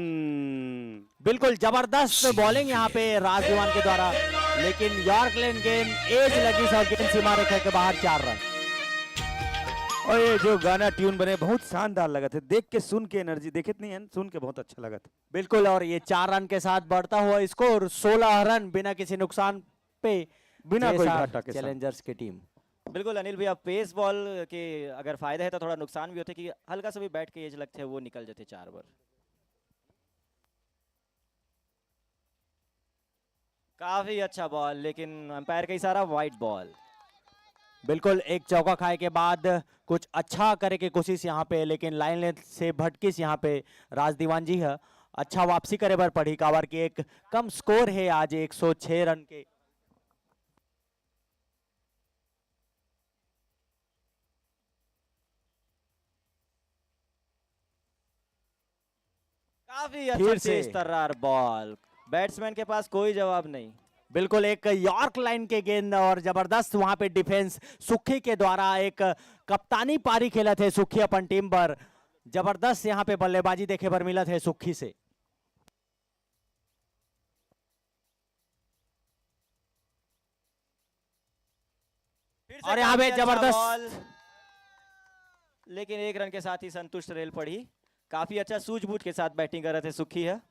Speaker 15: बिल्कुल जबरदस्त बॉलिंग यहाँ पे राज दीवान के द्वारा, लेकिन यॉर्क लाइन गेंद एज लगी और गेंद सीमा रेखा के बाहर 4 रन।
Speaker 1: और ये जो गाना ट्यून बने बहुत शानदार लगा थे, देख के सुन के एनर्जी देखत नहीं है, सुन के बहुत अच्छा लगा था।
Speaker 15: बिल्कुल, और ये 4 रन के साथ बढ़ता हुआ स्कोर 16 रन बिना किसी नुकसान पे,
Speaker 1: बिना कोई घाटा के
Speaker 15: चैलेंजर्स की टीम।
Speaker 14: बिल्कुल अनिल भैया, पेस बॉल के अगर फायदे है तो थोड़ा नुकसान भी होते कि हल्का सा भी बैट के एज लगते हैं वो निकल जाते 4 बार। काफी अच्छा बॉल, लेकिन अंपायर का इशारा वाइड बॉल।
Speaker 15: बिल्कुल, एक चौका खाए के बाद कुछ अच्छा करे की कोशिश यहाँ पे, लेकिन लाइन लेंथ से भटकिस यहाँ पे राज दीवान जी है। अच्छा वापसी करे बर पड़ी काबर की एक कम स्कोर है आज 106 रन के।
Speaker 14: काफी अच्छा तेज तर्रार बॉल, बैट्समैन के पास कोई जवाब नहीं।
Speaker 15: बिल्कुल एक यॉर्क लाइन के गेंद और जबरदस्त वहां पे डिफेंस सुखी के द्वारा एक कप्तानी पारी खेला थे सुखी अपन टीम पर। जबरदस्त यहाँ पे बल्लेबाजी देखे पर मिला थे सुखी से। और यहाँ पे जबरदस्त,
Speaker 14: लेकिन एक रन के साथ ही संतुष्ट रेल पड़ी। काफी अच्छा सूझबूझ के साथ बैटिंग कर रहे थे सुखी है।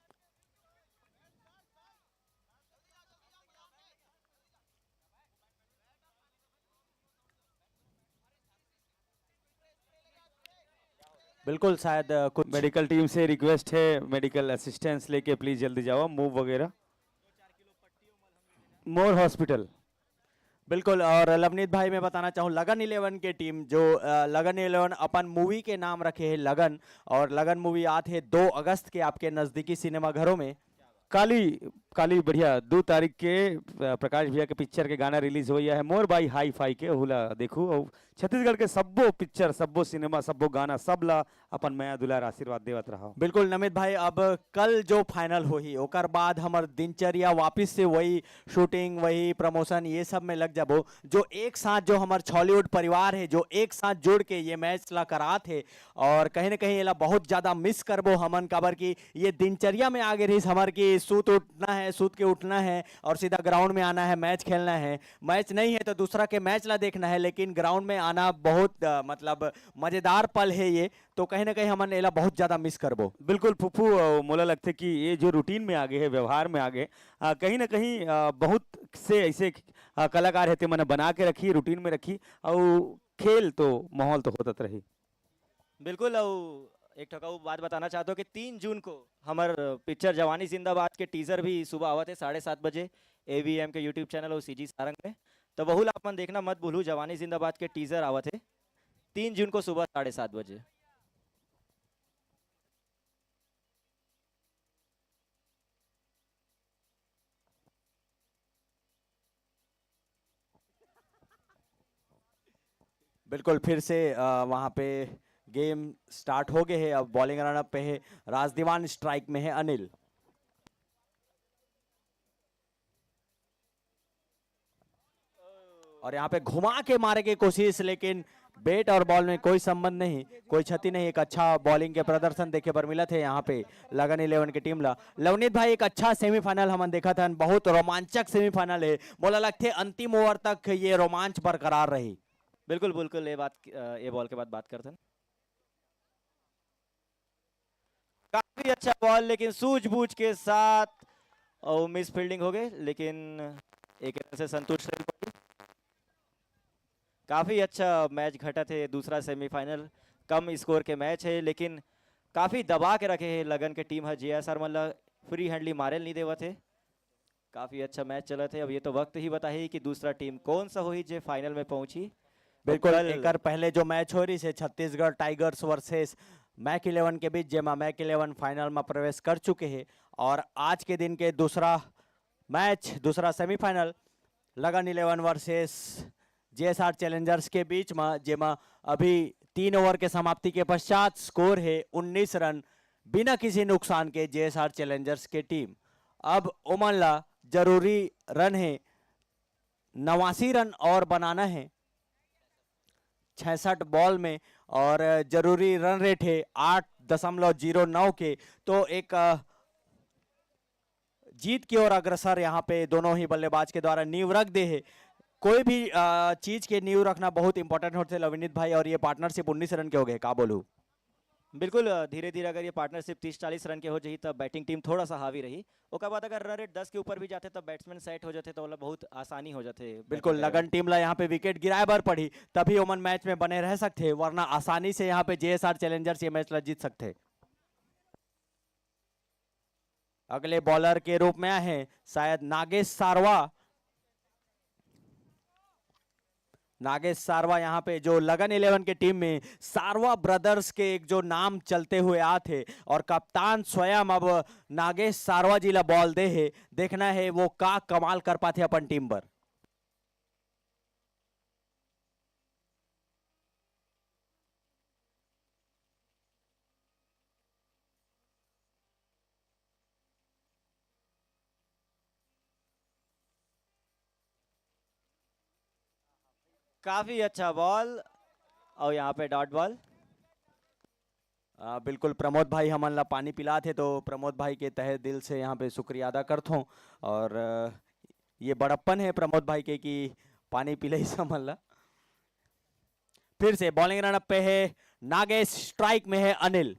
Speaker 15: बिल्कुल शायद कुछ
Speaker 1: मेडिकल टीम से रिक्वेस्ट है, मेडिकल असिस्टेंस लेके प्लीज जल्दी जाओ, मूव वगैरह, मोर हॉस्पिटल।
Speaker 15: बिल्कुल। और लवनीत भाई मैं बताना चाहूँ लगन 11 के टीम जो लगन 11 अपन मूवी के नाम रखे हैं लगन, और लगन मूवी आते हैं 2 अगस्त के आपके नजदीकी सिनेमा घरों में।
Speaker 1: काली बढ़िया 2 तारीख के प्रकाश भैया के पिक्चर के गाना रिलीज हो गया है, मोर बाई हाई फाई के हुला देखू। और छत्तीसगढ़ के सब्बो पिक्चर, सब्बो सिनेमा, सब्बो गाना सब ला अपन माया दुलार आशीर्वाद देवत रहा।
Speaker 15: बिल्कुल नमित भाई, अब कल जो फाइनल होही ओकर बाद हमर दिनचर्या वापस से वही शूटिंग, वही प्रमोशन, ये सब में लग जाबो। जो एक साथ जो हमार छॉलीवुड परिवार है जो एक साथ जुड़ के ये मैच ला करात है, और कहीं ना कहीं एला बहुत ज्यादा मिस करबो हमन, काबर की ये दिनचर्या में आगे रही हमार की सूत उठना है, सूत के उठना है और सीधा ग्राउंड में आना है, मैच खेलना है। मैच नहीं है तो दूसरा के मैच ला देखना है, लेकिन ग्राउंड में आना बहुत मतलब मजेदार पल है ये, तो कहीं ना कहीं हमन एला बहुत ज्यादा मिस करबो।
Speaker 1: बिल्कुल फुफू, मोला लगता कि ये जो रूटीन में आगे है, व्यवहार में आगे कहीं ना कहीं बहुत से ऐसे कलाकार है मैंने बना के रखी, रूटीन में रखी, और खेल तो माहौल तो होता रही।
Speaker 14: बिल्कुल। एक ठकाऊ बात बताना चाहता हूँ कि 3 जून को हमार पिक्चर जवानी जिंदाबाद के टीजर भी सुबह आवा थे 7:30 बजे AVM के यूट्यूब चैनल और CG सारंग में, तो बहुल अपन देखना मत भूलू। जवानी जिंदाबाद के टीजर आवा थे 3 जून को सुबह 7:30 बजे।
Speaker 15: बिल्कुल फिर से वहां पे गेम स्टार्ट हो गए हैं। अब बॉलिंग रनअप पे है राजदीवान, स्ट्राइक में है अनिल। और यहाँ पे घुमा के मारे की कोशिश, लेकिन बैट और बॉल में कोई संबंध नहीं, कोई क्षति नहीं। एक अच्छा बॉलिंग के प्रदर्शन देखे पर मिला थे यहाँ पे लगन 11 की टीम ला। लवनीत भाई एक अच्छा सेमीफाइनल हमन देखा था, बहुत रोमांचक सेमीफाइनल है, बोला लगते अंतिम ओवर तक ये रोमांच बरकरार रही।
Speaker 14: बिल्कुल बिल्कुल, ये बॉल के बाद बात करते हैं। काफी अच्छा बॉल, लेकिन सूझबूझ के साथ और मिस फील्डिंग हो गई, लेकिन एक रन से संतुष्ट रह पड़ी। काफी अच्छा मैच घटा थे, दूसरा सेमीफाइनल कम स्कोर के मैच है, लेकिन काफी दबा के रखे है लगन के टीम है। JSR मतलब फ्री हैंडली मारे नहीं देवा थे। काफी अच्छा मैच चला थे। अब ये तो वक्त ही बताही कि दूसरा टीम कौन सा हुई जो फाइनल में पहुंची।
Speaker 15: बिल्कुल एक पहले जो मैच हो रही है छत्तीसगढ़ टाइगर्स वर्सेस मैक 11 के बीच, जेमा मैक 11 फाइनल में प्रवेश कर चुके हैं, और आज के दिन के दूसरा मैच, दूसरा सेमीफाइनल लगन 11 वर्सेस JSR चैलेंजर्स के बीच में, जेमा अभी 3 ओवर के समाप्ति के पश्चात स्कोर है 19 रन बिना किसी नुकसान के JSR चैलेंजर्स के टीम। अब ओमन ला जरूरी रन है 89 रन और बनाना है 66 बॉल में, और जरूरी रन रेट है 8.09 के। तो एक जीत की ओर अग्रसर यहाँ पे दोनों ही बल्लेबाज के द्वारा नींव रख दे है। कोई भी चीज के नींव रखना बहुत इंपॉर्टेंट होते हैं लवनीत भाई, और ये पार्टनरशिप 19 रन के हो गए, का बोलूं।
Speaker 14: बिल्कुल धीरे धीरे अगर ये पार्टनरशिप 30-40 रन के हो जाए तब बैटिंग टीम थोड़ा सा हावी रही। उसके बाद अगर रन रेट 10 के ऊपर भी जाते तब बैट्समैन सेट हो जाते, तो मतलब बहुत आसानी हो जाते।
Speaker 15: बिल्कुल लगन टीम ला यहाँ पे विकेट गिराए बार पड़ी, तभी ओमन मैच में बने रह सकते, वरना आसानी से यहाँ पे JSR चैलेंजर्स ये मैच ला जीत सकते। अगले बॉलर के रूप में आए हैं शायद नागेश सारवा। नागेश सारवा यहाँ पे जो लगन 11 के टीम में सारवा ब्रदर्स के एक जो नाम चलते हुए आते, और कप्तान स्वयं अब नागेश सारवा जी ला बॉल दे है। देखना है वो का कमाल कर पाते अपन टीम पर।
Speaker 14: काफी अच्छा बॉल और यहाँ पे डॉट बॉल।
Speaker 15: बिल्कुल प्रमोद भाई हमन ला पानी पिला थे, तो प्रमोद भाई के तहे दिल से यहाँ पे शुक्रिया अदा करता हूँ। और ये बड़प्पन है प्रमोद भाई के कि पानी पिलाई हमन ला। फिर से बॉलिंग रनअप पे है नागेश, स्ट्राइक में है अनिल।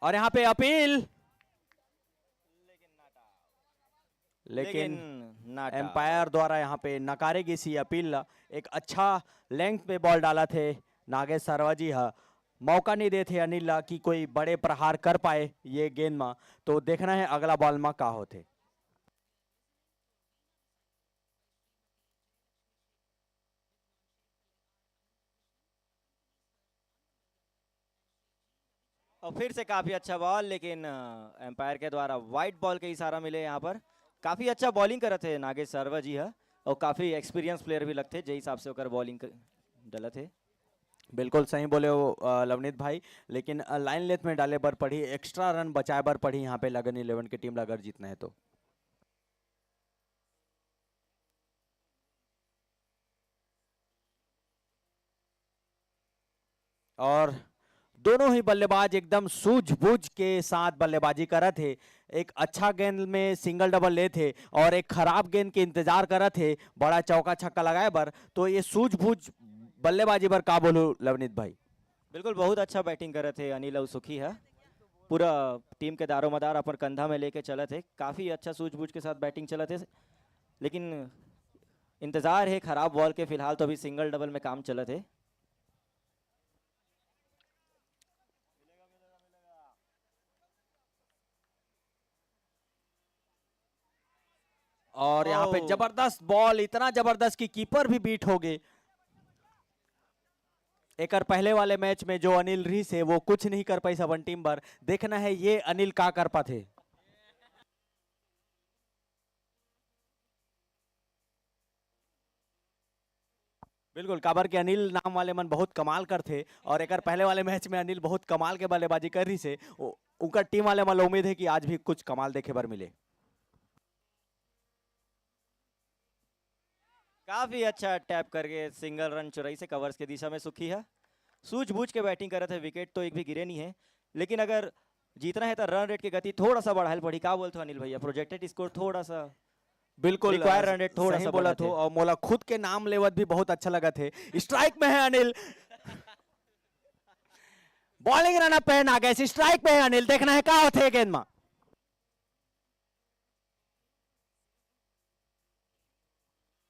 Speaker 15: और यहाँ पे अपील, लेकिन एम्पायर द्वारा यहाँ पे नकारेगी सी अपील ला। एक अच्छा लेंथ पे बॉल डाला थे नागेश सरवाजी हा, मौका नहीं देते अनिल ला कि कोई बड़े प्रहार कर पाए ये गेंद में। तो देखना है अगला बॉल में का होते।
Speaker 14: और फिर से काफी अच्छा बॉल, लेकिन एम्पायर के द्वारा वाइट बॉल के इशारा मिले यहाँ पर। काफी अच्छा बॉलिंग करे थे नागेश सरवा जी है, और काफी एक्सपीरियंस प्लेयर भी लगते जिस हिसाब से होकर बॉलिंग डाला थे।
Speaker 15: बिल्कुल सही बोले हो लवनीत भाई, लेकिन लाइन लेथ में डाले बर पड़ी, एक्स्ट्रा रन बचाए बर पड़ी यहाँ पे लगन 11 की टीम ला अगर जीतना है तो। और दोनों ही बल्लेबाज एकदम सूझबूझ के साथ बल्लेबाजी करा थे। एक अच्छा गेंद में सिंगल डबल ले थे और एक खराब गेंद के इंतजार करा थे बड़ा चौका छक्का लगाए बर। तो ये सूझबूझ बल्लेबाजी पर का बोलूं लवनीत भाई?
Speaker 14: बिल्कुल बहुत अच्छा बैटिंग करे थे अनिल और सुखी है, पूरा टीम के दारोमदार अपन कंधा में लेके चले थे। काफी अच्छा सूझबूझ के साथ बैटिंग चले थे, लेकिन इंतजार है खराब बॉल के। फिलहाल तो अभी सिंगल डबल में काम चले थे।
Speaker 15: और यहाँ पे जबरदस्त बॉल, इतना जबरदस्त कि कीपर भी बीट हो गए। एक पहले वाले मैच में जो अनिल रही से वो कुछ नहीं कर पाई सबन टीम पर। देखना है ये अनिल का कर पाते। बिल्कुल काबर के अनिल नाम वाले मन बहुत कमाल करते, और एक पहले वाले मैच में अनिल बहुत कमाल के बल्लेबाजी कर रही से उनका टीम वाले मन उम्मीद है कि आज भी कुछ कमाल देखे बर मिले।
Speaker 14: काफी अच्छा टैप करके सिंगल रन चुराई से कवर्स के दिशा में सुखी है। सूझबूझ के बैटिंग कर रहे थे, विकेट तो एक भी गिरे नहीं है, लेकिन अगर जीतना है तो रन रेट की गति थोड़ा सा बढ़ाई पड़ी। क्या बोलते हो अनिल भैया? प्रोजेक्टेड स्कोर थोड़ा सा
Speaker 15: बिल्कुल
Speaker 14: रिक्वायर रन रेट थोड़ा
Speaker 15: सही
Speaker 14: सा
Speaker 15: बोला
Speaker 14: बढ़ा
Speaker 15: तो,
Speaker 14: थे।
Speaker 15: और मोला खुद के नाम लेवत भी बहुत अच्छा लगा थे। स्ट्राइक में है अनिल, बॉलिंग रन अप है नागेश, स्ट्राइक में है अनिल। देखना है क्या होते गेंद में।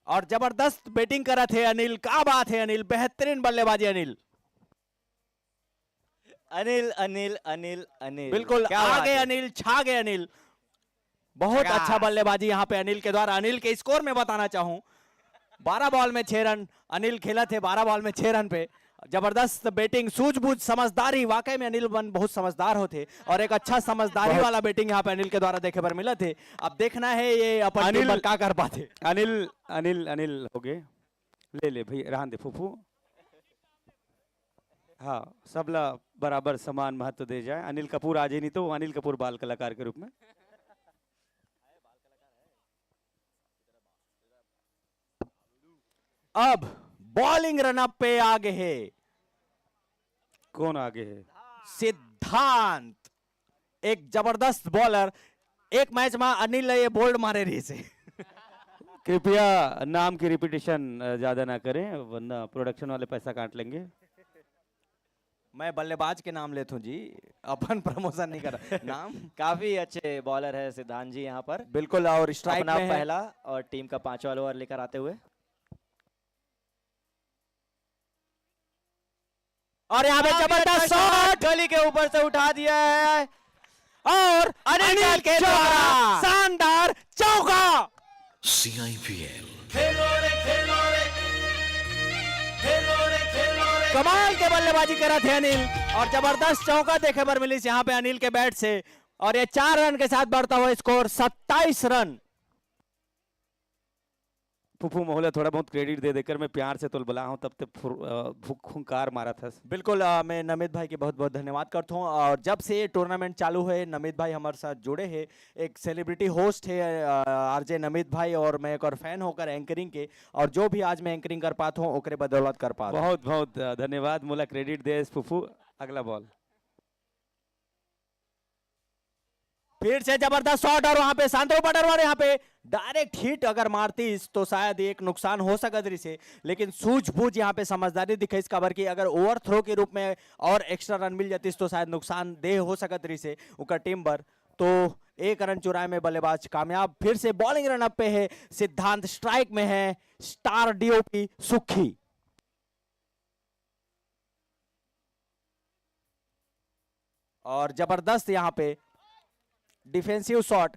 Speaker 15: और जबरदस्त बैटिंग करा थे अनिल, क्या बात है अनिल, बेहतरीन बल्लेबाजी अनिल।
Speaker 14: अनिल अनिल अनिल अनिल
Speaker 15: बिल्कुल
Speaker 14: क्या
Speaker 15: आ
Speaker 14: बात
Speaker 15: गए
Speaker 14: है।
Speaker 15: अनिल, छा गए अनिल। बहुत
Speaker 14: झकास।
Speaker 15: अच्छा बल्लेबाजी यहाँ पे अनिल के द्वारा। अनिल के स्कोर में बताना चाहूं, 12 बॉल में 6 रन अनिल खेला थे, 12 बॉल में 6 रन पे। जबरदस्त बैटिंग, सूझबूझ, समझदारी। वाकई में अनिल मन बहुत समझदार होते, और एक अच्छा समझदारी वाला बैटिंग यहाँ पे अनिल के द्वारा देखे पर मिला थे। अब देखना है ये अपन
Speaker 1: अनिल-
Speaker 15: टीम क्या कर पाते।
Speaker 1: अनिल अनिल अनिल हो गए, ले ले भाई, रहन दे फूफू। हाँ, सबला बराबर समान महत्व दे जाए। अनिल कपूर आज ही नहीं तो अनिल कपूर बाल कलाकार के रूप में।
Speaker 15: अब बॉलिंग रनअप पे आगे है,
Speaker 1: कौन आगे है?
Speaker 15: सिद्धांत। एक जबरदस्त बॉलर। एक मैच में अनिल ये बोल्ड मारे रही से।
Speaker 1: कृपया नाम की रिपीटिशन ज्यादा ना करें, वरना प्रोडक्शन वाले पैसा काट लेंगे।
Speaker 15: मैं बल्लेबाज के नाम लेता हूँ जी, अपन प्रमोशन नहीं कर रहा। नाम
Speaker 14: काफी अच्छे बॉलर है सिद्धांत जी यहाँ पर।
Speaker 15: बिल्कुल, और स्ट्राइक
Speaker 14: अपना
Speaker 15: में है।
Speaker 14: पहला और टीम का 5वां ओवर लेकर आते हुए।
Speaker 15: और यहाँ पे जबरदस्त शॉट
Speaker 14: गली के ऊपर से उठा दिया है,
Speaker 15: और अनिल के द्वारा शानदार चौका।
Speaker 16: CIPL
Speaker 15: कमाल के बल्लेबाजी करा थे अनिल, और जबरदस्त चौका देखे पर मिली यहाँ पे अनिल के बैट से। और ये 4 रन के साथ बढ़ता हुआ स्कोर 27 रन।
Speaker 1: फुफू मोहल्ला थोड़ा बहुत क्रेडिट दे देकर मैं प्यार से तुलबुला हूँ तब तक खुंकार मारा था।
Speaker 15: बिल्कुल मैं नमित भाई के बहुत बहुत धन्यवाद करता हूँ। और जब से ये टूर्नामेंट चालू है नमित भाई हमारे साथ जुड़े हैं। एक सेलिब्रिटी होस्ट है आरजे नमित भाई, और मैं एक और फैन होकर एंकरिंग के, और जो भी आज मैं एंकरिंग कर पाता हूँ ओकरे बदौलत कर पाता हूँ।
Speaker 1: बहुत बहुत धन्यवाद मोला क्रेडिट दे फुफू। अगला बॉल
Speaker 15: फिर से जबरदस्त शॉट, और वहां पे सांत्रो पटरवार यहाँ पे डायरेक्ट हिट अगर मारती तो शायद एक नुकसान हो सकत रही से, लेकिन सूझबूझ यहाँ पे समझदारी दिखाई इस खबर की। अगर ओवर थ्रो के रूप में और एक्स्ट्रा रन मिल जाती तो शायद नुकसान देह हो सकत रही से उनका टीम पर। तो एक रन चुराए में बल्लेबाज कामयाब। फिर से बॉलिंग रन अप पे है सिद्धांत, स्ट्राइक में है स्टार डीओपी सुखी। और जबरदस्त यहाँ पे डिफेंसिव शॉट,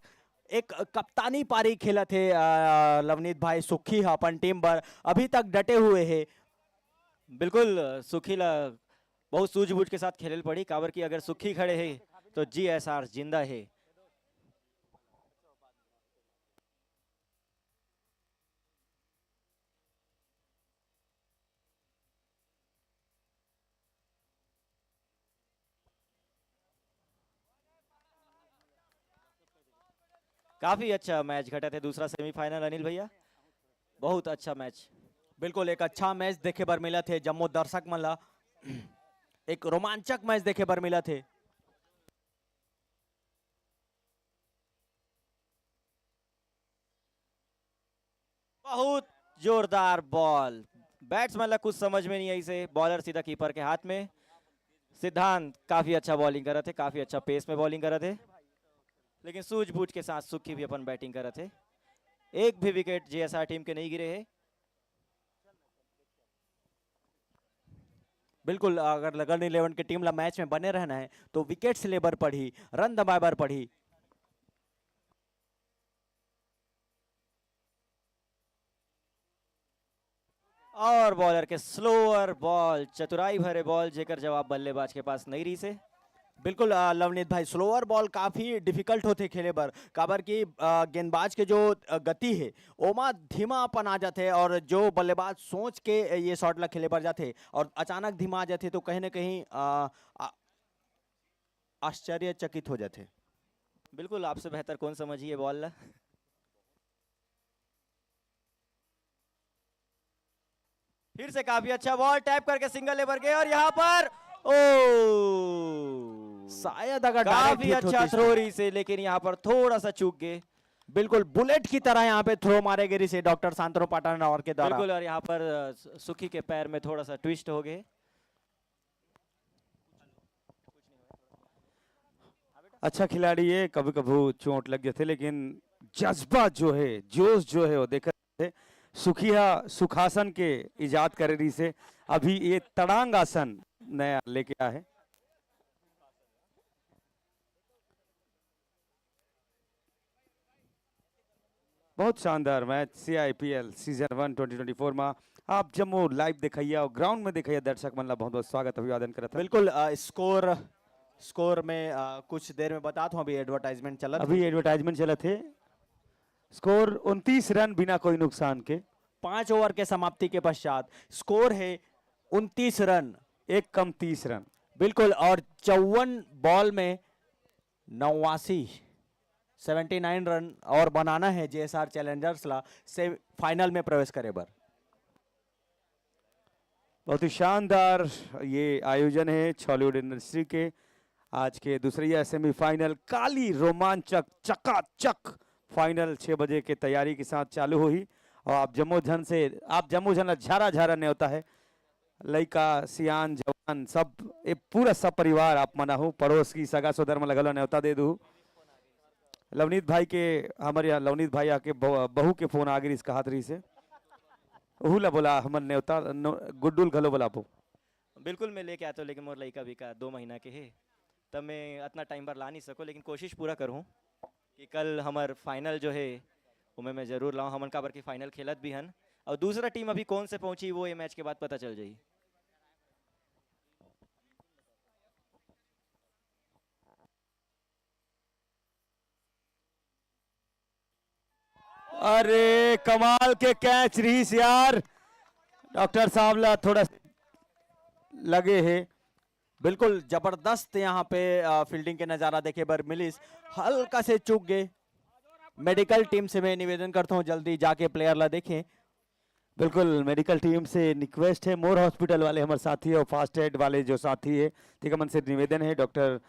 Speaker 15: एक कप्तानी पारी खेला थे लवनीत भाई सुखी अपन टीम पर अभी तक डटे हुए हैं।
Speaker 14: बिल्कुल सुखीला बहुत सूझबूझ के साथ खेल पड़ी, काबर की अगर सुखी खड़े है तो जीएसआर जिंदा है। काफी अच्छा मैच घटा थे दूसरा सेमीफाइनल अनिल भैया, बहुत अच्छा मैच।
Speaker 15: बिल्कुल एक अच्छा मैच देखे बर मिला थे जम्मू दर्शक मन ला, एक रोमांचक मैच देखे बर मिला थे।
Speaker 14: बहुत जोरदार बॉल, बैट्समैन ला कुछ समझ में नहीं आई से, बॉलर सीधा कीपर के हाथ में। सिद्धांत काफी अच्छा बॉलिंग कर रहे थे, काफी अच्छा पेस में बॉलिंग कर रहे थे, लेकिन सूझबूझ के साथ सुखी भी अपन बैटिंग कर रहे थे। एक भी विकेट जीएसआर टीम के नहीं गिरे हैं।
Speaker 15: बिल्कुल अगर लगन 11 की टीम ला मैच में बने रहना है तो विकेट से लेबर पड़ी, रन दबाए पड़ी।
Speaker 14: और बॉलर के स्लोअर बॉल, चतुराई भरे बॉल जेकर जवाब बल्लेबाज के पास नहीं रही से।
Speaker 15: बिल्कुल लवनीत भाई स्लोअर बॉल काफी डिफिकल्ट होते खेले बर, काबर की गेंदबाज के जो गति है ओमा धीमापन आ जाते हैं, और जो बल्लेबाज सोच के ये शॉट ला खेले बर जाते और अचानक धीमा आ जाते तो कहीं ना कहीं आश्चर्यचकित हो जाते।
Speaker 14: बिल्कुल आपसे बेहतर कौन समझिए बॉल ला। फिर से काफी अच्छा बॉल टैप करके सिंगल लेबर गए, और यहाँ पर ओ
Speaker 15: शायद अगर
Speaker 14: काफी अच्छा थ्रो रही से, लेकिन यहाँ पर थोड़ा सा चूक गए।
Speaker 15: बिल्कुल बुलेट की तरह यहाँ पे थ्रो मारे गिरी से डॉक्टर सांतरो पाटन और के द्वारा।
Speaker 14: बिल्कुल, और यहाँ पर सुखी के पैर में थोड़ा सा ट्विस्ट हो गए।
Speaker 1: अच्छा खिलाड़ी है, कभी कभी चोट लग गए थे लेकिन जज्बा जो है, जोश जो है वो देख थे। सुखिया सुखासन के इजाद करे रही से अभी ये तड़ांग आसन नया लेके आया है। बहुत शानदार मैच CIPL सीजन 1 2024 में आप जम्मू लाइव दिखाइए और ग्राउंड में दिखाइए। दर्शक मन ला बहुत बहुत स्वागत अभिवादन करता।
Speaker 15: बिल्कुल स्कोर में कुछ देर में बता दूं, अभी एडवर्टाइजमेंट चला,
Speaker 1: अभी एडवर्टाइजमेंट चला थे। स्कोर 29 रन बिना कोई नुकसान के।
Speaker 15: 5 ओवर के समाप्ति के पश्चात स्कोर है 29 रन,
Speaker 1: एक कम 30 रन।
Speaker 15: बिल्कुल, और 54 बॉल में 79 रन और बनाना है जेएसआर चैलेंजर्स ला से फाइनल में प्रवेश करे बर।
Speaker 1: बहुत ही शानदार ये आयोजन है छॉलीवुड इंडस्ट्री के। आज के दूसरे सेमीफाइनल काली रोमांचक चकाचक फाइनल 6 बजे के तैयारी के साथ चालू हुई। और आप जम्मू झन झारा झारा ने होता है, लड़का सियान जवान सब ये पूरा सब परिवार आप मना हो, पड़ोस की सगा सोदर में लगल न्योता दे दू। लवनीत भाई के हमारे यहाँ लवनीत भाई आके बहू के फोन आ गई इसका हाथ रही से उहुला बोला हमन न्योता गुड्डुल घलो बोला पो।
Speaker 14: बिल्कुल मैं लेके आता हूँ, लेकिन मोर लड़का भी का 2 महीना के है तब मैं इतना टाइम पर ला नहीं सको, लेकिन कोशिश पूरा करूँ कि कल हमार फाइनल जो है उमें मैं जरूर लाऊं। हमन काबर की फाइनल खेलत भी हन, और दूसरा टीम अभी कौन से पहुंची वो ये मैच के बाद पता चल जाई।
Speaker 1: अरे कमाल के कैच रही यार, डॉक्टर साहब थोड़ा लगे है।
Speaker 15: बिल्कुल जबरदस्त यहाँ पे फील्डिंग के नजारा देखे बर मिलिस, हल्का से चूक गए। मेडिकल टीम से मैं निवेदन करता हूँ जल्दी जाके प्लेयर ला देखें।
Speaker 1: बिल्कुल मेडिकल टीम से रिक्वेस्ट है, मोर हॉस्पिटल वाले हमारे साथी है और फास्ट एड वाले जो साथी है, ठीक है, मन से निवेदन है डॉक्टर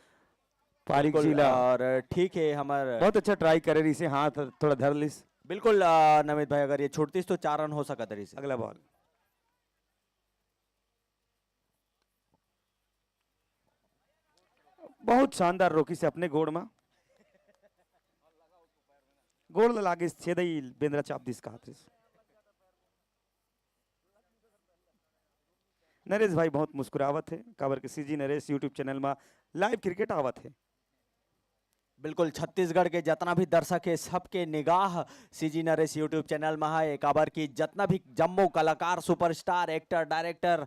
Speaker 1: पारिक
Speaker 15: बिल्कुल,
Speaker 1: जिला।
Speaker 15: और ठीक है हमारे
Speaker 1: बहुत अच्छा ट्राई करे रही से, हाथ थोड़ा धर लिस।
Speaker 15: बिल्कुल नमित भाई, अगर ये छूटतीस तो 4 रन हो सकता था इसे।
Speaker 1: अगला बॉल बहुत शानदार रोकी से अपने गोड़ में गोड़ लागे छेदई बेंद्रा चाप दिस का हाथ। नरेश भाई बहुत मुस्कुरावत है, काबर के सीजी नरेश यूट्यूब चैनल में लाइव क्रिकेट आवत है।
Speaker 15: बिल्कुल छत्तीसगढ़ के जितना भी दर्शक है सबके निगाह सीजी नरेश यूट्यूब चैनल में है। काबर की जितना भी जम्मू कलाकार, superstar, actor, director,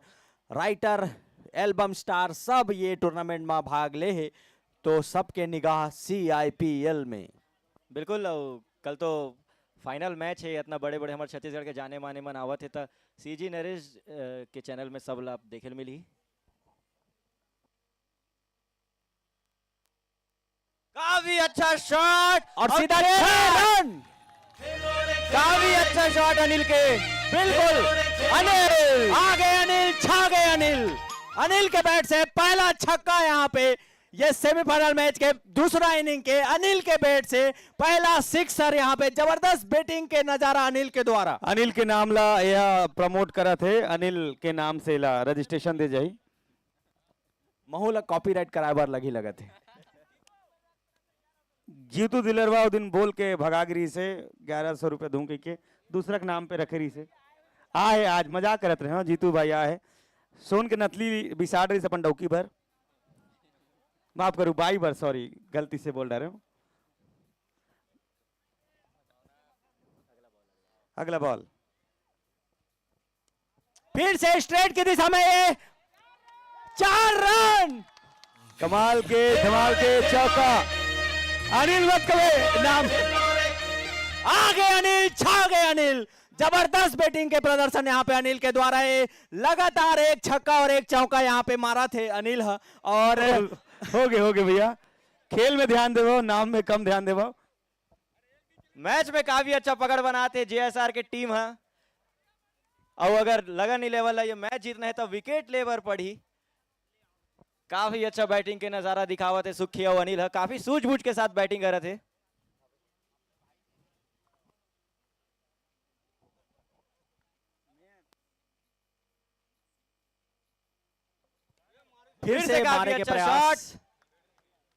Speaker 15: writer, album star सब ये टूर्नामेंट में भाग ले है, तो सबके निगाह CIPL में।
Speaker 14: बिल्कुल कल तो फाइनल मैच है, इतना बड़े बड़े हमारे छत्तीसगढ़ के जाने माने मन आवत है, तो सीजी नरेश के चैनल में सब लाभ देखे मिली। काफी अच्छा शॉट
Speaker 15: और सीधा 6 रन,
Speaker 14: काफी अच्छा शॉट अनिल के।
Speaker 15: बिल्कुल अनिल आ गए, अनिल छा गए। अनिल के बैट से पहला छक्का यहाँ पे, ये सेमीफाइनल मैच के दूसरा इनिंग के अनिल के बैट से पहला सिक्सर। यहाँ पे जबरदस्त बैटिंग के नजारा अनिल के द्वारा।
Speaker 1: अनिल के नाम ला यह प्रमोट करा थे, अनिल के नाम से ला रजिस्ट्रेशन दे जाई।
Speaker 15: महू कॉपीराइट कराए बार लगी लगत है।
Speaker 1: जीतू दिलरवा उस दिन बोल के भगागिरी से 1100 रुपए दूं के दूसरा के नाम पे रखे रही से आए, आज मजाक करत रहे। हाँ जीतू भाई आए, सोन के नतली बिसाड़ रही से अपन डौकी भर, माफ करूं बाई भर, सॉरी गलती से बोल रहे हो। अगला बॉल
Speaker 15: फिर से स्ट्रेट की दिशा में ये 4 रन,
Speaker 1: कमाल के धमाल के चौका। अनिल मत कहे नाम,
Speaker 15: आ गए अनिल, छा गए अनिल। जबरदस्त बैटिंग के प्रदर्शन यहाँ पे अनिल के द्वारा है, लगातार एक छक्का और एक चौका यहाँ पे मारा थे अनिल। और
Speaker 1: हो गए भैया, खेल में ध्यान देवो, नाम में कम ध्यान देवो।
Speaker 14: मैच में काफी अच्छा पकड़ बनाते JSR की टीम है, और अगर लगन ही लेवल है ये मैच जीतना है तो विकेट लेवर पड़ी। काफी अच्छा बैटिंग के नजारा दिखावत है सुखी और अनिल है, काफी सूझबूझ के साथ बैटिंग कर रहे थे।
Speaker 15: फिर से मारे के प्रयास,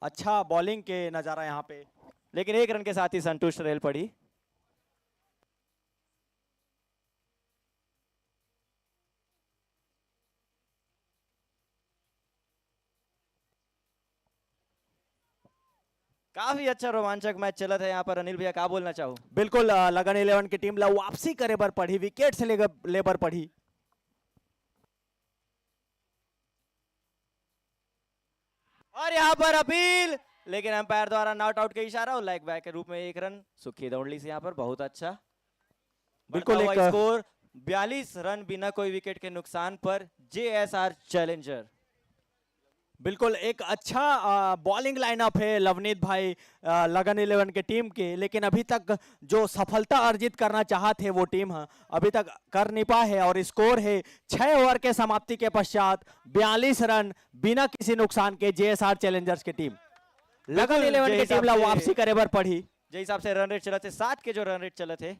Speaker 15: अच्छा बॉलिंग के नजारा यहाँ पे,
Speaker 14: लेकिन 1 रन के साथ ही संतुष्ट रेल पड़ी। काफी अच्छा रोमांचक मैच चला था यहाँ पर। अनिल भैया क्या बोलना चाहो?
Speaker 15: बिल्कुल लगन 11 की टीम ला वापसी करे पर पढ़ी, विकेट से लेबर पढ़ी।
Speaker 14: और यहाँ पर अपील, लेकिन अंपायर द्वारा नॉट आउट के इशारा और लाइक बैक के रूप में 1 रन सुखी दौड़ली से यहाँ पर। बहुत अच्छा,
Speaker 15: बिल्कुल एक
Speaker 14: स्कोर 42 रन बिना कोई विकेट के नुकसान पर JSR चैलेंजर।
Speaker 15: बिल्कुल एक अच्छा बॉलिंग लाइनअप है लवनीत भाई लगन 11 के टीम के, लेकिन अभी तक जो सफलता अर्जित करना चाहते वो टीम है अभी तक कर नहीं पाए है। और स्कोर है 6 ओवर के समाप्ति के पश्चात 42 रन बिना किसी नुकसान के JSR चैलेंजर्स की टीम। लगन 11 की टीम ला वापसी करे बर पड़ी।
Speaker 14: जिस हिसाब से रन रेट चला थे, 7 के जो रन रेट चले थे,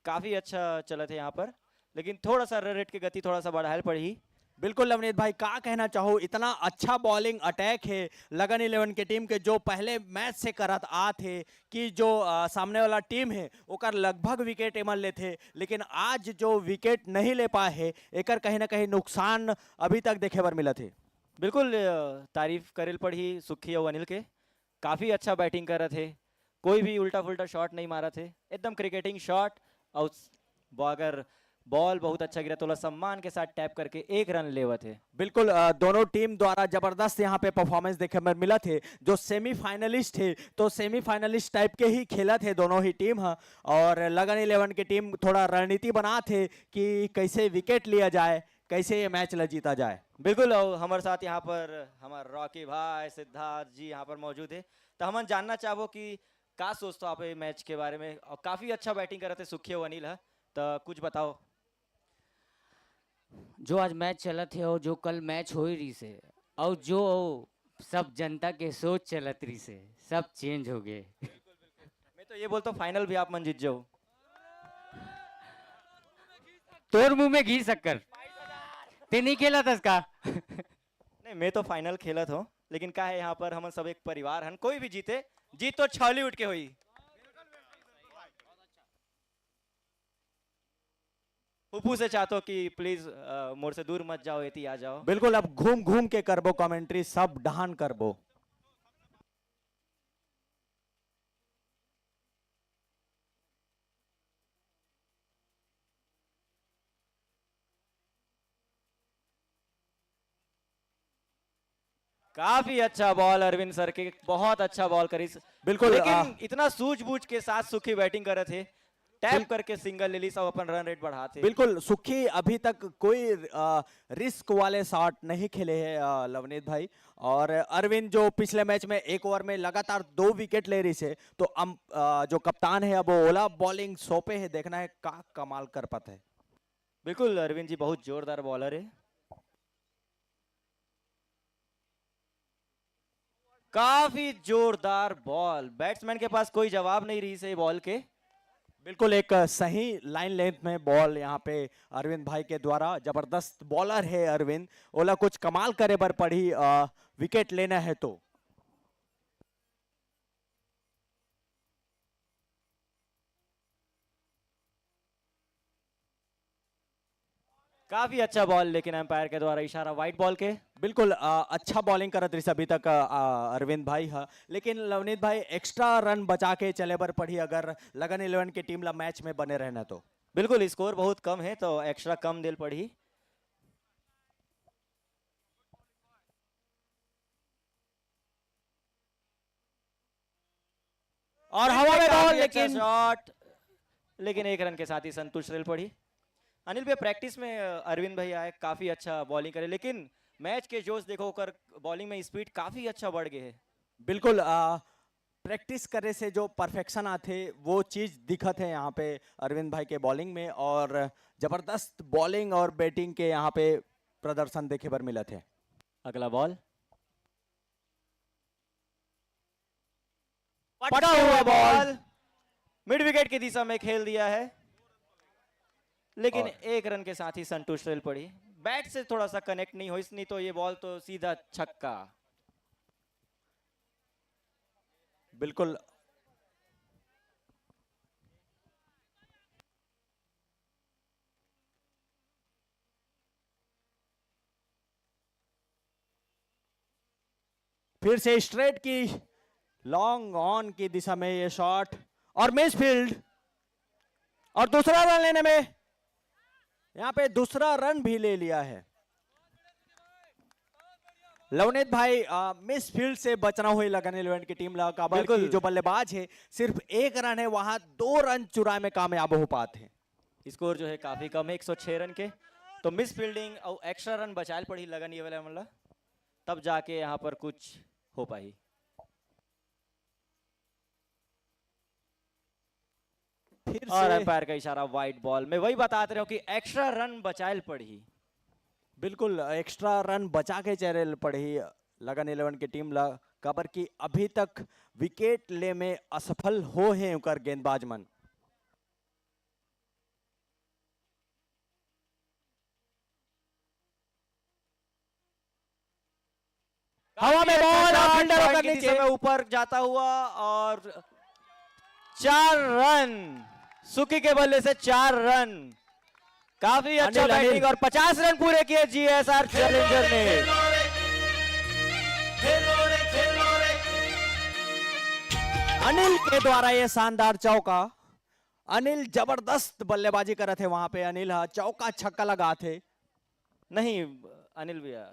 Speaker 14: काफी अच्छा चले थे यहाँ पर, लेकिन थोड़ा सा रन रेट की गति थोड़ा सा बढ़ाए पड़ी।
Speaker 15: बिल्कुल लवनीत भाई क्या कहना चाहो, इतना अच्छा बॉलिंग अटैक है लगन 11 के टीम के, जो पहले मैच से करत आ थे कि जो सामने वाला टीम है ओकर लगभग विकेट एमन ले थे, लेकिन आज जो विकेट नहीं ले पाए है एकर कहीं ना कहीं नुकसान अभी तक देखे बर मिला थे।
Speaker 14: बिल्कुल तारीफ करेल पड़ी सुखी और अनिल के, काफी अच्छा बैटिंग कर रहे थे, कोई भी उल्टा फुल्टा शॉट नहीं मारा थे, एकदम क्रिकेटिंग शॉट। और अगर बॉल बहुत अच्छा गिरा, थोड़ा सम्मान के साथ टैप करके 1 रन लेवा थे।
Speaker 15: बिल्कुल दोनों टीम द्वारा जबरदस्त यहाँ पे परफॉर्मेंस देखे में मिला थे। जो सेमीफाइनलिस्ट थे तो सेमीफाइनलिस्ट टाइप के ही खेला थे दोनों ही टीम। और लगन 11 की टीम थोड़ा रणनीति बना थे कि कैसे विकेट लिया जाए, कैसे ये मैच ला जीता जाए।
Speaker 14: बिल्कुल, और हमारे साथ यहाँ पर हमारे रॉकी भाई सिद्धार्थ जी यहाँ पर मौजूद है। तो हम जानना चाहो कि क्या सोचते हो आप ये मैच के बारे में? और काफी अच्छा बैटिंग कर रहे थे सुखी और अनिल है, तो कुछ बताओ।
Speaker 13: जो आज मैच चलत है और जो कल मैच हो रही से और जो सब जनता के सोच चलत रही से सब चेंज हो गए।
Speaker 14: मैं तो ये बोलता हूँ फाइनल भी आप मन जीत जाओ।
Speaker 13: तोर मुंह में घी शक्कर ते नहीं खेला था इसका।
Speaker 14: नहीं, मैं तो फाइनल खेला था, लेकिन क्या है यहाँ पर हम सब एक परिवार हन, कोई भी जीते जीत तो छाली उठ के हुई। पप्पू से चाहते हो कि प्लीज मोर से दूर मत जाओ, एती आ जाओ।
Speaker 15: बिल्कुल, अब घूम घूम के करबो कमेंट्री, सब डहान करबो।
Speaker 14: काफी अच्छा बॉल अरविंद सर के, बहुत अच्छा बॉल करी।
Speaker 15: बिल्कुल,
Speaker 14: लेकिन इतना सूझबूझ के साथ सुखी बैटिंग कर रहे थे, टैप करके सिंगल ले ली, सब अपन रन रेट बढ़ाते।
Speaker 15: बिल्कुल, सुखी अभी तक कोई रिस्क वाले शॉट नहीं खेले हैं लवनीत भाई। और अरविंद जो पिछले मैच में 1 ओवर में लगातार 2 विकेट ले रही से, तो जो कप्तान है अब वो ओला बॉलिंग सौंपे है, देखना है का कमाल कर पाते है।
Speaker 14: बिल्कुल, अरविंद जी बहुत जोरदार बॉलर है। काफी जोरदार बॉल, बैट्समैन के पास कोई जवाब नहीं रही से बॉल के।
Speaker 15: बिल्कुल एक सही लाइन लेंथ में बॉल यहाँ पे अरविंद भाई के द्वारा, जबरदस्त बॉलर है अरविंद। ओला कुछ कमाल करे बर पड़ी विकेट लेना है तो।
Speaker 14: काफी अच्छा बॉल, लेकिन एम्पायर के द्वारा इशारा वाइट बॉल के।
Speaker 15: बिल्कुल अच्छा बॉलिंग करत रही अभी तक अरविंद भाई है, लेकिन लवनीत भाई एक्स्ट्रा रन बचा के चले बर पड़ी अगर लगन 11 की टीम ला मैच में बने रहना तो।
Speaker 14: बिल्कुल, स्कोर बहुत कम है तो एक्स्ट्रा कम दिल पड़ी।
Speaker 15: और हवा में बॉल,
Speaker 14: लेकिन शॉट, लेकिन 1 रन के साथ ही संतुष्ट रेल पड़ी। अनिल भैया प्रैक्टिस में अरविंद भाई आए, काफी अच्छा बॉलिंग करे, लेकिन मैच के जोश देखो कर बॉलिंग में स्पीड काफी अच्छा बढ़ गए है।
Speaker 15: बिल्कुल प्रैक्टिस करे से जो परफेक्शन आते वो चीज दिखत है यहाँ पे अरविंद भाई के बॉलिंग में। और जबरदस्त बॉलिंग और बैटिंग के यहाँ पे प्रदर्शन देखे पर मिला थे।
Speaker 14: अगला बॉल
Speaker 15: पटा हुआ बॉल
Speaker 14: मिड विकेट की दिशा में खेल दिया है, लेकिन 1 रन के साथ ही संतुष्ट रेल पड़ी। बैट से थोड़ा सा कनेक्ट नहीं हो, इसलिए तो ये बॉल तो सीधा छक्का।
Speaker 15: बिल्कुल फिर से स्ट्रेट की लॉन्ग ऑन की दिशा में ये शॉट और मिस फील्ड, और दूसरा रन लेने में यहां पे दूसरा रन भी ले लिया है लवनीत भाई। मिस फील्ड से बचना हुई लगन 11 की टीम काबर की जो बल्लेबाज है सिर्फ 1 रन है, वहां 2 रन चुराए में कामयाब हो पाते हैं।
Speaker 14: स्कोर जो है काफी कम है, 106 रन के। तो मिस फील्डिंग और एक्स्ट्रा रन बचाल पड़ी लगन ये वाला मतलब, तब जाके यहाँ पर कुछ हो पाई। और एम्पायर का इशारा वाइट बॉल में, वही बताते रहो कि एक्स्ट्रा रन बचाल पड़ी।
Speaker 15: बिल्कुल एक्स्ट्रा रन बचा के चेहरे पड़ी लगन 11 की टीम ला, काबर की अभी तक विकेट ले में असफल हो हैं उनकर गेंदबाज मन।
Speaker 14: हवा में बॉल के नीचे में ऊपर जाता हुआ और 4 रन, सुकी के बल्ले से 4 रन। काफी अच्छा बैटिंग और 50 रन पूरे किए जीएसआर चैलेंजर ने।
Speaker 15: अनिल के द्वारा ये शानदार चौका अनिल जबरदस्त बल्लेबाजी करे थे वहां पे। अनिल चौका छक्का लगा थे।
Speaker 14: नहीं, अनिल भैया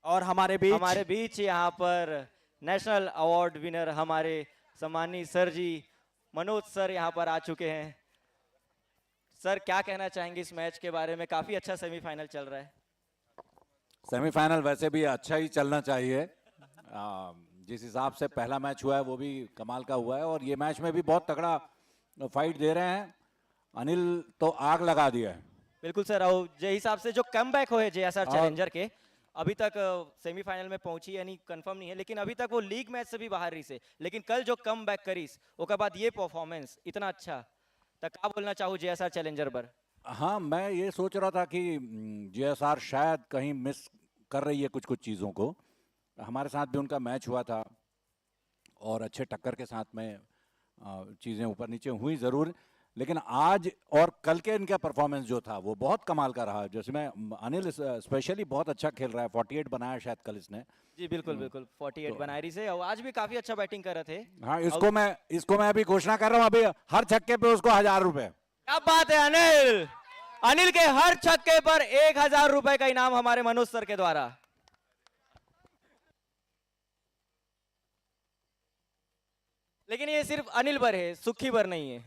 Speaker 15: और हमारे
Speaker 14: बीच यहाँ पर नेशनल अवार्ड विनर हमारे सम्मानीय सर जी मनोज सर यहाँ पर आ चुके हैं। सर क्या कहना चाहेंगे इस मैच के बारे में? काफी अच्छा सेमीफाइनल चल रहा है।
Speaker 17: सेमीफाइनल वैसे भी अच्छा ही चलना चाहिए। जिस हिसाब से पहला मैच हुआ है वो भी कमाल का हुआ है, और ये मैच में भी बहुत तगड़ा फाइट दे रहे हैं। अनिल तो आग लगा दिया है।
Speaker 14: बिल्कुल सर, और जे हिसाब से जो कमबैक हो है जेएसआर चैलेंजर के, अभी तक सेमीफाइनल में पहुंची यानी कंफर्म नहीं है, लेकिन अभी तक वो लीग मैच से भी बाहर रही से, लेकिन कल जो कमबैक करीस उसके बाद ये परफॉर्मेंस इतना अच्छा, तो क्या बोलना चाहूँ जेएसआर चैलेंजर पर?
Speaker 17: हाँ, मैं ये सोच रहा था कि जेएसआर शायद कहीं मिस कर रही है कुछ कुछ चीज़ों को। हमारे साथ भी उनका मैच हुआ था और अच्छे टक्कर के साथ में चीज़ें ऊपर नीचे हुई ज़रूर, लेकिन आज और कल के इनका परफॉर्मेंस जो था वो बहुत कमाल का रहा। जैसे मैं अनिल स्पेशली बहुत अच्छा खेल रहा है, 48 बनाया शायद कल इसने।
Speaker 14: जी बिल्कुल बिल्कुल, 48 बनाई रही से, और आज भी काफी अच्छा बैटिंग कर रहे थे।
Speaker 17: हाँ, इसको मैं अभी घोषणा कर रहा हूँ, अभी हर छक्के पे उसको 1000 रुपए।
Speaker 14: क्या बात है अनिल! अनिल के हर छक्के पर 1000 रुपए का इनाम हमारे मनोज सर के द्वारा। लेकिन ये सिर्फ अनिल पर है, सुखी पर नहीं है।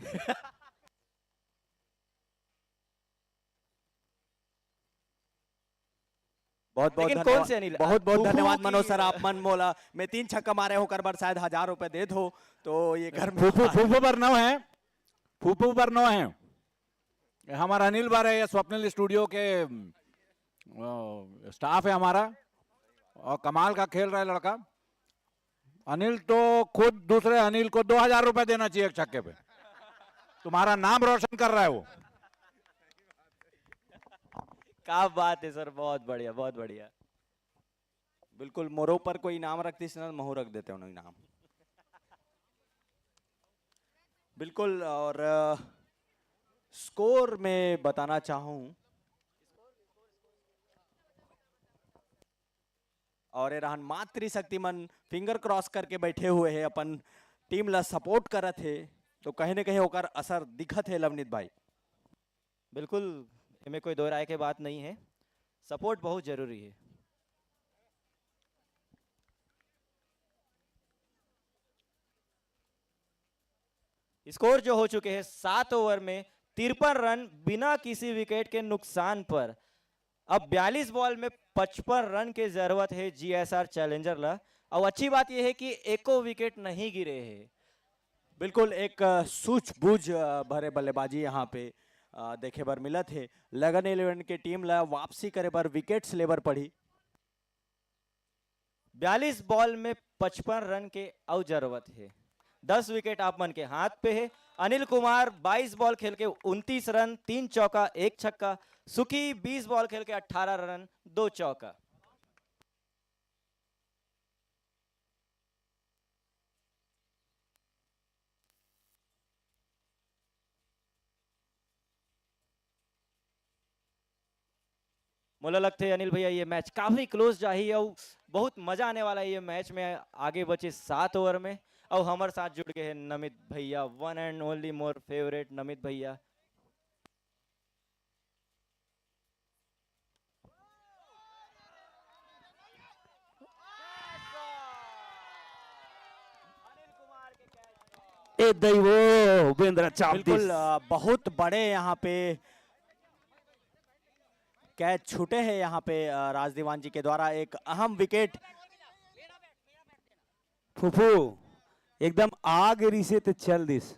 Speaker 15: बहुत बहुत
Speaker 14: लेकिन कौन से अनिल?
Speaker 15: बहुत बहुत
Speaker 14: फूफू
Speaker 15: धन्यवाद
Speaker 14: की-
Speaker 15: मनोज सर, आप मन मोला। मैं 3 छक्का मारे होकर बर शायद 1000 रुपए दे दो तो ये घर में
Speaker 17: फूफू पर 9 है, फूफू पर 9 है। हमारा अनिल बार है, ये स्वप्निल स्टूडियो के स्टाफ है हमारा, और कमाल का खेल रहा है लड़का। अनिल तो खुद दूसरे अनिल को 2000 रुपए देना चाहिए एक छक्के पे। तुम्हारा नाम रोशन कर रहा है वो।
Speaker 14: क्या बात है सर, बहुत बढ़िया बहुत बढ़िया।
Speaker 15: बिल्कुल, मोरो पर कोई इनाम रखती ना महू रख देते उन्हें इनाम। बिल्कुल, और स्कोर में बताना चाहूं, और ये रहन मातृशक्तिमन फिंगर क्रॉस करके बैठे हुए हैं, अपन टीम ला सपोर्ट करत थे, तो कहीं न कहीं होकर असर दिखत है लवनीत भाई।
Speaker 14: बिल्कुल, इनमें कोई दो राय की बात नहीं है, सपोर्ट बहुत जरूरी है। स्कोर जो हो चुके हैं 7 ओवर में 53 रन बिना किसी विकेट के नुकसान पर। अब 42 बॉल में 55 रन की जरूरत है जीएसआर चैलेंजर ला, और अच्छी बात यह है कि एको विकेट नहीं गिरे हैं।
Speaker 15: बिल्कुल, एक सूझबूझ भरे बल्लेबाजी यहाँ पे देखे बर मिला थे। लगन 11 के टीम ला वापसी करे बर विकेट्स लेबर पड़ी।
Speaker 14: 42 बॉल में 55 रन के और जरूरत है। 10 विकेट आप मन के हाथ पे है। अनिल कुमार 22 बॉल खेल के 29 रन, 3 चौका 1 छक्का। सुखी 20 बॉल खेल के 18 रन 2 चौका। मुझे लगता है अनिल भैया ये मैच काफी क्लोज जाही, और बहुत मजा आने वाला है ये मैच में। आगे बचे 7 ओवर में, और हमारे साथ जुड़ गए हैं नमित भैया, one and only more favourite Namit भैया।
Speaker 1: ए दैवो उपेंद्र चापदिस।
Speaker 15: बिल्कुल, बहुत बड़े यहाँ पे कैच छूटे हैं यहाँ पे राजदीवान जी के द्वारा। एक अहम विकेट।
Speaker 1: फुफू एकदम आग रिसे ते चल दिस।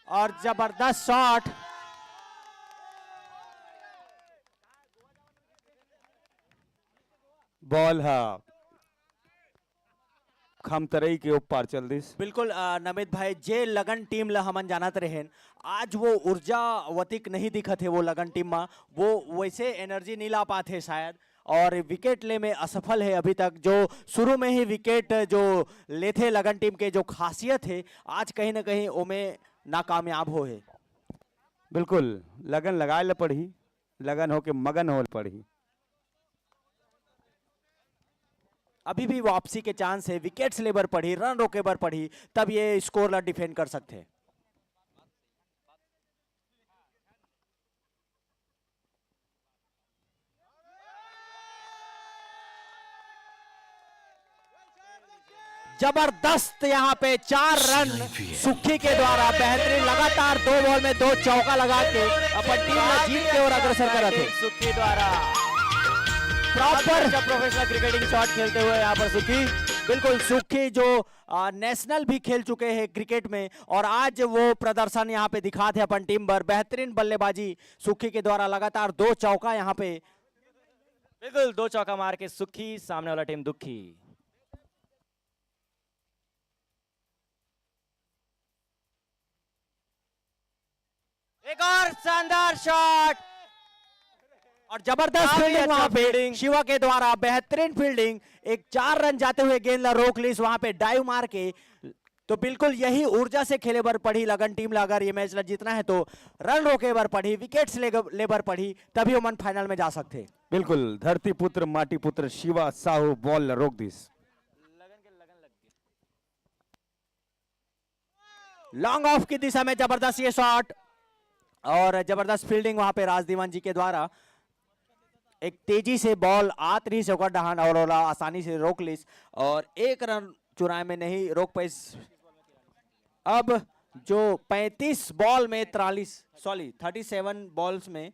Speaker 15: और जबरदस्त शॉट।
Speaker 1: बॉल हा खमतरई के ऊपर चल दिस।
Speaker 15: बिल्कुल नमित भाई जे लगन टीम ला हमन जानत रहेन, आज वो ऊर्जावतिक नहीं दिखत है वो लगन टीम में, वो वैसे एनर्जी नहीं ला पाते शायद, और विकेट ले में असफल है अभी तक। जो शुरू में ही विकेट जो लेते लगन टीम के जो खासियत है, आज कहीं ना कहीं ओमे नाकामयाब हो है।
Speaker 1: बिल्कुल लगन लगाए ल पड़ी, लगन हो के मगन हो पड़ी।
Speaker 15: अभी भी वापसी के चांस है, विकेट्स लेबर पड़ी, रन रोके बर पड़ी, तब ये स्कोर ला डिफेंड कर सकते हैं। जबरदस्त यहाँ पे 4 रन सुखी के द्वारा बेहतरीन, लगातार 2 बॉल में 2 चौका लगा के अपन टीम में जीत के और अग्रसर कर रहे थे।
Speaker 14: सुखी द्वारा
Speaker 15: प्रॉपर
Speaker 14: प्रोफेशनल क्रिकेटिंग शॉट खेलते हुए यहाँ पर सुखी।
Speaker 15: बिल्कुल सुखी जो नेशनल भी खेल चुके हैं क्रिकेट में, और आज वो प्रदर्शन यहाँ पे दिखाते अपन टीम पर। बेहतरीन बल्लेबाजी सुखी के द्वारा, लगातार 2 चौका यहाँ पे।
Speaker 14: बिल्कुल 2 चौका मार के सुखी, सामने वाला टीम दुखी।
Speaker 15: एक और शानदार शॉट और जबरदस्त
Speaker 14: काफी
Speaker 15: फील्डिंग
Speaker 14: अच्छा
Speaker 15: वहां पे
Speaker 14: फील्डिंग।
Speaker 15: शिवा के द्वारा, बेहतरीन फील्डिंग। एक 4 रन जाते हुए गेंद ला रोक ली वहां पे डाइव मार के। तो बिल्कुल यही ऊर्जा से खेले बर पड़ी लगन टीम ला, अगर ये मैच ला जीतना है तो रन रोके बर पड़ी, विकेट्स लेबर पड़ी, तभी ओमन फाइनल में जा सकते।
Speaker 1: बिल्कुल धरती पुत्र माटी पुत्र शिवा साहू बॉल रोक दिस।
Speaker 15: लॉन्ग ऑफ की दिशा में जबरदस्त ये शॉट और जबरदस्त फील्डिंग वहां पे राजदीवान जी के द्वारा। एक तेजी से बॉल आत रही से डहान और ओला आसानी से रोक लिस, और 1 रन चुराए में नहीं रोक पाई। अब जो 35 बॉल में 37 बॉल्स में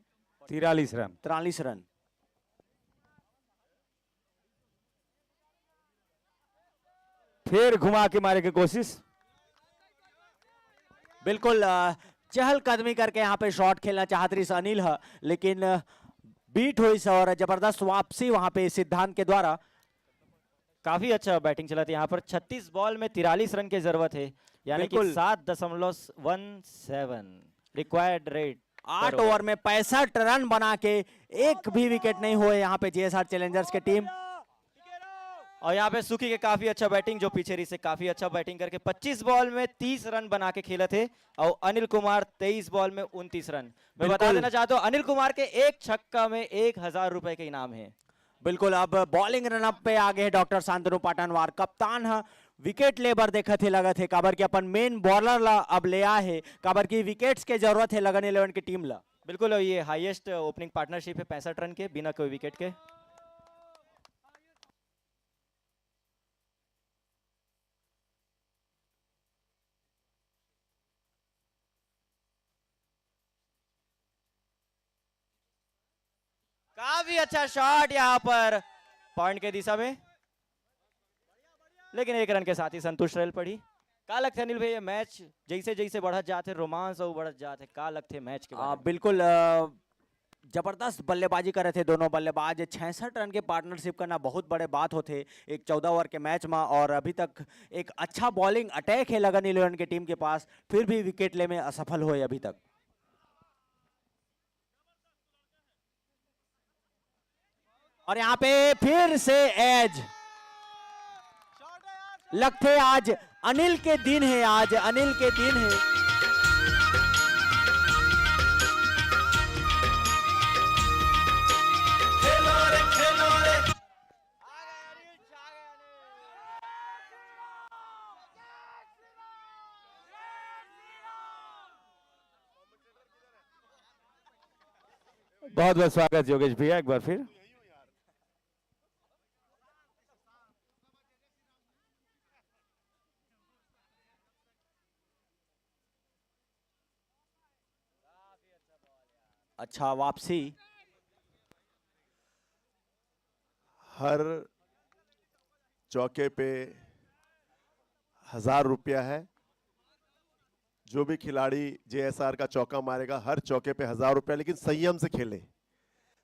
Speaker 1: 43 रन
Speaker 15: 43 रन।
Speaker 1: फिर घुमा के मारे की कोशिश।
Speaker 15: बिल्कुल चहलकदमी करके यहाँ पे शॉट खेलना चाहत रही अनिल है, लेकिन बीट हुई और जबरदस्त वापसी वहां पे सिद्धांत के द्वारा।
Speaker 14: काफी अच्छा बैटिंग चला था यहाँ पर। 36 बॉल में 43 रन की जरूरत है, यानी कि 7.17 रिक्वायर्ड रेट।
Speaker 15: 8 ओवर में 65 रन बना के एक भी विकेट नहीं हुए यहाँ पे जेएसआर चैलेंजर्स की टीम।
Speaker 14: और यहाँ पे सुखी के काफी अच्छा बैटिंग, जो पीछे रही से काफी अच्छा बैटिंग करके 25 बॉल में 30 रन बना के खेले थे। और अनिल कुमार 23 बॉल में 29 रन। मैं बता देना चाहता हूँ अनिल कुमार के एक छक्का में 1000 रुपए के इनाम है।
Speaker 15: बिल्कुल अब बॉलिंग रनअप पे आगे है डॉक्टर शांतनु पाटनवार, कप्तान है। विकेट लेबर देखा थे लगा थे काबर की अपन मेन बॉलर ला अब ले आए है, काबर की विकेट्स के जरूरत है लगन 11 की टीम ला।
Speaker 14: बिल्कुल ये हाईएस्ट ओपनिंग पार्टनरशिप है 65 रन के बिना कोई विकेट के। काफी अच्छा शॉट यहाँ पर पॉइंट के दिशा में, लेकिन 1 रन के साथ ही संतुष्ट रह पड़ी। का लगता है अनिल भाई, मैच जैसे जैसे बढ़त जाते रोमांस और बढ़त जाते, का लगते मैच के बारे में?
Speaker 15: बिल्कुल जबरदस्त बल्लेबाजी कर रहे थे दोनों बल्लेबाज। 66 रन के पार्टनरशिप करना बहुत बड़े बात होते एक 14 ओवर के मैच में, और अभी तक एक अच्छा बॉलिंग अटैक है लगन 11 की टीम के पास, फिर भी विकेट ले में असफल हुए अभी तक। और यहाँ पे फिर से एज लगते, आज अनिल के दिन है, आज अनिल के दिन है।
Speaker 1: बहुत बहुत स्वागत योगेश भैया एक बार फिर।
Speaker 15: अच्छा वापसी।
Speaker 10: हर चौके पे 1000 रुपया है। जो भी खिलाड़ी जेएसआर का चौका मारेगा हर चौके पे 1000 रुपया, लेकिन संयम से खेले,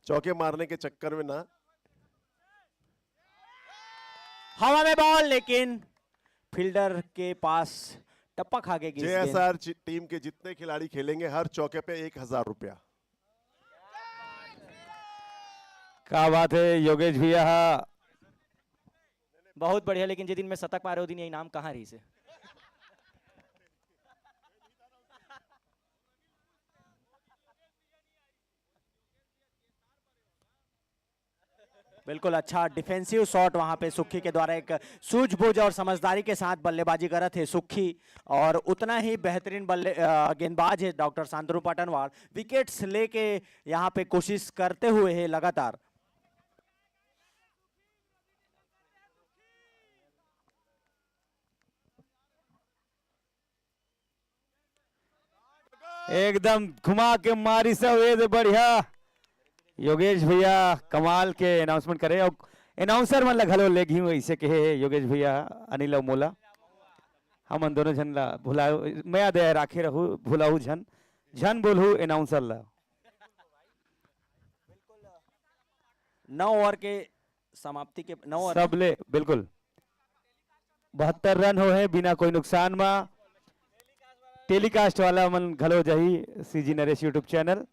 Speaker 10: चौके मारने के चक्कर में ना।
Speaker 15: हवा में बॉल, लेकिन फील्डर के पास टप्पा खा के गेंद।
Speaker 10: जेएसआर टीम के जितने खिलाड़ी खेलेंगे हर चौके पे 1000 रुपया।
Speaker 1: क्या बात है योगेश भैया।
Speaker 14: बहुत बढ़िया, लेकिन जिस दिन मैं शतक मारे उस दिन ये इनाम कहाँ रही से।
Speaker 15: बिल्कुल अच्छा डिफेंसिव शॉट वहां पे सुखी के द्वारा, एक सूझबूझ और समझदारी के साथ बल्लेबाजी कर रहे थे सुखी, और उतना ही बेहतरीन गेंदबाज है डॉक्टर शांतनु पाटनवार। विकेट्स लेके यहाँ पे कोशिश करते हुए है लगातार।
Speaker 1: एकदम घुमा के मारी सवेद बढ़िया। योगेश भैया कमाल के अनाउंसमेंट करे और अनाउंसर मन घलो ले घी ऐसे कहे योगेश भैया अनिल और मोला हम दोनों झन ला भुला मैं याद राखे रहू भुलाऊ झन झन बोलू अनाउंसर ला।
Speaker 15: 9 ओवर के समाप्ति के 9 ओवर
Speaker 1: सबले बिल्कुल 72 रन हो है बिना कोई नुकसान में। टेलीकास्ट वाला मन घलो जही सीजी नरेश यूट्यूब चैनल।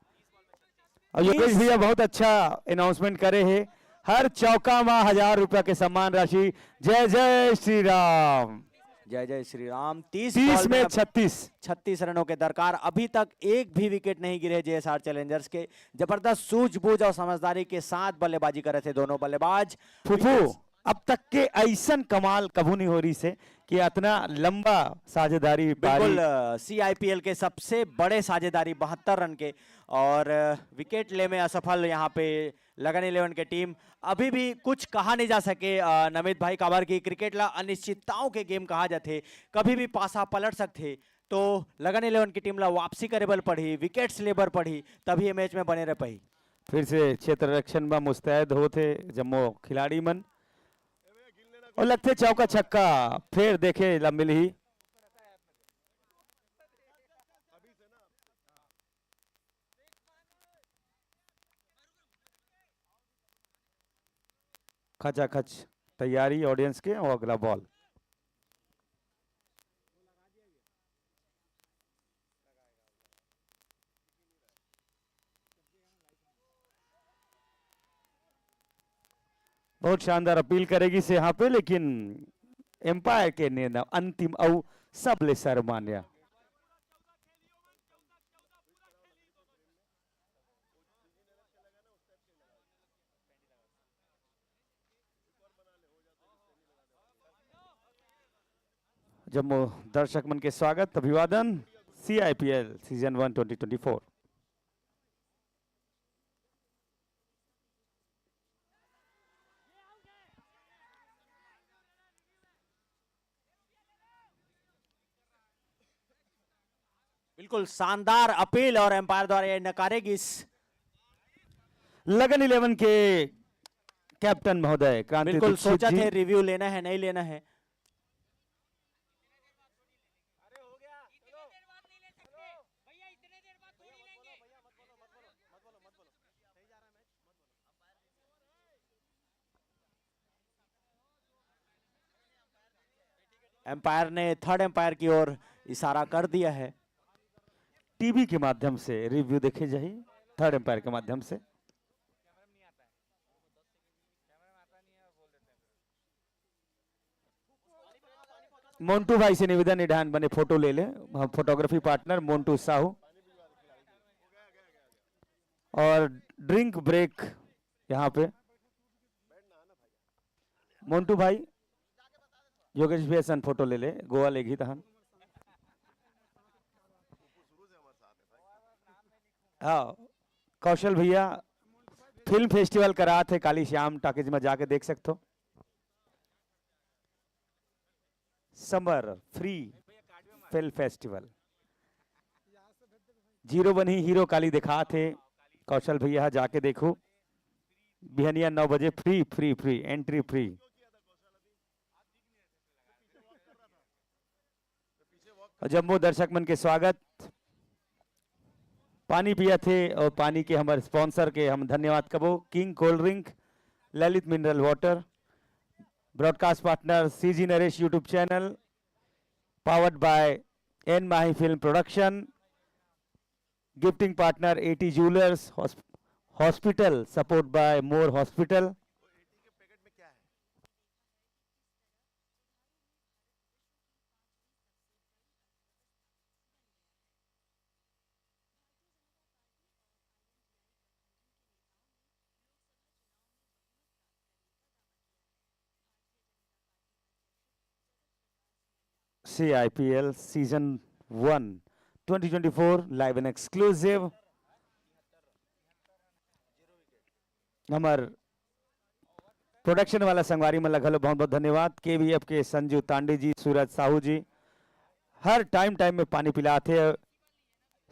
Speaker 1: और योगेश भैया बहुत अच्छा अनाउंसमेंट करे है। हर चौका में 1000 रुपया के सम्मान राशि। जय जय श्री राम।
Speaker 15: जय जय श्री राम।
Speaker 1: 30
Speaker 15: बॉल
Speaker 1: में
Speaker 15: अब
Speaker 1: 36
Speaker 15: रनों के दरकार। अभी तक एक भी विकेट नहीं गिरे जेएसआर चैलेंजर्स के। जबरदस्त सूझबूझ और समझदारी के साथ बल्लेबाजी कर रहे थे दोनों बल्लेबाज।
Speaker 1: फुफू अब तक के ऐसा कमाल कभी नहीं हो रही से कि इतना लंबा साझेदारी।
Speaker 15: बिल्कुल सीआईपीएल के सबसे बड़े साझेदारी 72 रन के, और विकेट ले में असफल यहाँ पे लगन 11 के टीम। अभी भी कुछ कहा नहीं जा सके नमित भाई काबर की क्रिकेट ला अनिश्चितताओं के गेम कहा जाते, कभी भी पासा पलट सकते। तो लगन 11 की टीम ला वापसी करे बल पड़ी, विकेट्स लेबर पड़ी, तभी ये मैच में बने रह पाई।
Speaker 1: फिर से क्षेत्र रक्षण में मुस्तैद होते जम्मू खिलाड़ी मन, और लगते चौका छक्का फिर देखे लंबिल ही। खचाखच तैयारी ऑडियंस के, और अगला बॉल। बहुत शानदार अपील करेगी से यहाँ पे, लेकिन एम्पायर के निर्णय अंतिम और सबले सर्वमान्य। जम्मू दर्शक मन के स्वागत अभिवादन सीआईपीएल सीजन 1 2024।
Speaker 15: बिल्कुल शानदार अपील और एम्पायर द्वारा ये नकारेगी।
Speaker 1: लगन 11 के कैप्टन महोदय क्रांति
Speaker 15: बिल्कुल
Speaker 1: दीक्षित
Speaker 15: सोचा
Speaker 1: जी।
Speaker 15: थे रिव्यू लेना है नहीं लेना है। एम्पायर ने थर्ड एम्पायर की ओर इशारा कर दिया है।
Speaker 1: टीवी के माध्यम से रिव्यू देखे जाइए थर्ड एम्पायर के माध्यम से। मोन्टू भाई से निवेदन निधान बने फोटो ले ले, फोटोग्राफी पार्टनर मोन्टू साहू। और ड्रिंक ब्रेक यहाँ पे मोन्टू भाई योगेश भैया सन फोटो ले ले, गोवा लेगी तहन। हाँ कौशल भैया फिल्म फेस्टिवल करा थे काली श्याम टाकीज में, जाके देख सकते हो। Summer free film festival zero बनी हीरो काली दिखा थे कौशल भैया, जाके देखो। बिहनिया 9 बजे free free free entry free. Jammu दर्शक मन के स्वागत। पानी पिया थे और पानी के हमारे स्पॉन्सर के हम धन्यवाद कबो। King cold drink, Lalit mineral water, broadcast partner CG Naresh YouTube channel, powered by N Mahi Film Production, gifting partner AT Jewelers Hospital, support by More Hospital. CIPL Season 1 2024 live and exclusive. हमार प्रोडक्शन वाला संगवारी में लगल बहुत बहुत धन्यवाद। KVF के संजू तांडे जी, सूरज साहू जी हर टाइम में पानी पिलाते।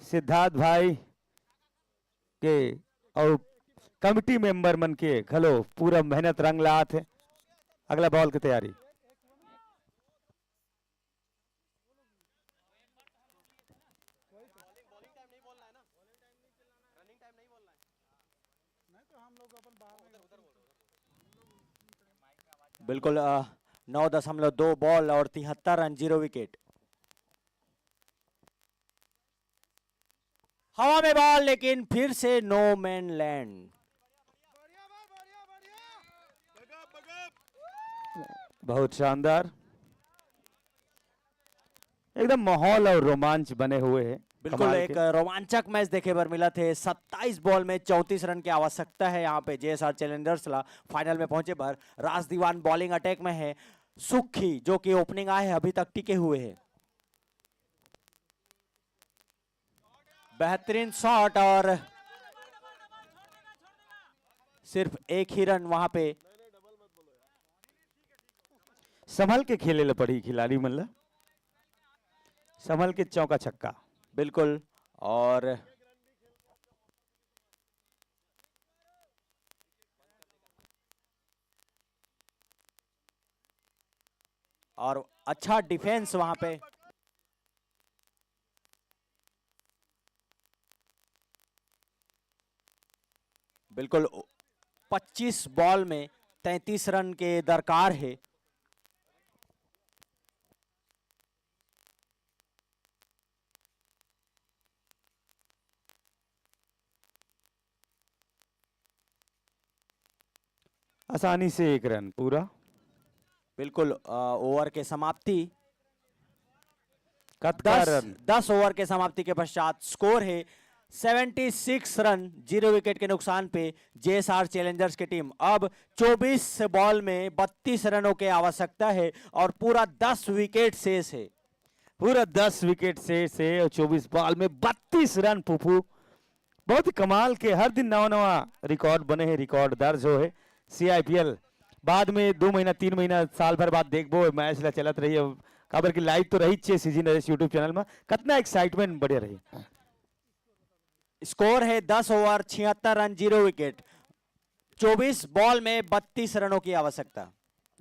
Speaker 1: सिद्धार्थ भाई के और कमिटी मेंबर मन के घलो पूरा मेहनत रंग लात है। अगला बॉल की तैयारी।
Speaker 15: बिल्कुल 9.2 बॉल और 73 रन, 0 विकेट। हवा में बॉल लेकिन फिर से नो मैन लैंड।
Speaker 1: बहुत शानदार, एकदम माहौल और रोमांच बने हुए हैं।
Speaker 15: बिल्कुल एक रोमांचक मैच देखे बर मिला थे। 27 बॉल में 34 रन की आवश्यकता है यहाँ पे JSR चैलेंजर्स ला फाइनल में पहुंचे भर। राज दीवान बॉलिंग अटैक में है। सुखी जो कि ओपनिंग आए हैं अभी तक टिके हुए हैं। बेहतरीन शॉट और सिर्फ एक ही रन वहां पे।
Speaker 1: संभल के खेले ला पड़ी खिलाड़ी मन ला, संभल के चौका छक्का।
Speaker 15: बिल्कुल और अच्छा डिफेंस वहां पे। बिल्कुल 25 बॉल में 33 रन के दरकार है।
Speaker 1: आसानी से एक रन पूरा।
Speaker 15: बिल्कुल ओवर के समाप्ति
Speaker 1: 10
Speaker 15: ओवर के समाप्ति के पश्चात स्कोर है 76 रन, 0 विकेट के नुकसान पे JSR चैलेंजर्स की टीम। अब 24 बॉल में 32 रनों की आवश्यकता है और पूरा 10 विकेट शेष है।
Speaker 1: पूरा 10 विकेट शेष है और 24 बॉल में 32 रन। पुपू बहुत ही कमाल के, हर दिन नवा नवा रिकॉर्ड बने हैं, रिकॉर्ड दर्ज हो है। CIPL बाद में 2 महीना 3 महीना साल भर बाद देखबो मैच ला चलत रही है। खबर की लाइव तो रही छे सीजन यूट्यूब चैनल में, कितना एक्साइटमेंट बढ़े रही।
Speaker 15: स्कोर है 10 ओवर 76 रन, 0 विकेट। 24 बॉल में 32 रनों की आवश्यकता।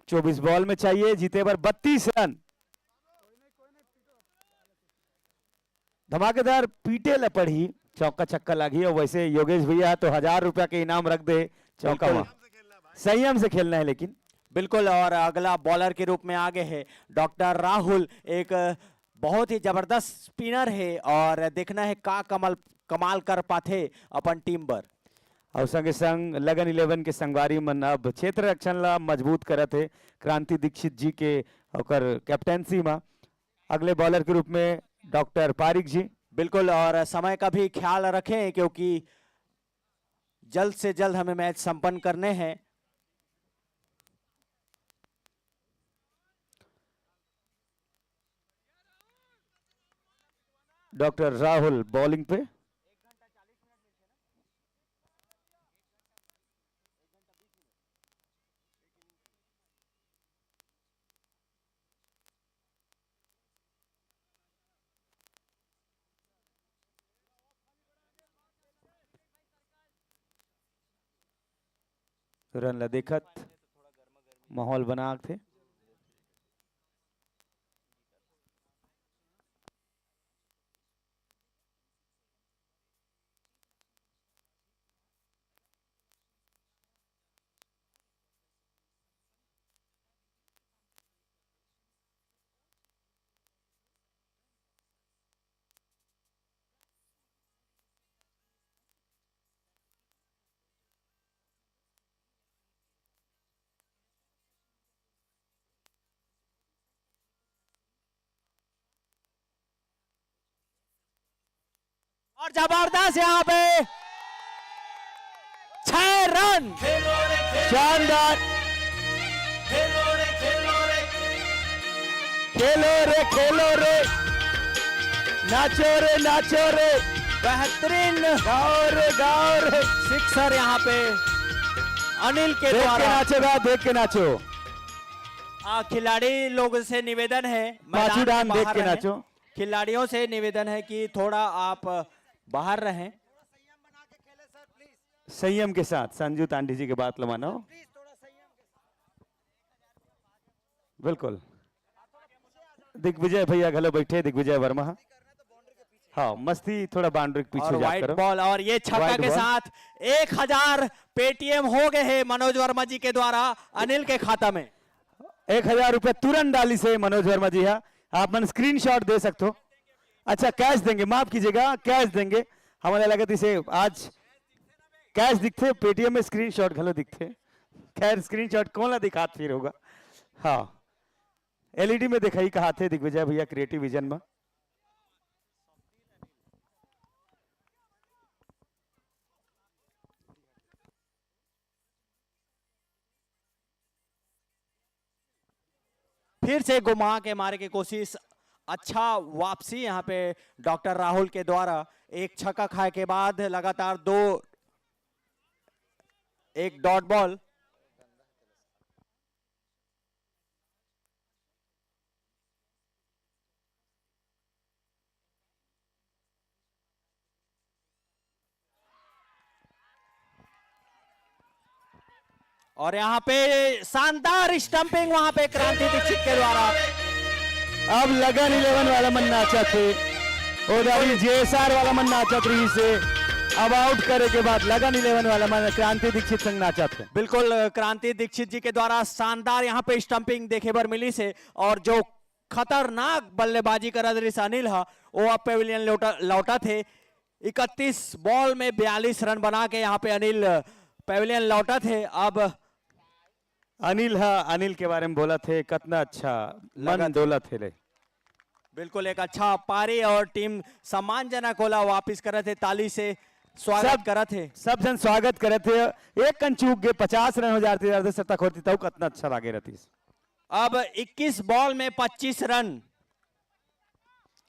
Speaker 1: 24 बॉल में चाहिए जीते पर 32 रन। धमाकेदार पीटे ला पड़ी, चौका छक्का लगी। और वैसे योगेश भैया तो 1000 रुपया के इनाम रख दे चौका में। संयम से खेलना है लेकिन।
Speaker 15: बिल्कुल और अगला बॉलर के रूप में आगे है डॉक्टर राहुल। एक बहुत ही जबरदस्त स्पिनर है और देखना है का कमाल कर पाते अपन टीम पर।
Speaker 1: और संगे संग लगन 11 के संगवारी मन अब क्षेत्र रक्षण ला मजबूत करत है क्रांति दीक्षित जी के और कैप्टेंसी में। अगले बॉलर के रूप में डॉक्टर पारिक जी।
Speaker 15: बिल्कुल और समय का भी ख्याल रखें क्योंकि जल्द से जल्द हमें मैच संपन्न करने हैं।
Speaker 1: डॉक्टर राहुल बॉलिंग पे। रन ला देखत माहौल बना थे।
Speaker 15: और जबरदस्त यहाँ पे 6 रन,
Speaker 1: शानदार। खेलो रे नाचो रे
Speaker 15: बेहतरीन
Speaker 1: गाओ रे
Speaker 15: सिक्सर यहाँ पे अनिल के
Speaker 1: देख के
Speaker 15: द्वारा।
Speaker 1: नाचो देख के नाचो।
Speaker 15: खिलाड़ी लोगों से निवेदन है, मैदान
Speaker 1: बाजू
Speaker 15: के
Speaker 1: डान देख
Speaker 15: बाहर
Speaker 1: के
Speaker 15: रहें।
Speaker 1: नाचो।
Speaker 15: खिलाड़ियों से निवेदन है कि थोड़ा आप बाहर रहें।
Speaker 1: संयम के साथ संजू तांडी जी की बात लो मानो। बिल्कुल। दिग्विजय भैया घलो बैठे, दिग्विजय वर्मा। हाँ मस्ती थोड़ा बाउंड्री के पीछे
Speaker 15: और
Speaker 1: जा
Speaker 15: वाइट
Speaker 1: करो।
Speaker 15: बॉल और ये छक्का
Speaker 1: वाइट
Speaker 15: के
Speaker 1: बॉल।
Speaker 15: साथ 1000 पेटीएम हो गए हैं मनोज वर्मा जी के द्वारा अनिल के खाता में।
Speaker 1: 1000 रुपए तुरंत डाली से मनोज वर्मा जी। हाँ आप मन स्क्रीनशॉट दे सकते हो। अच्छा कैश देंगे, माफ कीजिएगा कैश देंगे। हमारे लगा से आज कैश दिखते, पेटीएम में स्क्रीनशॉट घलो दिखते। खैर स्क्रीनशॉट कौन ला दिखात फिर होगा। हाँ एलईडी में दिखाई कहा थे दिग्विजय भैया क्रिएटिव विजन में।
Speaker 15: फिर से घुमा के मारे की कोशिश, अच्छा वापसी यहाँ पे डॉक्टर राहुल के द्वारा। एक छक्का खाए के बाद लगातार 2 एक डॉट बॉल। और यहाँ पे शानदार स्टंपिंग वहां पे क्रांति दीक्षित के द्वारा।
Speaker 1: अब लगन 11 वाला मन नाचा थे, ओदारी जेएसआर वाला मन नाचा रही से। अब आउट करे के बाद लगन 11 वाला मन क्रांति दीक्षित संग नाचा थे।
Speaker 15: बिल्कुल क्रांति दीक्षित जी के द्वारा शानदार यहाँ पे स्टंपिंग देखे बर मिली से। और जो खतरनाक बल्लेबाजी कर रही अनिल है वो अब पेविलियन लौटा थे। 31 बॉल में 42 रन बना के यहाँ पे अनिल पेविलियन लौटा थे। अब
Speaker 1: अनिल अनिल के बारे में बोला थे कितना अच्छा मन दौलत है रे।
Speaker 15: बिल्कुल एक अच्छा पारी और टीम सम्मानजनक होला वापिस करे थे, ताली से स्वागत करे थे।
Speaker 1: सब जन स्वागत करे थे। एक कन चूक गए 50 रन हो जाते अर्धशतक होती तो कितना अच्छा लगे रहती।
Speaker 15: अब 21 बॉल में 25 रन,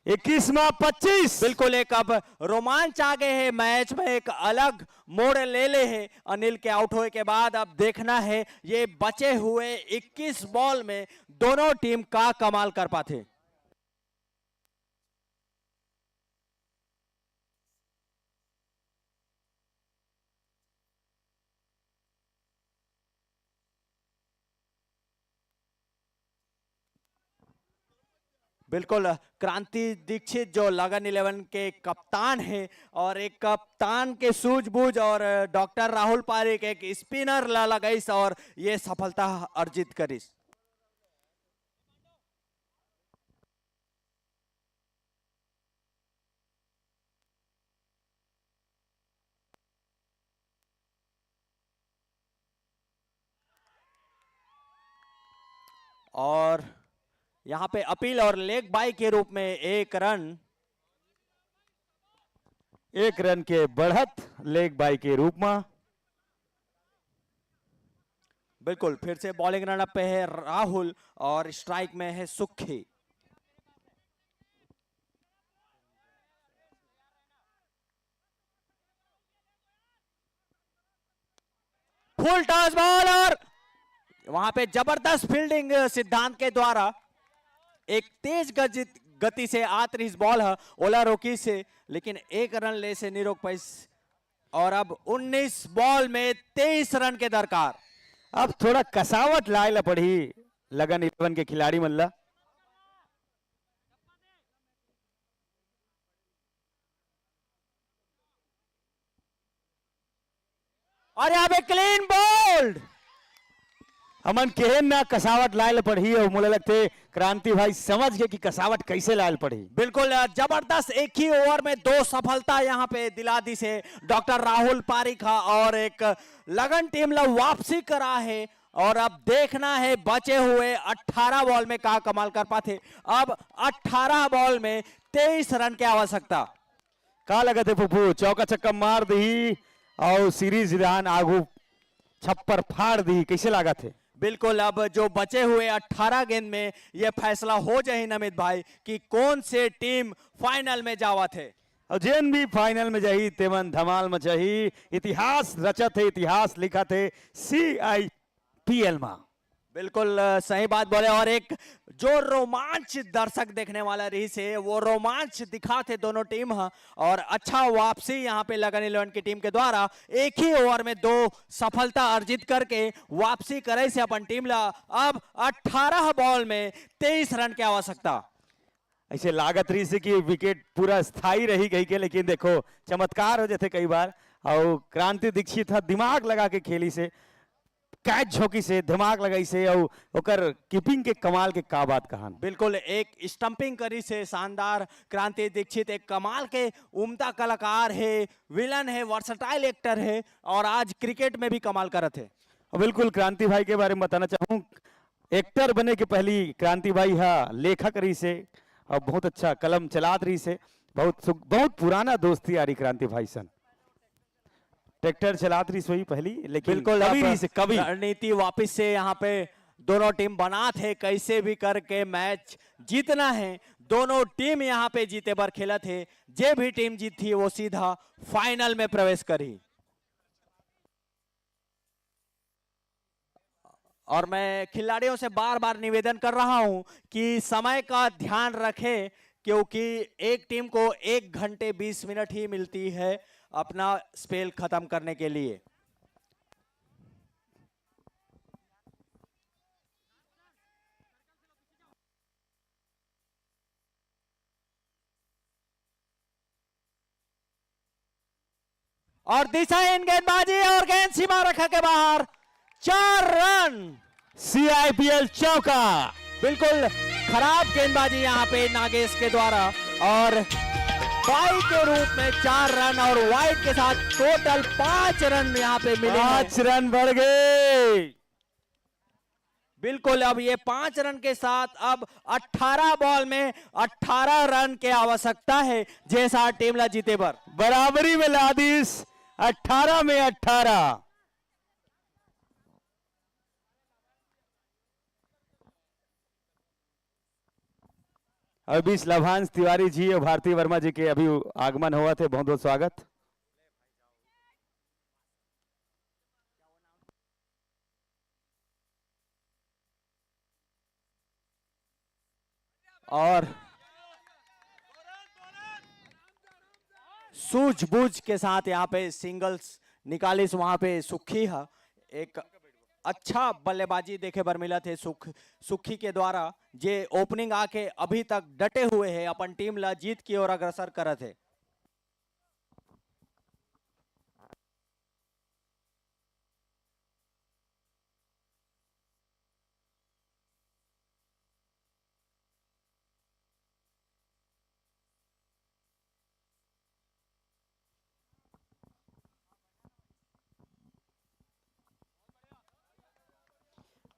Speaker 1: 21 में 25।
Speaker 15: बिल्कुल एक अब रोमांच आ गए है मैच में, एक अलग मोड़ ले है अनिल के आउट होने के बाद। अब देखना है ये बचे हुए 21 बॉल में दोनों टीम का कमाल कर पाते। बिल्कुल क्रांति दीक्षित जो लगन 11 के कप्तान हैं और एक कप्तान के सूझबूझ और डॉक्टर राहुल पारिक एक स्पिनर लगाइस और ये सफलता अर्जित करिस। और यहाँ पे अपील और लेग बाई के रूप में 1 रन,
Speaker 1: 1 रन के बढ़त लेग बाई के रूप में।
Speaker 15: बिल्कुल फिर से बॉलिंग रन अप पे है राहुल और स्ट्राइक में है सुखी। फुल टॉस बॉल और वहां पे जबरदस्त फील्डिंग सिद्धांत के द्वारा। एक तेज गति से आती इस बॉल है ओला रोकी से, लेकिन 1 रन ले से नहीं रोक पाई। और अब 19 बॉल में 23 रन के दरकार।
Speaker 1: अब थोड़ा कसावट लाए पड़ी लगन 11 के खिलाड़ी मल्ला।
Speaker 15: और यहाँ पे क्लीन बोल्ड।
Speaker 1: अमन केहन ना कसावट लायल पड़ी और मुझे लगते क्रांति भाई समझ गए कि कसावट कैसे लायल पड़ी।
Speaker 15: बिल्कुल जबरदस्त एक ही ओवर में 2 सफलता यहाँ पे दिला दी से डॉक्टर राहुल पारिक और एक लगन टीम ला वापसी करा है। और अब देखना है बचे हुए 18 बॉल में क्या कमाल कर पाते। अब 18 बॉल में 23 रन की आवश्यकता।
Speaker 1: का लगा थे फुफू चौका छक्का मार दी और सीरीज विधान आगू छप्पर फाड़ दी, कैसे लगा थे?
Speaker 15: बिल्कुल, अब जो बचे हुए 18 गेंद में ये फैसला हो जाए नमित भाई कि कौन से टीम फाइनल में जावा थे।
Speaker 1: और जेन भी फाइनल में जाही तेमन धमाल मचाही, इतिहास रचा थे, इतिहास लिखा थे CIPL में।
Speaker 15: बिल्कुल सही बात बोले, और एक जो रोमांच दर्शक देखने वाला रही से वो रोमांच दिखा थे दोनों टीम और अच्छा वापसी यहाँ पे लगन 11 की टीम के द्वारा एक ही ओवर में 2 सफलता अर्जित करके वापसी करे से अपन टीम ला अब 18 बॉल में 23 रन की आवश्यकता।
Speaker 1: ऐसे लागत रही से कि विकेट पूरा स्थायी रही गई के, लेकिन देखो चमत्कार हो जाते कई बार। और क्रांति दीक्षित दिमाग लगा के खेली से, कैच झोंकी से, दिमाग लगाई से और ओकर कीपिंग के कमाल के का बात कहान।
Speaker 15: बिल्कुल, एक स्टंपिंग करी से शानदार क्रांति दीक्षित एक कमाल के उम्दा कलाकार है, विलन है, वर्सटाइल एक्टर है और आज क्रिकेट में भी कमाल करत है।
Speaker 1: बिल्कुल, क्रांति भाई के बारे में बताना चाहूँ, एक्टर बने के पहली क्रांति भाई लेखक रही से और बहुत अच्छा कलम चलात रही से, बहुत पुराना दोस्ती आ रही क्रांति भाई सन। ट्रैक्टर चलात रही सोई पहली, लेकिन
Speaker 15: बिल्कुल
Speaker 1: कभी रही से कभी
Speaker 15: रणनीति वापस से यहाँ पे दोनों टीम बना थे कैसे भी करके मैच जीतना है। दोनों टीम यहाँ पे जीते बार खेला थे, जे भी टीम जीती वो सीधा फाइनल में प्रवेश करी। और मैं खिलाड़ियों से बार बार निवेदन कर रहा हूं कि समय का ध्यान रखें, क्योंकि एक टीम को 1 घंटे 20 मिनट ही मिलती है अपना स्पेल खत्म करने के लिए। और दिशाहीन गेंदबाजी और गेंद सीमा रेखा के बाहर, 4 रन।
Speaker 1: CIPL चौका।
Speaker 15: बिल्कुल खराब गेंदबाजी यहाँ पे नागेश के द्वारा और बाई के रूप में 4 रन और वाइड के साथ टोटल 5 रन यहाँ पे मिले।
Speaker 1: 5 रन बढ़ गए।
Speaker 15: बिल्कुल, अब ये 5 रन के साथ अब 18 बॉल में 18 रन की आवश्यकता है जैसा टीम ला जीते पर
Speaker 1: बराबरी में लादिस 18 में 18। और बीच लभांश तिवारी जी और भारती वर्मा जी के अभी आगमन हुआ थे, बहुत बहुत स्वागत।
Speaker 15: और सूझबूझ के साथ यहाँ पे सिंगल्स निकाली वहां पे सुखी है। एक अच्छा बल्लेबाजी देखे बर मिला थे सुखी के द्वारा, जे ओपनिंग आके अभी तक डटे हुए हैं, अपन टीम ला जीत की ओर अग्रसर करत है।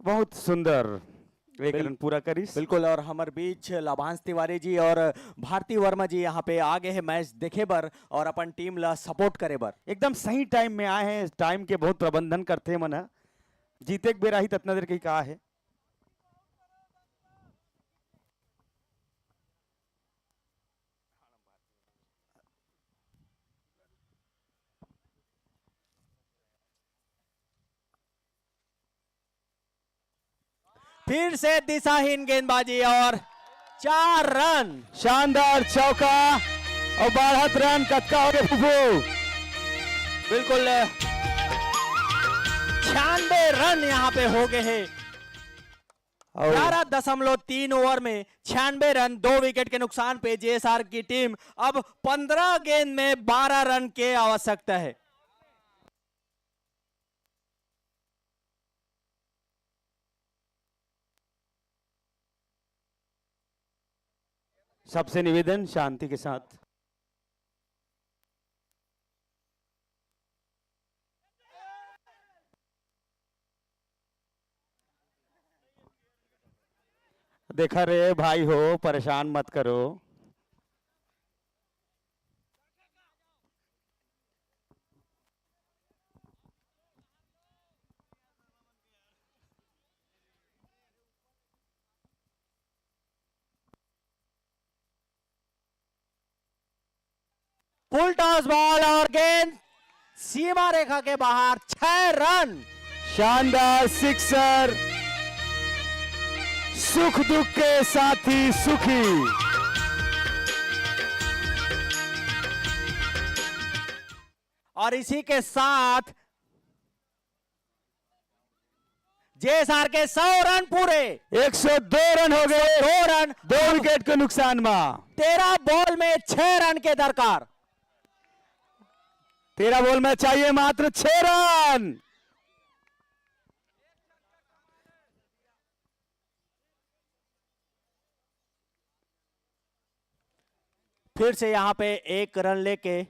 Speaker 1: बहुत सुंदर एक रन पूरा करीस।
Speaker 15: बिल्कुल, और हमारे बीच लाभांश तिवारी जी और भारती वर्मा जी यहाँ पे आगे है मैच देखे बर और अपन टीम ला सपोर्ट करे बर।
Speaker 1: एकदम सही टाइम में आए हैं, टाइम के बहुत प्रबंधन करते मन, जीते के बेरा ही ततना देर कही कहा है।
Speaker 15: फिर से दिशाहीन गेंदबाजी और 4 रन।
Speaker 1: शानदार चौका और 12 रन कटका हो गए फुफू।
Speaker 15: बिल्कुल 96 रन यहाँ पे हो गए हैं। 11.3 ओवर में 96 रन, 2 विकेट के नुकसान पे जेएसआर की टीम अब 15 गेंद में 12 रन की आवश्यकता है।
Speaker 1: सबसे निवेदन शांति के साथ। देखा रे भाई हो, परेशान मत करो।
Speaker 15: फुल टॉस बॉल और गेंद सीमा रेखा के बाहर, 6 रन।
Speaker 1: शानदार सिक्सर, सुख दुख के साथी सुखी।
Speaker 15: और इसी के साथ जेएसआर के 100 रन पूरे,
Speaker 1: 102 रन हो गए,
Speaker 15: 2 रन,
Speaker 1: 2 विकेट के नुकसान में।
Speaker 15: 13 बॉल में 6 रन के दरकार।
Speaker 1: 13 बॉल में चाहिए मात्र 6 रन।
Speaker 15: फिर से यहां पे 1 रन लेके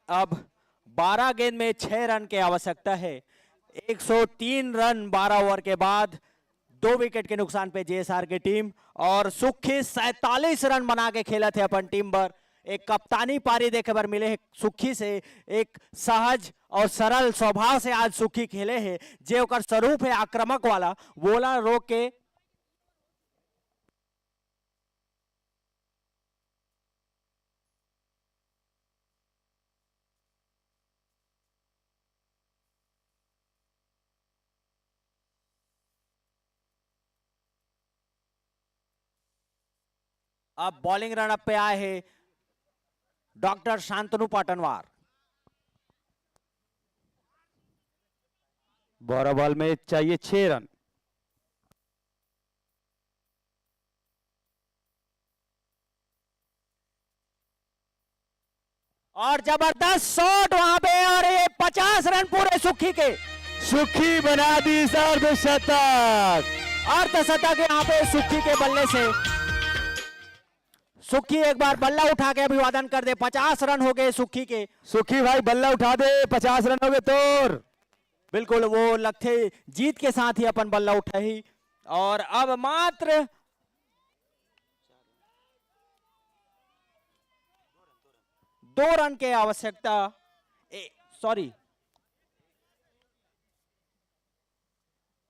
Speaker 15: अब 12 गेंद में 6 रन की आवश्यकता है। 103 रन 12 ओवर के बाद 2 विकेट के नुकसान पे जेएसआर की टीम। और सुखी 47 रन बना के खेला थे अपन टीम पर। एक कप्तानी पारी देखे पर मिले है सुखी से। एक सहज और सरल स्वभाव से आज सुखी खेले हैं, जे ओकर स्वरूप है आक्रामक वाला, बोला रोक के अब बॉलिंग रन अप पे आए हैं डॉक्टर शांतनु पाटनवार।
Speaker 1: 12 बॉल में चाहिए 6 रन।
Speaker 15: और जबरदस्त शॉट वहां पे, और ये 50 रन पूरे सुखी के।
Speaker 1: सुखी बना दी अर्धशतक।
Speaker 15: अर्धशतक यहाँ पे सुखी के बल्ले से। सुखी एक बार बल्ला उठा के अभिवादन कर दे। 50 रन हो गए सुखी के।
Speaker 1: सुखी भाई बल्ला उठा दे, 50 रन हो गए तोर।
Speaker 15: बिल्कुल, वो लगते जीत के साथ ही अपन बल्ला उठा ही। और अब मात्र 2 रन की आवश्यकता। सॉरी,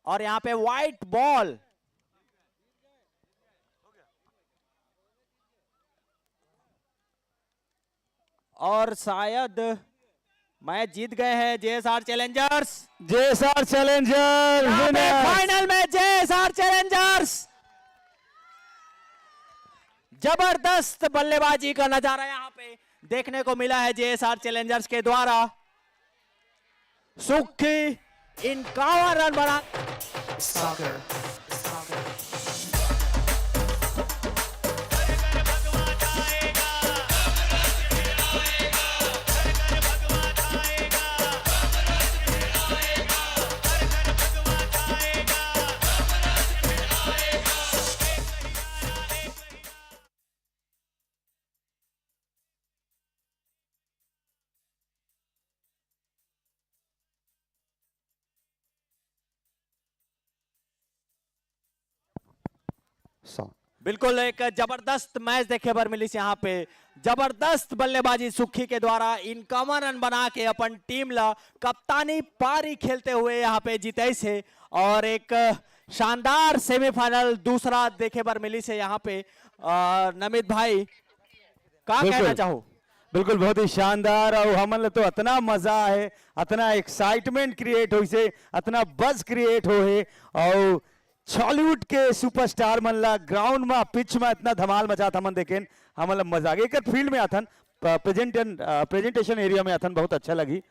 Speaker 15: और यहां पे व्हाइट बॉल। और शायद मैच जीत गए हैं JSR Challengers.
Speaker 1: JSR challenger
Speaker 15: final में जेएसआर चैलेंजर्स। जबरदस्त बल्लेबाजी का नजारा यहां पे देखने को मिला है जेएसआर चैलेंजर्स के द्वारा। सुखी 51 रन बना। बिल्कुल एक जबरदस्त मैच देखे पर मिली यहाँ पे। जबरदस्त बल्लेबाजी सुखी के द्वारा 51 रन बना के अपन टीम ला कप्तानी पारी खेलते हुए यहाँ पे जीते से। और एक शानदार सेमीफाइनल दूसरा देखे पर मिली से यहाँ पे। नमित भाई क्या कहना चाहो?
Speaker 1: बिल्कुल बहुत ही शानदार। और हमन तो इतना मजा है, इतना एक्साइटमेंट क्रिएट हो से, इतना बज क्रिएट हो है। और बॉलीवुड के सुपरस्टार मन ला ग्राउंड में पिच में इतना धमाल मचा था मन देखें हमन मजा आ गया। एक फील्ड में आथन प्रेजेंटेशन एरिया में आथन बहुत अच्छा लगी।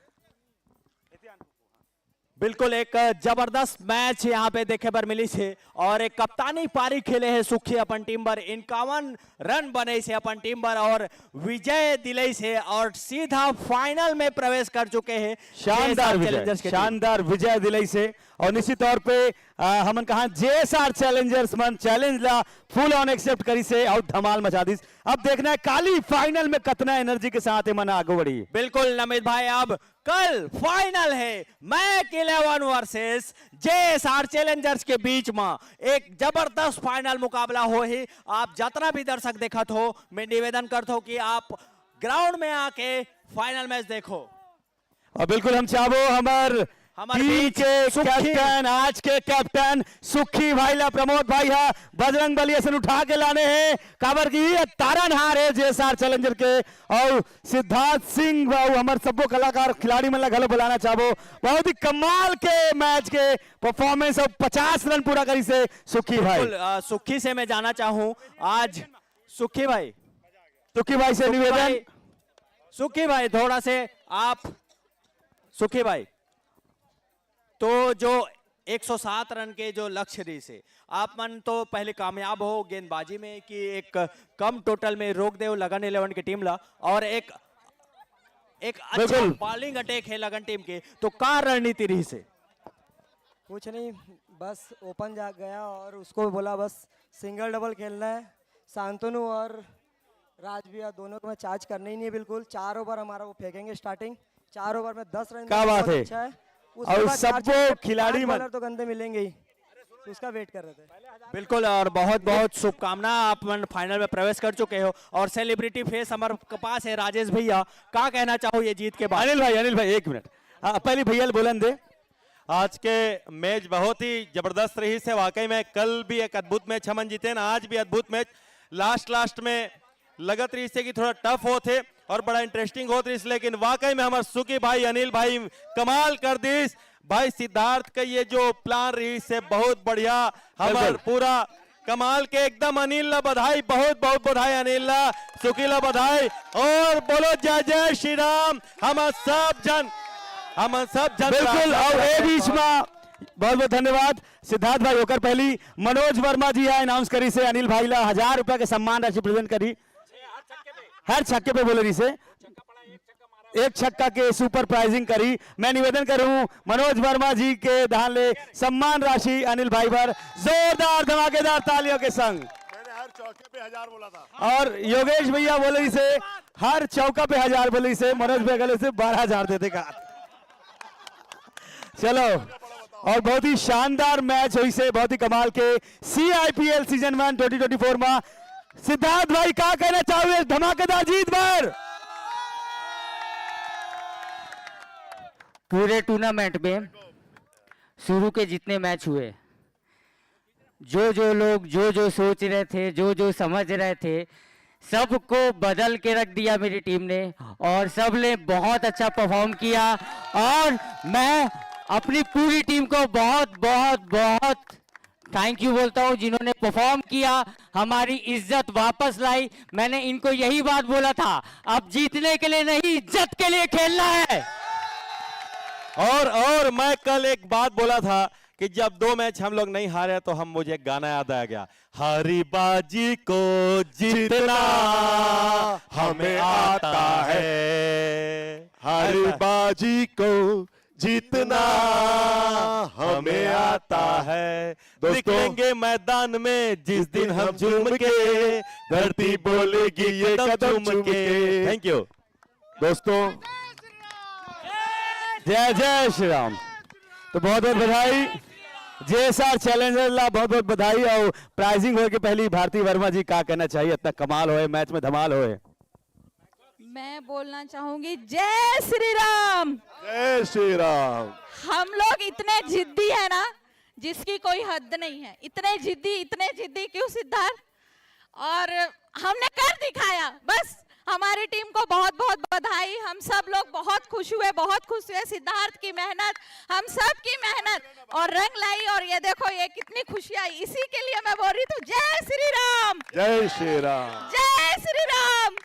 Speaker 15: बिल्कुल एक जबरदस्त मैच यहाँ पे देखे पर मिली से। और एक कप्तानी पारी खेले है सुखी अपन टीम पर। 51 रन बने से अपन टीम पर और विजय दिले से। और सीधा फाइनल में प्रवेश कर चुके हैं।
Speaker 1: शानदार विजय दिले से। और निश्चित तौर पे हमन कहा जेएसआर चैलेंजर्स मन चैलेंज ला फुल ऑन एक्सेप्ट करी से और धमाल मचा दी। अब देखना है काली फाइनल में कितना एनर्जी के साथ मन आगे बढ़ी।
Speaker 15: बिल्कुल नमित भाई, अब कल फाइनल है मैक 11 वर्सेस जेएसआर चैलेंजर्स के बीच में एक जबरदस्त फाइनल मुकाबला हो ही। आप जितना भी दर्शक देखत हो, मैं निवेदन करता हूं कि आप ग्राउंड में आके फाइनल मैच देखो।
Speaker 1: और बिल्कुल हम चाहो हमार टीम के कैप्टन, आज के कैप्टन सुखी भाई ला प्रमोद भाई हा बजरंग बली से उठा के लाने हैं काबर की तारन हार है जेएसआर चैलेंजर के। और सिद्धार्थ सिंह बाबू हमारे सबो कलाकार खिलाड़ी मन ला घलो बुलाना चाहो। बहुत ही कमाल के मैच के परफॉर्मेंस और 50 रन पूरा करी से सुखी भाई।
Speaker 15: सुखी से मैं जाना चाहूं आज सुखी भाई
Speaker 1: से निवेदन,
Speaker 15: सुखी भाई थोड़ा से आप, सुखी भाई तो जो 107 रन के जो लक्ष्य रही से आप मन तो पहले कामयाब हो गेंदबाजी में कि एक कम टोटल में रोक दे लगन 11 की टीम ला, और एक अच्छा बॉलिंग अटैक है लगन टीम के, तो क्या रणनीति रही से?
Speaker 18: कुछ नहीं, बस ओपन जा गया और उसको बोला बस सिंगल डबल खेलना है। शांतनु और राज भैया दोनों को मैं चार्ज करना ही नहीं है बिल्कुल। 4 ओवर हमारा वो फेंकेंगे स्टार्टिंग, 4 ओवर में 10 रन।
Speaker 1: क्या बात है,
Speaker 18: अच्छा है।
Speaker 1: और सबको खिलाड़ी
Speaker 18: तो गंदे मिलेंगे ही, तो उसका वेट कर रहे थे।
Speaker 15: बिल्कुल, और बहुत बहुत शुभकामना, आप फाइनल में प्रवेश कर चुके हो। और सेलिब्रिटी फेस हमारे पास है राजेश भैया, क्या कहना चाहो ये जीत के बाद?
Speaker 1: अनिल भाई 1 मिनट पहले भैया बोलन दे।
Speaker 4: आज के मैच बहुत ही जबरदस्त रही से, वाकई में कल भी एक अद्भुत मैच हमन जीते ना, आज भी अद्भुत मैच। लास्ट में लगत रही से कि थोड़ा टफ हो थे और बड़ा इंटरेस्टिंग होत रही, लेकिन वाकई में हमारे सुखी भाई अनिल भाई कमाल कर दीस। भाई सिद्धार्थ का ये जो प्लान रही से बहुत बढ़िया, हमार पूरा कमाल के एकदम। अनिल ला बधाई, बहुत बहुत बधाई अनिल ला, सुखी ला बधाई, और बोलो जय जय श्री राम। हम सब जन
Speaker 1: बिल्कुल। और ए बीच में बहुत बहुत धन्यवाद सिद्धार्थ भाई होकर पहली मनोज वर्मा जी है अनाउंस करी से अनिल भाई ला 1000 रुपया के सम्मान राशि प्रेजेंट करी। हर छक्के पे बोले रही से 1 छक्का के सुपर प्राइजिंग करी। मैं निवेदन करूं मनोज वर्मा जी के दान ले सम्मान राशि अनिल भाई पर जोरदार धमाकेदार तालियों के संग।
Speaker 10: मैंने हर चौके पे 1000 बोला था।
Speaker 1: और योगेश भैया बोले रही से हर चौका पे 1000 बोले से, मनोज भैया गले से 12000 देते का। चलो, और बहुत ही शानदार मैच हुई से, बहुत ही कमाल के CIPL सीजन 1 2024 में। सिद्धार्थ भाई क्या कहना चाहोगे धमाकेदार जीत पर?
Speaker 13: पूरे टूर्नामेंट में शुरू के जितने मैच हुए, जो लोग जो सोच रहे थे, जो समझ रहे थे, सबको बदल के रख दिया मेरी टीम ने, और सब ने बहुत अच्छा परफॉर्म किया। और मैं अपनी पूरी टीम को बहुत बहुत बहुत थैंक यू बोलता हूँ, जिन्होंने परफॉर्म किया, हमारी इज्जत वापस लाई। मैंने इनको यही बात बोला था, अब जीतने के लिए नहीं, इज्जत के लिए खेलना है।
Speaker 4: और मैं कल एक बात बोला था कि जब 2 मैच हम लोग नहीं हारे तो मुझे एक गाना याद आ गया, हारी बाजी को जीतना हमें आता है,
Speaker 10: हारी बाजी को जीतना हमें आता है।
Speaker 4: निकलेंगे मैदान में जिस दिन हम झूम के, धरती बोलेगी ये कदम चूम के। थैंक यू
Speaker 10: दोस्तों,
Speaker 1: जय जय श्री राम। तो बहुत बहुत बधाई जेएसआर चैलेंजर ला, बहुत बहुत बधाई। और प्राइजिंग हो के पहली भारती वर्मा जी क्या कहना चाहिए, इतना कमाल होए मैच में, धमाल होए।
Speaker 6: मैं बोलना चाहूंगी जय श्री राम।
Speaker 10: जय श्री राम।
Speaker 6: हम लोग इतने जिद्दी है ना, जिसकी कोई हद नहीं है। इतने जिद्दी क्यों सिद्धार्थ? और हमने कर दिखाया। बस हमारी टीम को बहुत बहुत बधाई। हम सब लोग बहुत खुश हुए। सिद्धार्थ की मेहनत, हम सब की मेहनत और रंग लाई, और ये देखो ये कितनी खुशी आई। इसी के लिए मैं बोल रही थी जय श्री राम,
Speaker 10: जय श्री राम,
Speaker 6: जय श्री राम।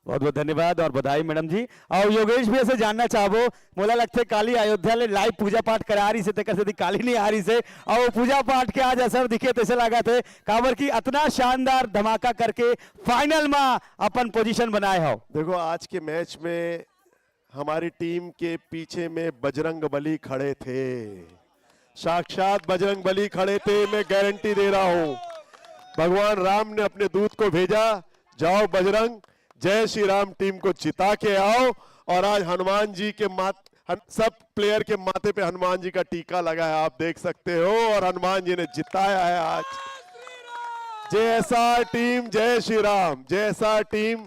Speaker 1: बहुत बहुत धन्यवाद और बधाई मैडम जी। और योगेश भी ऐसे जानना चाहो, मोला लगते काली अयोध्या ले लाइव पूजा पाठ करा रही से, तेकर से काली नहीं आ रही से, और वो पूजा पाठ के आज असर दिखे तैसे लगा थे काबर की इतना शानदार धमाका करके फाइनल में अपन पोजीशन बनाए हो।
Speaker 10: देखो आज के मैच में हमारी टीम के पीछे में बजरंग बली खड़े थे, साक्षात बजरंग बली खड़े थे। मैं गारंटी दे रहा हूं, भगवान राम ने अपने दूत को भेजा, जाओ बजरंग जय श्री राम टीम को जिता के आओ। और आज हनुमान जी के सब प्लेयर के माथे पे हनुमान जी का टीका लगा है, आप देख सकते हो, और हनुमान जी ने जिताया है आज। JSR टीम जय श्री राम। JSR टीम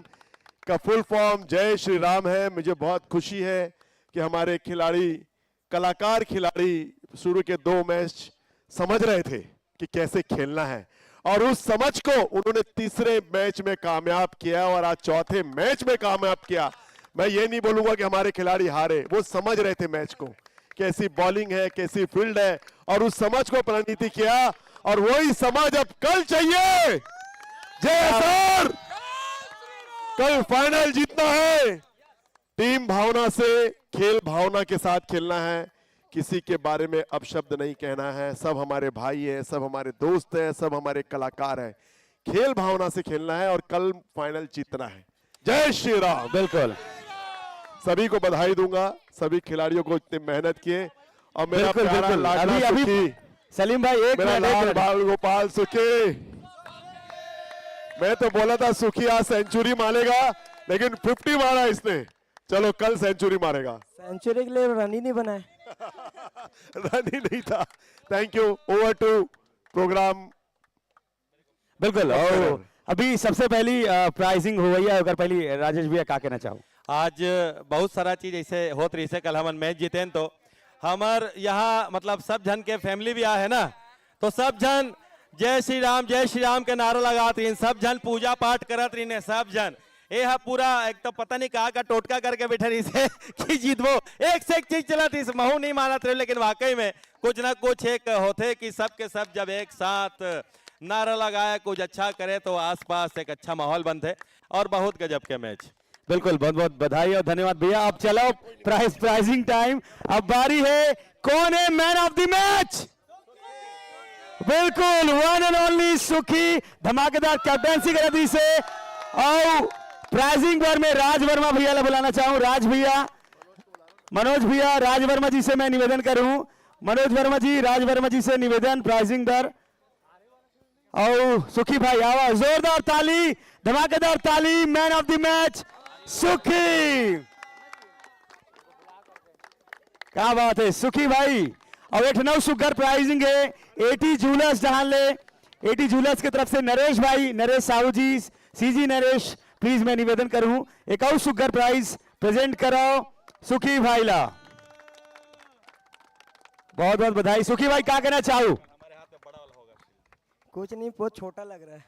Speaker 10: का फुल फॉर्म जय श्री राम है। मुझे बहुत खुशी है कि हमारे खिलाड़ी, कलाकार खिलाड़ी शुरू के 2 मैच समझ रहे थे कि कैसे खेलना है, और उस समझ को उन्होंने तीसरे मैच में कामयाब किया और आज चौथे मैच में कामयाब किया। मैं ये नहीं बोलूंगा कि हमारे खिलाड़ी हारे, वो समझ रहे थे मैच को, कैसी बॉलिंग है, कैसी फील्ड है, और उस समझ को प्रणीति किया, और वही समझ अब कल चाहिए। JSR कल फाइनल जीतना है। टीम भावना से, खेल भावना के साथ खेलना है, किसी के बारे में अपशब्द नहीं कहना है। सब हमारे भाई हैं, सब हमारे दोस्त हैं, सब हमारे कलाकार हैं। खेल भावना से खेलना है और कल फाइनल जीतना है। जय श्री राम।
Speaker 1: बिल्कुल,
Speaker 10: सभी को बधाई दूंगा, सभी खिलाड़ियों को इतनी मेहनत किए, और मेरा
Speaker 1: बिल्कुल,
Speaker 10: प्यारा
Speaker 1: बिल्कुल।
Speaker 10: लाडला
Speaker 1: अभी
Speaker 10: सुखी,
Speaker 1: सलीम भाई एक
Speaker 10: मेरा
Speaker 1: मिनट,
Speaker 10: लाल बाल गोपाल सुखी। मैं तो बोला था सुखी आज सेंचुरी मारेगा, लेकिन 50 मारा इसने। चलो कल सेंचुरी मारेगा।
Speaker 18: सेंचुरी के लिए रन ही नहीं बनाए।
Speaker 10: रन ही नहीं था। Thank you. Over to program.
Speaker 1: बिल्कुल। और अभी सबसे पहली प्राइजिंग हो गई है, अगर पहली राजेश भैया क्या कहना चाहो?
Speaker 4: आज बहुत सारा चीज ऐसे होत रही से, कल हमन मैच जीते तो हमार यहाँ मतलब सब जन के फैमिली भी आए है ना, तो सब जन जय श्री राम के नारा लगात रही, सब जन पूजा पाठ करत रही, सब जन ये पूरा एक तो पता नहीं कहा का टोटका करके बैठे रही से कि जीतबो। एक से एक चीज चला थी, महू नहीं मानत रहे, लेकिन वाकई में कुछ ना कुछ एक होते कि सब के सब जब एक साथ नारा लगाए, कुछ अच्छा करे, तो आसपास एक अच्छा माहौल बनते, और बहुत गजब के मैच।
Speaker 1: बिल्कुल, बहुत बहुत बधाई और धन्यवाद भैया। अब चलो प्राइजिंग टाइम। अब बारी है, कौन है मैन ऑफ द मैच? बिल्कुल, वन एंड ओनली सुखी, धमाकेदार कैप्टनसी कर दी से। और प्राइजिंग पर मैं राज वर्मा भैया ला बुलाना चाहूं। राज भैया, मनोज भैया, राज वर्मा जी से मैं निवेदन करूं। मनोज वर्मा जी, राज वर्मा जी से निवेदन प्राइजिंग पर। और सुखी भाई आवा, जोरदार ताली, धमाकेदार ताली। मैन ऑफ द मैच सुखी। क्या बात है सुखी भाई। और एक नौ सुगर प्राइजिंग है 80 जूलर्स जहां ले 80 जूलर्स की तरफ से नरेश भाई, नरेश साहू जी, सीजी नरेश, प्लीज मैं निवेदन करूं एक और सुगर प्राइज प्रेजेंट कराओ सुखी भाई ला। बहुत बहुत बधाई सुखी भाई, क्या कहना चाहूं?
Speaker 18: कुछ नहीं, बहुत छोटा लग रहा है।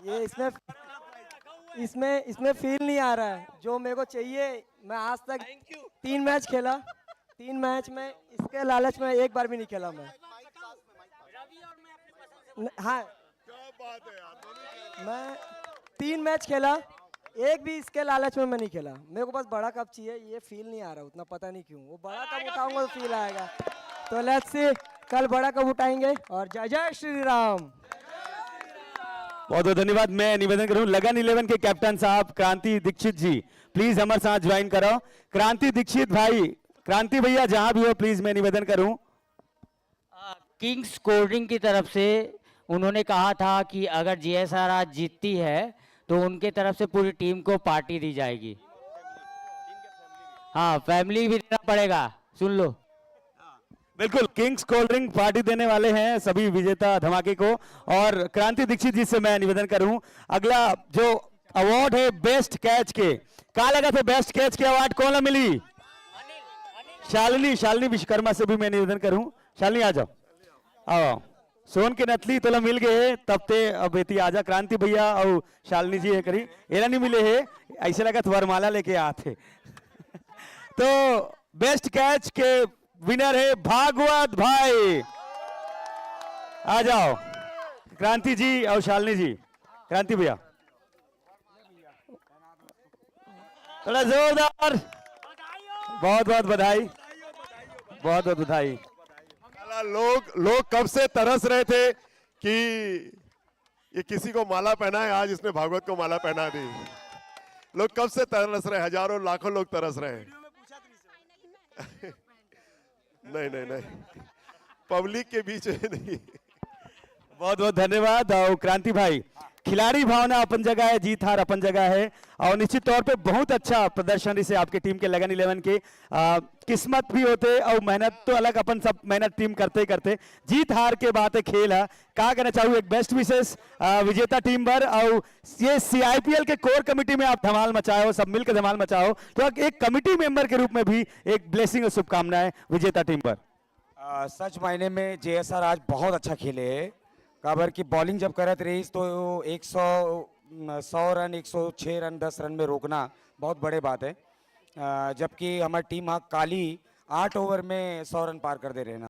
Speaker 18: ये इसमें फील नहीं आ रहा है जो मेरे को चाहिए। मैं आज तक 3 मैच खेला, 3 मैच में इसके लालच में एक बार भी नहीं खेला मैं। हाँ, मैं 3 मैच खेला, एक भी इसके लालच में मैं नहीं खेला। मेरे को बस बड़ा कप चाहिए, ये फील नहीं आ रहा उतना, पता नहीं क्यों। वो बड़ा कप उठाऊंगा तो फील आएगा। तो लेट्स सी, कल बड़ा कप उठाएंगे। और जय जय श्री राम।
Speaker 1: बहुत बहुत धन्यवाद। मैं निवेदन करूं लगन 11 के कैप्टन साहब क्रांति दीक्षित जी, प्लीज हमारे साथ ज्वाइन करो। क्रांति दीक्षित भाई, क्रांति भैया जहां भी हो प्लीज मैं निवेदन करूं।
Speaker 13: किंग्स कोल्ड ड्रिंक की तरफ से उन्होंने कहा था कि अगर JSR आज जीतती है तो उनके तरफ से पूरी टीम को पार्टी दी जाएगी। हाँ, फैमिली भी देना पड़ेगा, सुन लो।
Speaker 1: बिल्कुल, किंग्स कोल्ड ड्रिंक पार्टी देने वाले हैं सभी विजेता धमाके को। और क्रांति दीक्षित जी से मैं निवेदन करूं, अगला जो अवार्ड है बेस्ट कैच के, कहा लगा था बेस्ट कैच के अवार्ड कौन मिली? शालिनी विश्वकर्मा से भी मैं निवेदन करूं। शालिनी आ जाओ, आओ। सोन के नथली तोला मिल गए तब ते अब बेती आजा। क्रांति भैया और शालिनी जी है करी एला नहीं मिले है, ऐसे लगा वरमाला लेके आते। तो बेस्ट कैच के विनर है भागवत भाई, आ जाओ क्रांति जी और शालिनी जी। क्रांति भैया थोड़ा जोरदार, बहुत बहुत बधाई, बहुत बहुत बधाई।
Speaker 10: लोग कब से तरस रहे थे कि ये किसी को माला पहनाए, आज इसने भागवत को माला पहना दी। लोग कब से तरस रहे, हजारों लाखों लोग तरस रहे हैं। नहीं, पब्लिक के बीच में नहीं।
Speaker 1: बहुत बहुत धन्यवाद। और क्रांति भाई, खिलाड़ी भावना अपन जगह है, जीत हार अपन जगह है, और निश्चित तौर पे बहुत अच्छा प्रदर्शन से आपके टीम के लगन 11 के किस्मत भी होते और मेहनत तो अलग, अपन सब मेहनत टीम करते ही करते। जीत हार के बात है, खेल है। कहा कहना चाहूँ एक बेस्ट विशेष विजेता टीम पर, और ये CIPL के कोर कमेटी में आप धमाल मचाए हो, सब मिलकर धमाल मचाओ, तो एक कमेटी मेंबर के रूप में भी एक ब्लेसिंग और शुभकामनाएं विजेता टीम पर।
Speaker 3: सच मायने में JSR आज बहुत अच्छा खेले है। काबर की बॉलिंग जब करत रही तो 100 रन 106 रन 10 रन में रोकना बहुत बड़े बात है, जबकि हमारी टीम काली 8 ओवर में 100 रन पार कर दे रहे हैं ना।